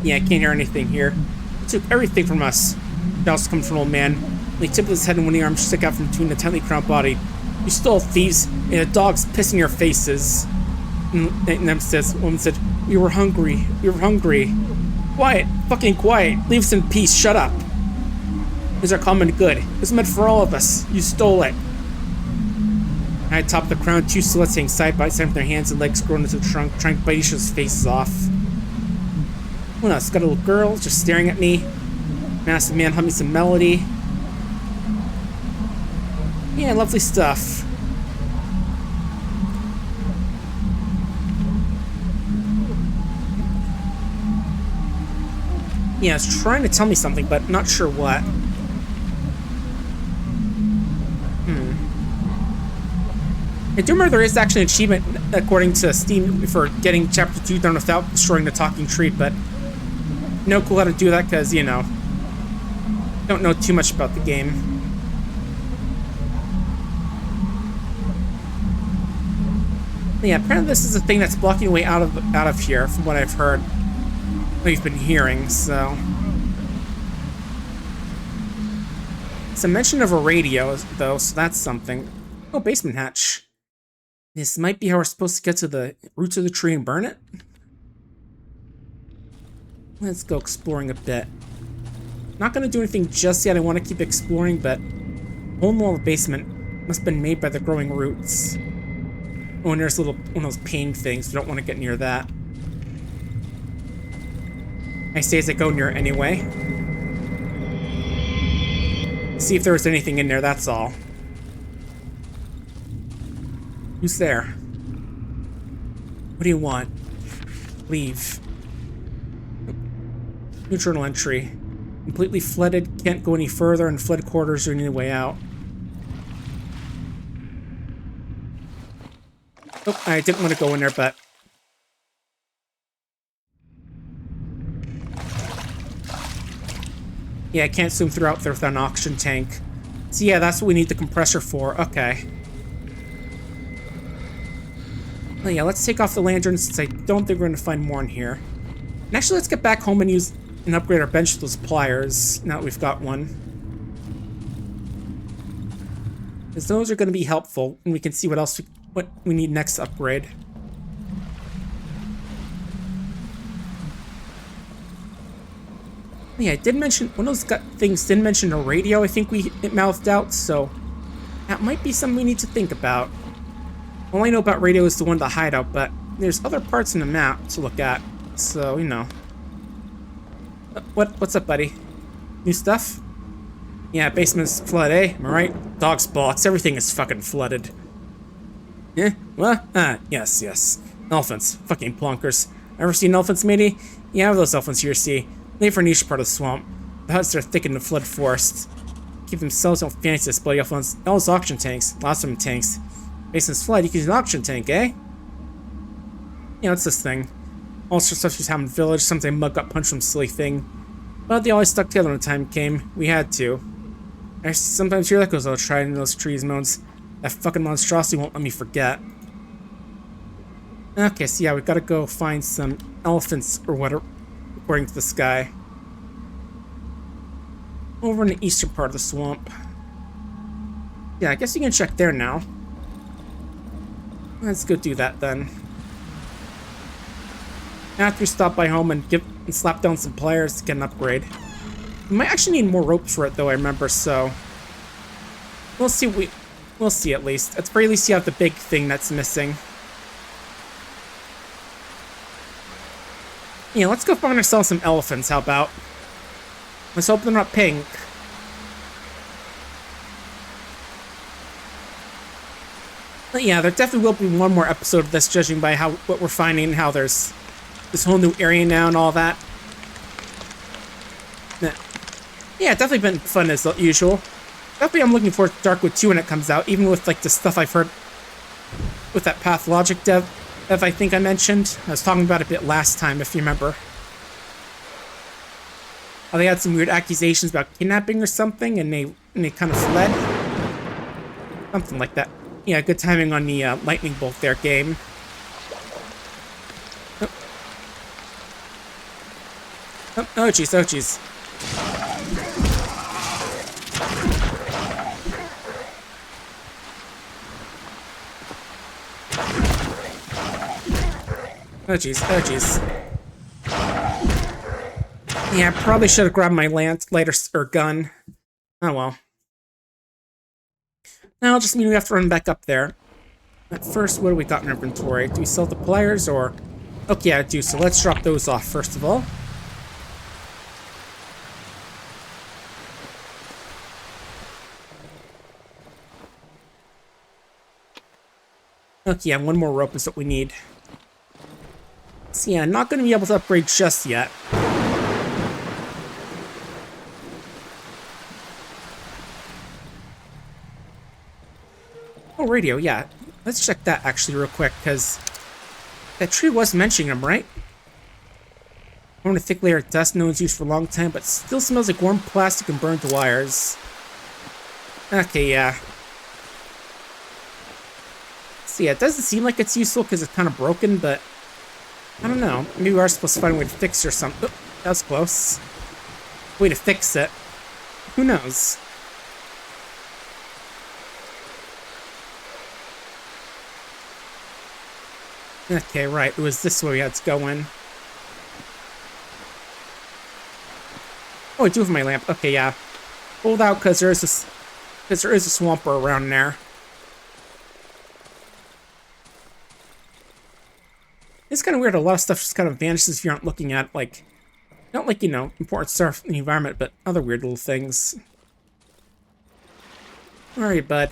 Yeah, I can't hear anything here. He took everything from us. It also comes from an old man. He tipped his head and one of the arms stick out from between the tightly crowned body. "You stole, thieves, and the dogs piss in your faces." And then woman said, "We were hungry. We were hungry." "Quiet. Fucking quiet. Leave us in peace. Shut up. These are common good. It was meant for all of us. You stole it." At the top of the crown, two silhouettes hang side by side with their hands and legs grown into the trunk, trying to bite each other's faces off. Oh no, it's got a little girl just staring at me. Massive man humming some melody. Yeah, lovely stuff. Yeah, it's trying to tell me something, but not sure what. I do remember there is actually an achievement, according to Steam, for getting Chapter 2 done without destroying the talking tree, but no clue how to do that because, you know, don't know too much about the game. Yeah, apparently this is a thing that's blocking the way out of here, from what I've heard. We've been hearing, so. It's a mention of a radio, though, so that's something. Oh, basement hatch. This might be how we're supposed to get to the roots of the tree and burn it. Let's go exploring a bit. Not gonna do anything just yet. I want to keep exploring, but the hole in the wall of the basement must have been made by the growing roots. Oh, and there's a little one of those pain things. We don't want to get near that. I say as I go near it anyway. See if there was anything in there, that's all. Who's there? What do you want? Leave. New journal entry. Completely flooded, can't go any further, and flood quarters are the only way out. Oh, I didn't want to go in there, but... Yeah, I can't zoom throughout there without an oxygen tank. So yeah, that's what we need the compressor for. Okay. Well, yeah, let's take off the lantern since I don't think we're going to find more in here. And actually, let's get back home and use and upgrade our bench with those pliers, now that we've got one. Because those are going to be helpful, and we can see what we need next to upgrade. Yeah, I did mention, one of those things did mention a radio, I think it mouthed out, so that might be something we need to think about. All I know about radio is the one, the hideout, but there's other parts in the map to look at, so, you know. What's up, buddy? New stuff? Yeah, basement's flooded, eh? Am I right? Dog's bollocks, everything is fucking flooded. Eh? What? Ah, yes. Elephants. Fucking plonkers. Ever seen elephants, matey? Yeah, those elephants here, see. They for a niche part of the swamp. The huts are thick in the flood forest. Keep themselves on fancy this bloody elephants. All those auction tanks. Lots of them tanks. Basement's flood, you can use an auction tank, eh? Yeah, what's this thing? All sorts of stuff just happened in the village. Something mug got punched from silly thing. But they always stuck together when the time came. We had to. I sometimes hear echoes of trying in those trees moans. That fucking monstrosity won't let me forget. Okay, so yeah, we gotta go find some elephants or whatever, according to the sky. Over in the eastern part of the swamp. Yeah, I guess you can check there now. Let's go do that then. After we stop by home and slap down some pliers to get an upgrade. We might actually need more ropes for it though, I remember, so we'll see at least. At the very least you have the big thing that's missing. Yeah, let's go find ourselves some elephants, how about? Let's hope they're not pink. But yeah, there definitely will be one more episode of this, judging by what we're finding, how there's this whole new area now and all that. Yeah, definitely been fun as usual. Definitely I'm looking forward to Darkwood 2 when it comes out, even with like the stuff I've heard with that Pathologic dev I think I mentioned. I was talking about it a bit last time, if you remember. They had some weird accusations about kidnapping or something, and they kind of fled. Something like that. Yeah, good timing on the lightning bolt there, game. Oh jeez, oh jeez. Oh jeez, oh jeez. Yeah, I probably should have grabbed my lighter or gun. Oh well. Now I'll just mean we have to run back up there. But first, what do we got in our inventory? Do we sell the pliers or... Okay, I do, so let's drop those off first of all. Okay, yeah, one more rope is what we need. So yeah, not going to be able to upgrade just yet. Oh, radio, yeah. Let's check that actually real quick, because that tree was mentioning them, right? Formed a thick layer of dust no one's used for a long time, but still smells like warm plastic and burned wires. Okay, yeah. So yeah, it doesn't seem like it's useful because it's kind of broken, but I don't know. Maybe we are supposed to find a way to fix it or something. Oh, that was close. Way to fix it. Who knows? Okay, right. It was this way we had to go in. Oh, I do have my lamp. Okay, yeah. Hold out because there is a swamper around there. It's kind of weird. A lot of stuff just kind of vanishes if you aren't looking at, like, not like, you know, important stuff in the environment, but other weird little things. Alright, bud.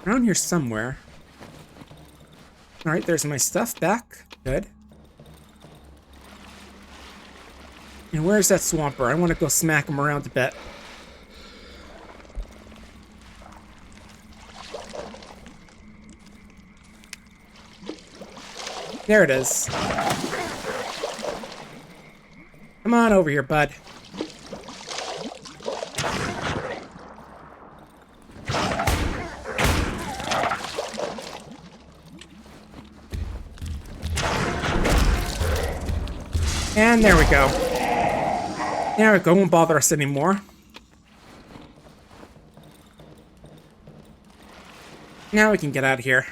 Around here somewhere. Alright, there's my stuff back. Good. And where's that swamper? I want to go smack him around a bit. There it is. Come on over here, bud. And there we go. There we go, won't bother us anymore. Now we can get out of here.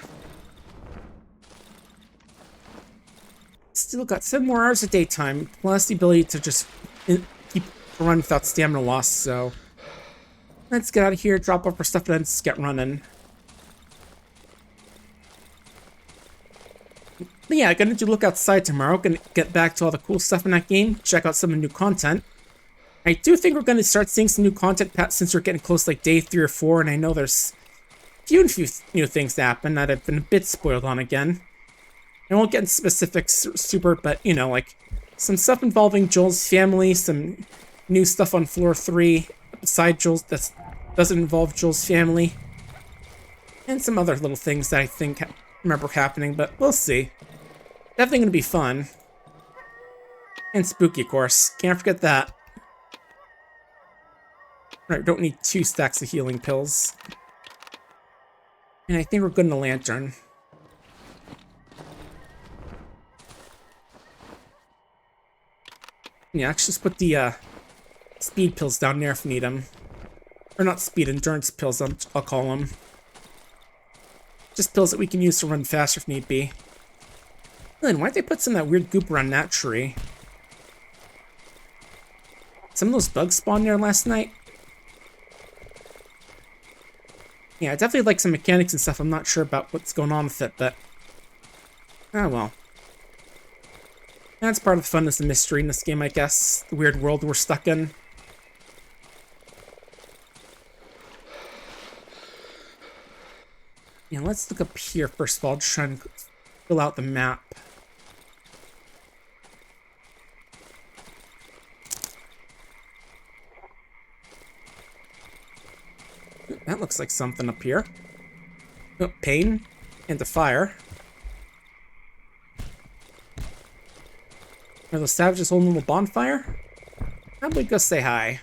Still got 7 more hours of daytime, plus the ability to just keep running without stamina loss, so... Let's get out of here, drop off our stuff, and let's get running. But yeah, gonna do look outside tomorrow, gonna get back to all the cool stuff in that game, check out some of the new content. I do think we're gonna start seeing some new content since we're getting close to like day 3 or 4, and I know there's a few new things to happen that I've been a bit spoiled on again. I won't get into specifics super, but you know, like some stuff involving Joel's family, some new stuff on floor 3 beside Joel's that doesn't involve Joel's family, and some other little things that I think remember happening, but we'll see. Definitely gonna be fun. And spooky, of course. Can't forget that. Right, don't need 2 stacks of healing pills. And I think we're good in the lantern. Yeah, let's just put the speed pills down there if we need them. Or not speed, endurance pills, I'll call them. Just pills that we can use to run faster if need be. Then why'd they put some of that weird goop around that tree? some of those bugs spawned there last night. Yeah, I definitely like some mechanics and stuff. I'm not sure about what's going on with it, but... oh well. That's part of the fun, is the mystery in this game, I guess. The weird world we're stuck in. Yeah, let's look up here first of all, just try and fill out the map. That looks like something up here. Oh, pain and the fire. Are those savages holding a little bonfire? How about we go say hi?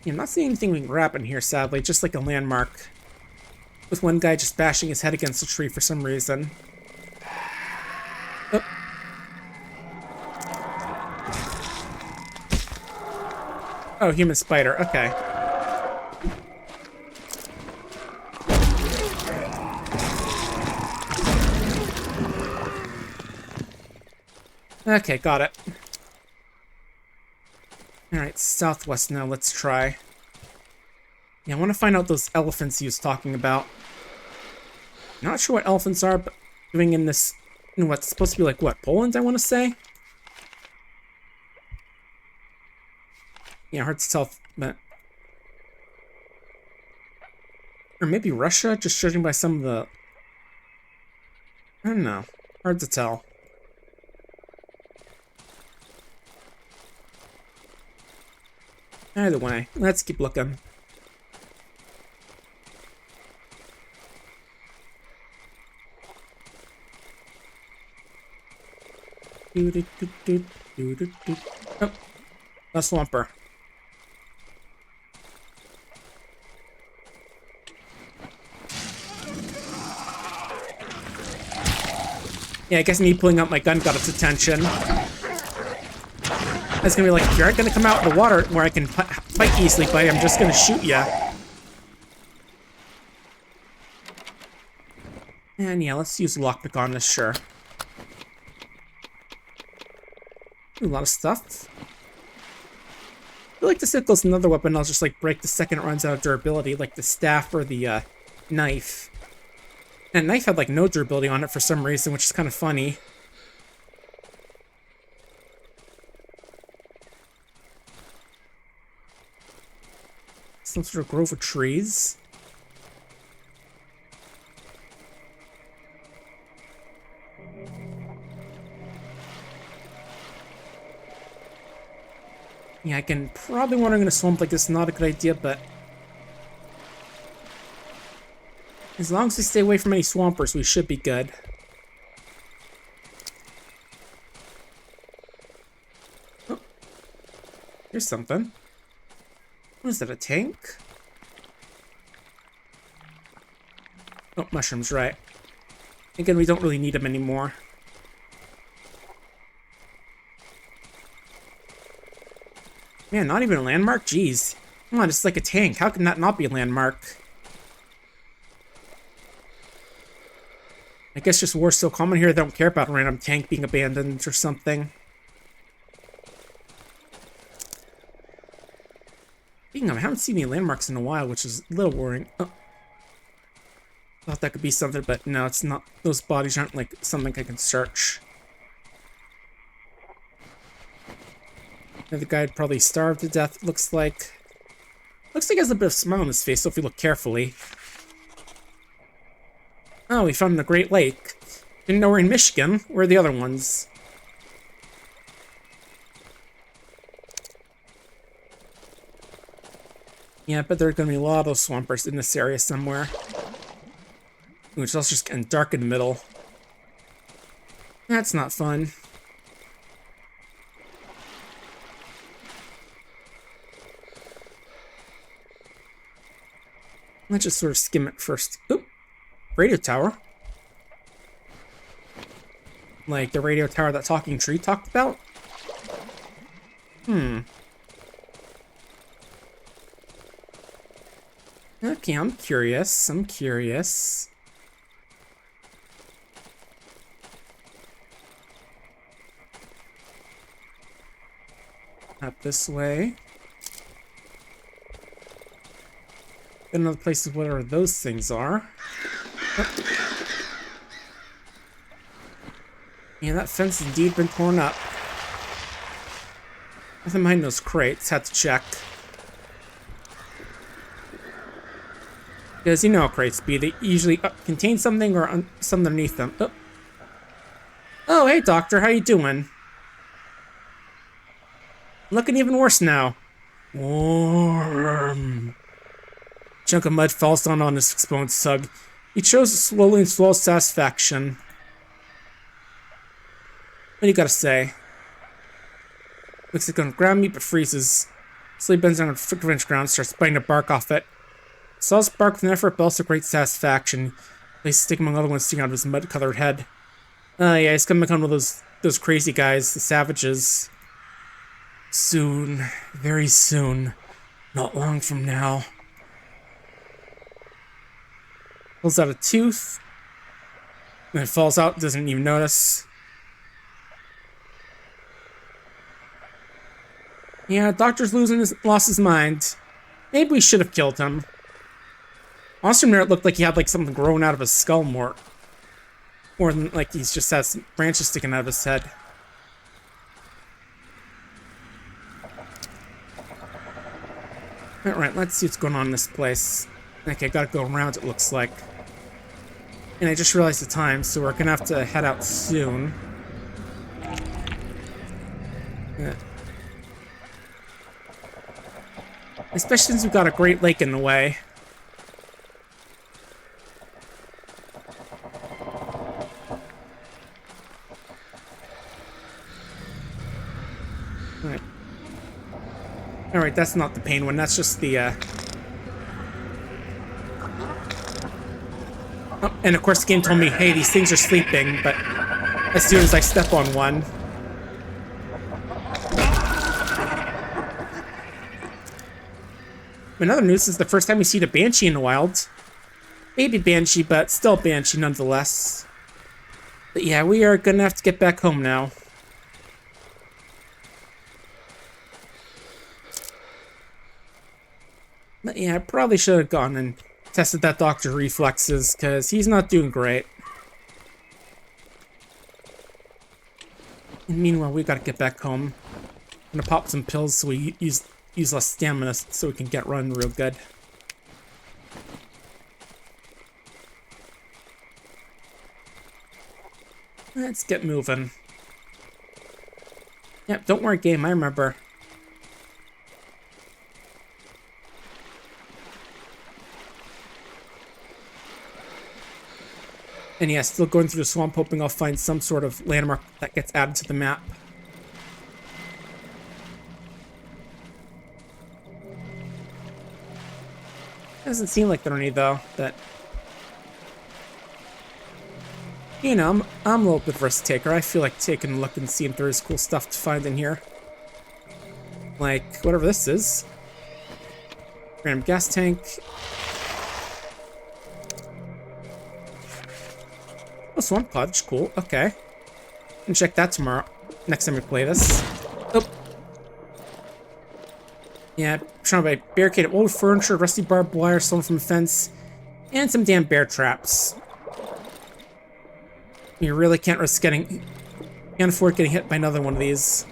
Yeah, I'm not seeing anything we can grab in here, sadly, just like a landmark. With one guy just bashing his head against a tree for some reason. Oh. Oh, human spider, okay. Okay, got it. Alright, southwest now, let's try. Yeah, I want to find out those elephants he was talking about. Not sure what elephants are, but doing in this, in what's supposed to be like, what, Poland, I want to say? Yeah, hard to tell, but... or maybe Russia, just judging by some of the... I don't know. Hard to tell. Either way, let's keep looking. Oh, a swamper. Yeah, I guess me pulling out my gun got its attention. I was gonna be like, if you aren't gonna come out of the water where I can fight easily, buddy, I'm just gonna shoot ya. And yeah, let's use lockpick on this, sure. A lot of stuff. I feel like the sickle's another weapon I'll just like break the second it runs out of durability, like the staff or the knife. And knife had like no durability on it for some reason, which is kind of funny. Some sort of grove of trees. Yeah, I can probably wandering in a swamp like this is not a good idea, but as long as we stay away from any swampers, we should be good. Oh, here's something. What is that, a tank? Oh, mushrooms, right. Again, we don't really need them anymore. Man, not even a landmark? Jeez. Come on, it's like a tank. How can that not be a landmark? I guess just war's so common here they don't care about a random tank being abandoned or something. Speaking of, I haven't seen any landmarks in a while, which is a little worrying. Oh. Thought that could be something, but no, it's not. Those bodies aren't like something I can search. The guy had probably starved to death, it looks like. Looks like he has a bit of a smile on his face, so if we look carefully. Oh, we found the Great Lake. Didn't know we're in Michigan. Where are the other ones? Yeah, but there are going to be a lot of those swampers in this area somewhere. Ooh, it's also just getting dark in the middle. That's not fun. Let's just sort of skim it first. Oop! Radio tower. Like the radio tower that Talking Tree talked about? Okay, I'm curious. I'm curious. Not this way. Another place of whatever those things are. Oh. Yeah, that fence has indeed been torn up. Nothing behind those crates. Had to check. Because you know how crates be. They usually contain something or something underneath them. Oh. Oh, hey, Doctor. How you doing? Looking even worse now. Warm. Chunk of mud falls down on his exposed sug. He chose it slowly and swallows satisfaction. What do you gotta say? Looks like it's gonna ground meat but freezes. Slowly bends down on the inch ground, starts biting the bark off it. Saws bark with an effort, but also great satisfaction. Places stick among other ones sticking out of his mud-colored head. Yeah, he's gonna become one of those crazy guys, the savages. Soon. Very soon. Not long from now. Pulls out a tooth. And it falls out, doesn't even notice. Yeah, doctor's lost his mind. Maybe we should have killed him. Honestly, it looked like he had like something growing out of his skull more than like he's just has branches sticking out of his head. Alright, let's see what's going on in this place. Okay, gotta go around, it looks like. And I just realized the time, so we're gonna have to head out soon. Yeah. Especially since we've got a Great Lake in the way. Alright. Alright, that's not the pain one, that's just the, Oh, and of course the game told me, hey, these things are sleeping, but as soon as I step on one... Another news is the first time we see the Banshee in the wild. Baby Banshee, but still Banshee nonetheless. But yeah, we are gonna have to get back home now. But yeah, I probably should have gone and tested that doctor's reflexes, because he's not doing great. And meanwhile, we gotta get back home. I'm gonna pop some pills so we use less stamina so we can get running real good. Let's get moving. Yep, don't worry, game, I remember. And yeah, still going through the swamp, hoping I'll find some sort of landmark that gets added to the map. Doesn't seem like there are any, though, that... You know, I'm a little bit of a risk taker. I feel like taking a look and seeing if there is cool stuff to find in here. Like, whatever this is. Random gas tank. Oh, swamp cottage, cool, okay. And check that tomorrow, next time we play this. Oh. Yeah, trying to buy barricaded old furniture, rusty barbed wire stolen from a fence, and some damn bear traps. You really can't risk can't afford getting hit by another one of these.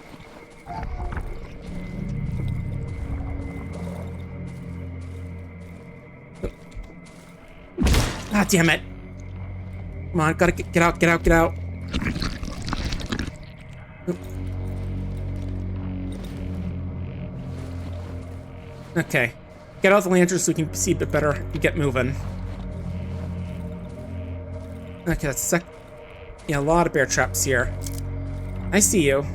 Ah, damn it. Come on, gotta get out, get out, get out. Okay. Get out the lantern so we can see a bit better and get moving. Okay, that's yeah, a lot of bear traps here. I see you.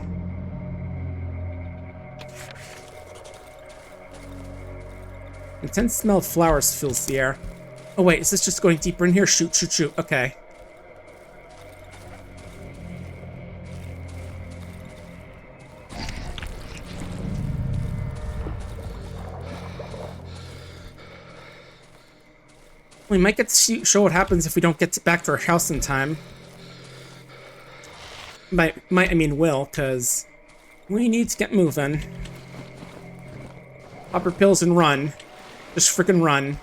Intense smell of flowers fills the air. Oh wait, is this just going deeper in here? Shoot, shoot, shoot. Okay. We might get to show what happens if we don't get back to our house in time. I mean will, because we need to get moving. Pop our pills and run. Just freaking run.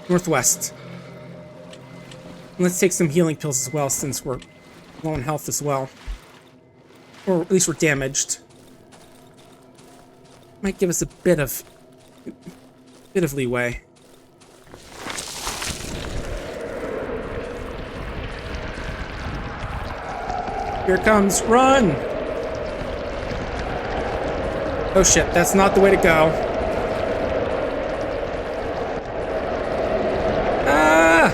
Northwest. Let's take some healing pills as well, since we're low on health as well. Or at least we're damaged. Might give us a bit of leeway. Here it comes, run! Oh shit, that's not the way to go. Ah!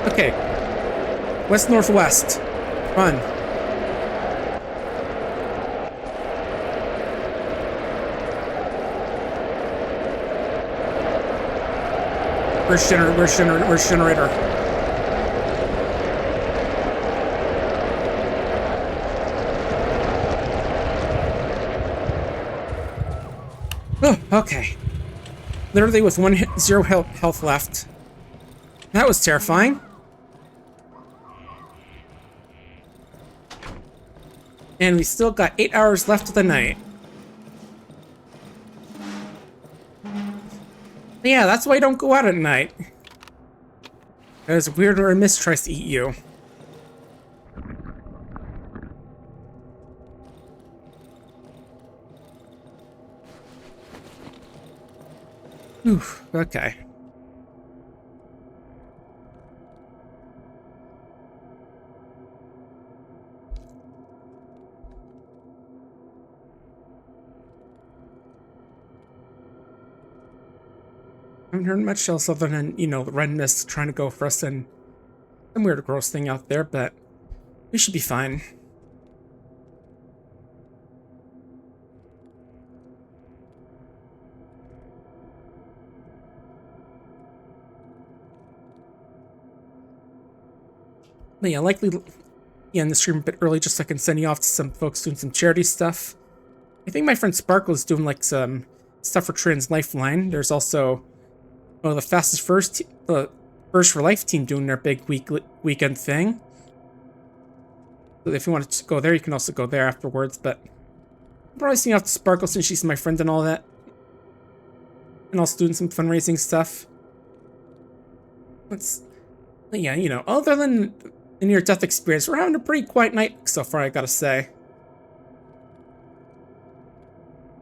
Okay. West-northwest. Run. Where's generator? Oh, okay. Literally with 0 health left. That was terrifying. And we still got 8 hours left of the night. Yeah, that's why I don't go out at night. Because weird or a mist tries to eat you. Oof, okay. I haven't heard much else other than, you know, the red mist trying to go for us and some weird gross thing out there, but we should be fine. But yeah, likely end the stream a bit early just so I can send you off to some folks doing some charity stuff. I think my friend Sparkle is doing like some stuff for Trans Lifeline. There's also the Fastest First for Life team doing their big weekend thing. So if you want to go there, you can also go there afterwards. But I'm probably seeing off to Sparkle since she's my friend and all that, and also doing some fundraising stuff. Yeah, you know, other than the near-death experience, we're having a pretty quiet night so far, I gotta say.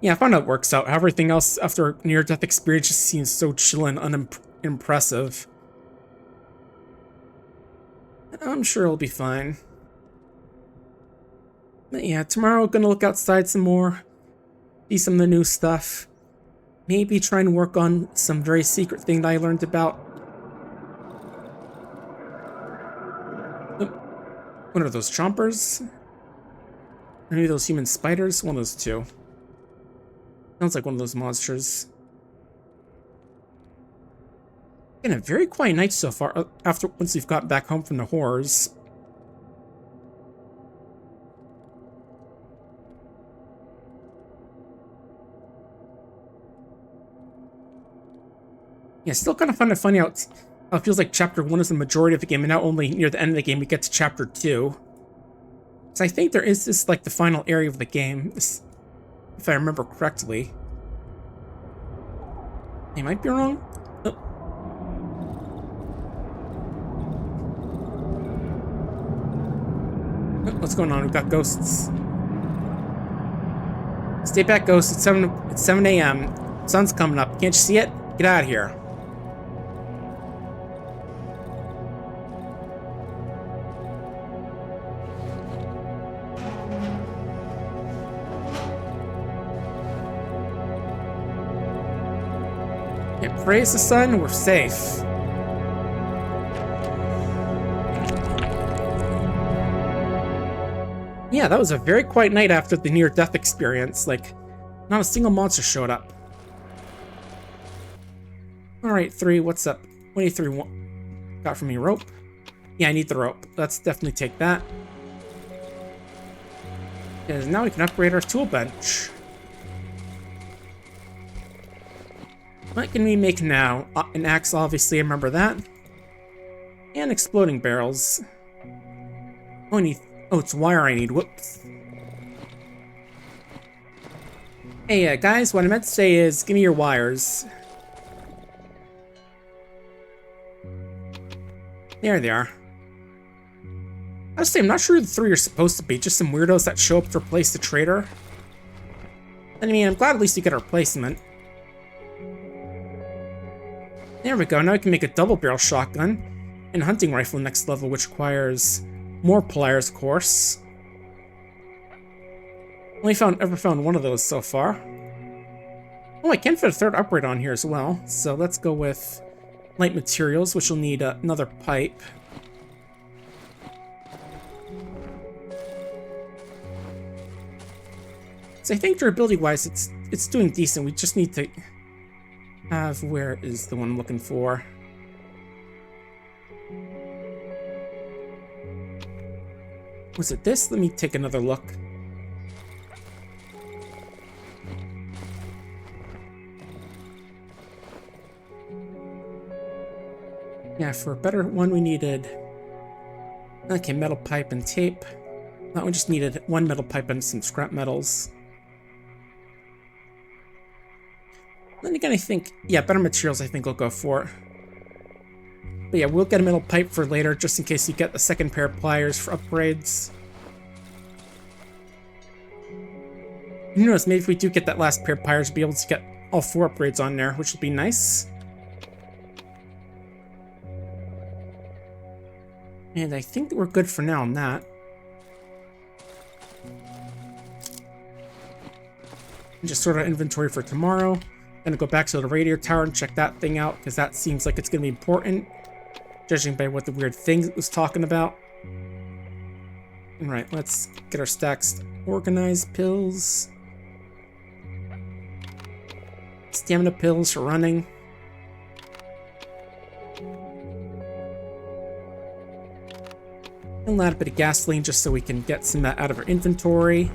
Yeah, I found out it works out. Everything else after a near-death experience just seems so chill and unimpressive. I'm sure it'll be fine. But yeah, tomorrow gonna look outside some more, see some of the new stuff. Maybe try and work on some very secret thing that I learned about. What are those, chompers? Maybe those human spiders? One of those two. Sounds like one of those monsters. Been a very quiet night so far, once we've got back home from the horrors. Yeah, still kind of fun to find out how it feels like Chapter 1 is the majority of the game, and now only near the end of the game we get to Chapter 2. So I think there is this, like, the final area of the game, if I remember correctly. I might be wrong. Oh. Oh, what's going on? We've got ghosts. Stay back, ghosts. It's 7 a.m. Sun's coming up. Can't you see it? Get out of here. Praise the sun, we're safe. Yeah, that was a very quiet night after the near-death experience. Like, not a single monster showed up. Alright, 3, what's up? What do you 3 want? Got from me rope? Yeah, I need the rope. Let's definitely take that. Because now we can upgrade our tool bench. What can we make now? An axe, obviously, I remember that. And exploding barrels. Oh, I need... Oh, it's wire I need. Whoops. Hey, guys, what I meant to say is, give me your wires. There they are. I was saying, I'm not sure who the 3 are supposed to be. Just some weirdos that show up to replace the trader. I mean, I'm glad at least you get a replacement. There we go. Now we can make a double barrel shotgun and hunting rifle next level, which requires more pliers, of course. Only ever found one of those so far. Oh, I can fit a 3rd upgrade on here as well. So let's go with light materials, which will need another pipe. So I think durability-wise, it's doing decent. We just need to have... Where is the one I'm looking for? Was it this? Let me take another look. Yeah, for a better one, we needed... Okay, metal pipe and tape. That one just needed 1 metal pipe and some scrap metals. Then again, I think... Yeah, better materials I think I'll go for. But yeah, we'll get a metal pipe for later, just in case you get the 2nd pair of pliers for upgrades. Who knows, maybe if we do get that last pair of pliers, we'll be able to get all 4 upgrades on there, which would be nice. And I think that we're good for now on that. And just sort of inventory for tomorrow. Gonna go back to the radio tower and check that thing out, because that seems like it's gonna be important, judging by what the weird thing it was talking about. Alright, let's get our stacks organized. Pills. Stamina pills for running. And a little bit of gasoline just so we can get some out of our inventory.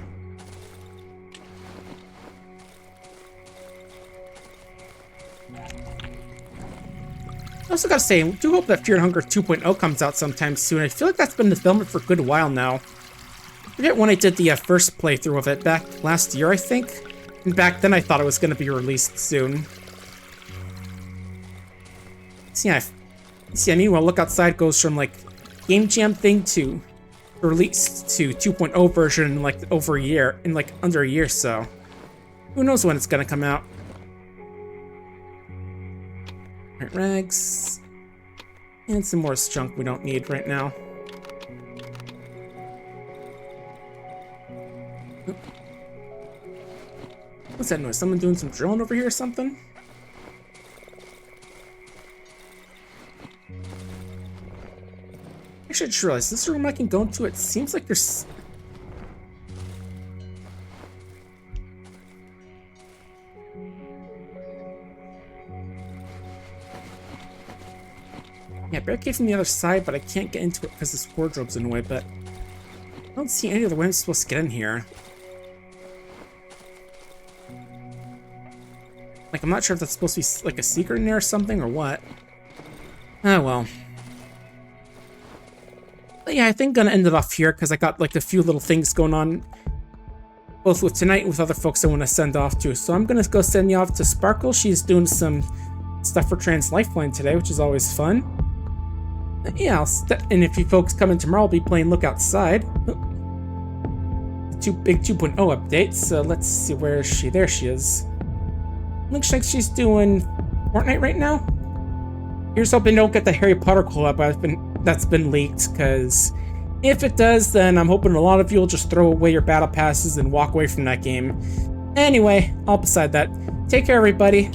I also gotta say, I do hope that Fear and Hunger 2.0 comes out sometime soon. I feel like that's been in development for a good while now. I forget when I did the first playthrough of it, back last year, I think. And back then I thought it was gonna be released soon. So yeah, meanwhile, Look Outside goes from like Game Jam thing to released to 2.0 version in like over a year, in like under a year, so who knows when it's gonna come out. Alright, rags. And some more junk we don't need right now. Oop. What's that noise? Someone doing some drilling over here or something? Actually, I just realized this room I can go into, it seems like there's... Yeah, barricade from the other side, but I can't get into it because this wardrobe's in the way, but I don't see any other way I'm supposed to get in here. Like, I'm not sure if that's supposed to be like a secret in there or something or what. Oh well. But yeah, I think I'm gonna end it off here because I got like a few little things going on, both with tonight and with other folks I want to send off to. So I'm gonna go send you off to Sparkle. She's doing some stuff for Trans Lifeline today, which is always fun. Yeah, and if you folks come in tomorrow, I'll be playing Look Outside. Big 2.0 update, so let's see, where is she? There she is. Looks like she's doing Fortnite right now. Here's hoping don't get the Harry Potter collab that's been leaked, because if it does, then I'm hoping a lot of you will just throw away your battle passes and walk away from that game. Anyway, all beside that, take care everybody.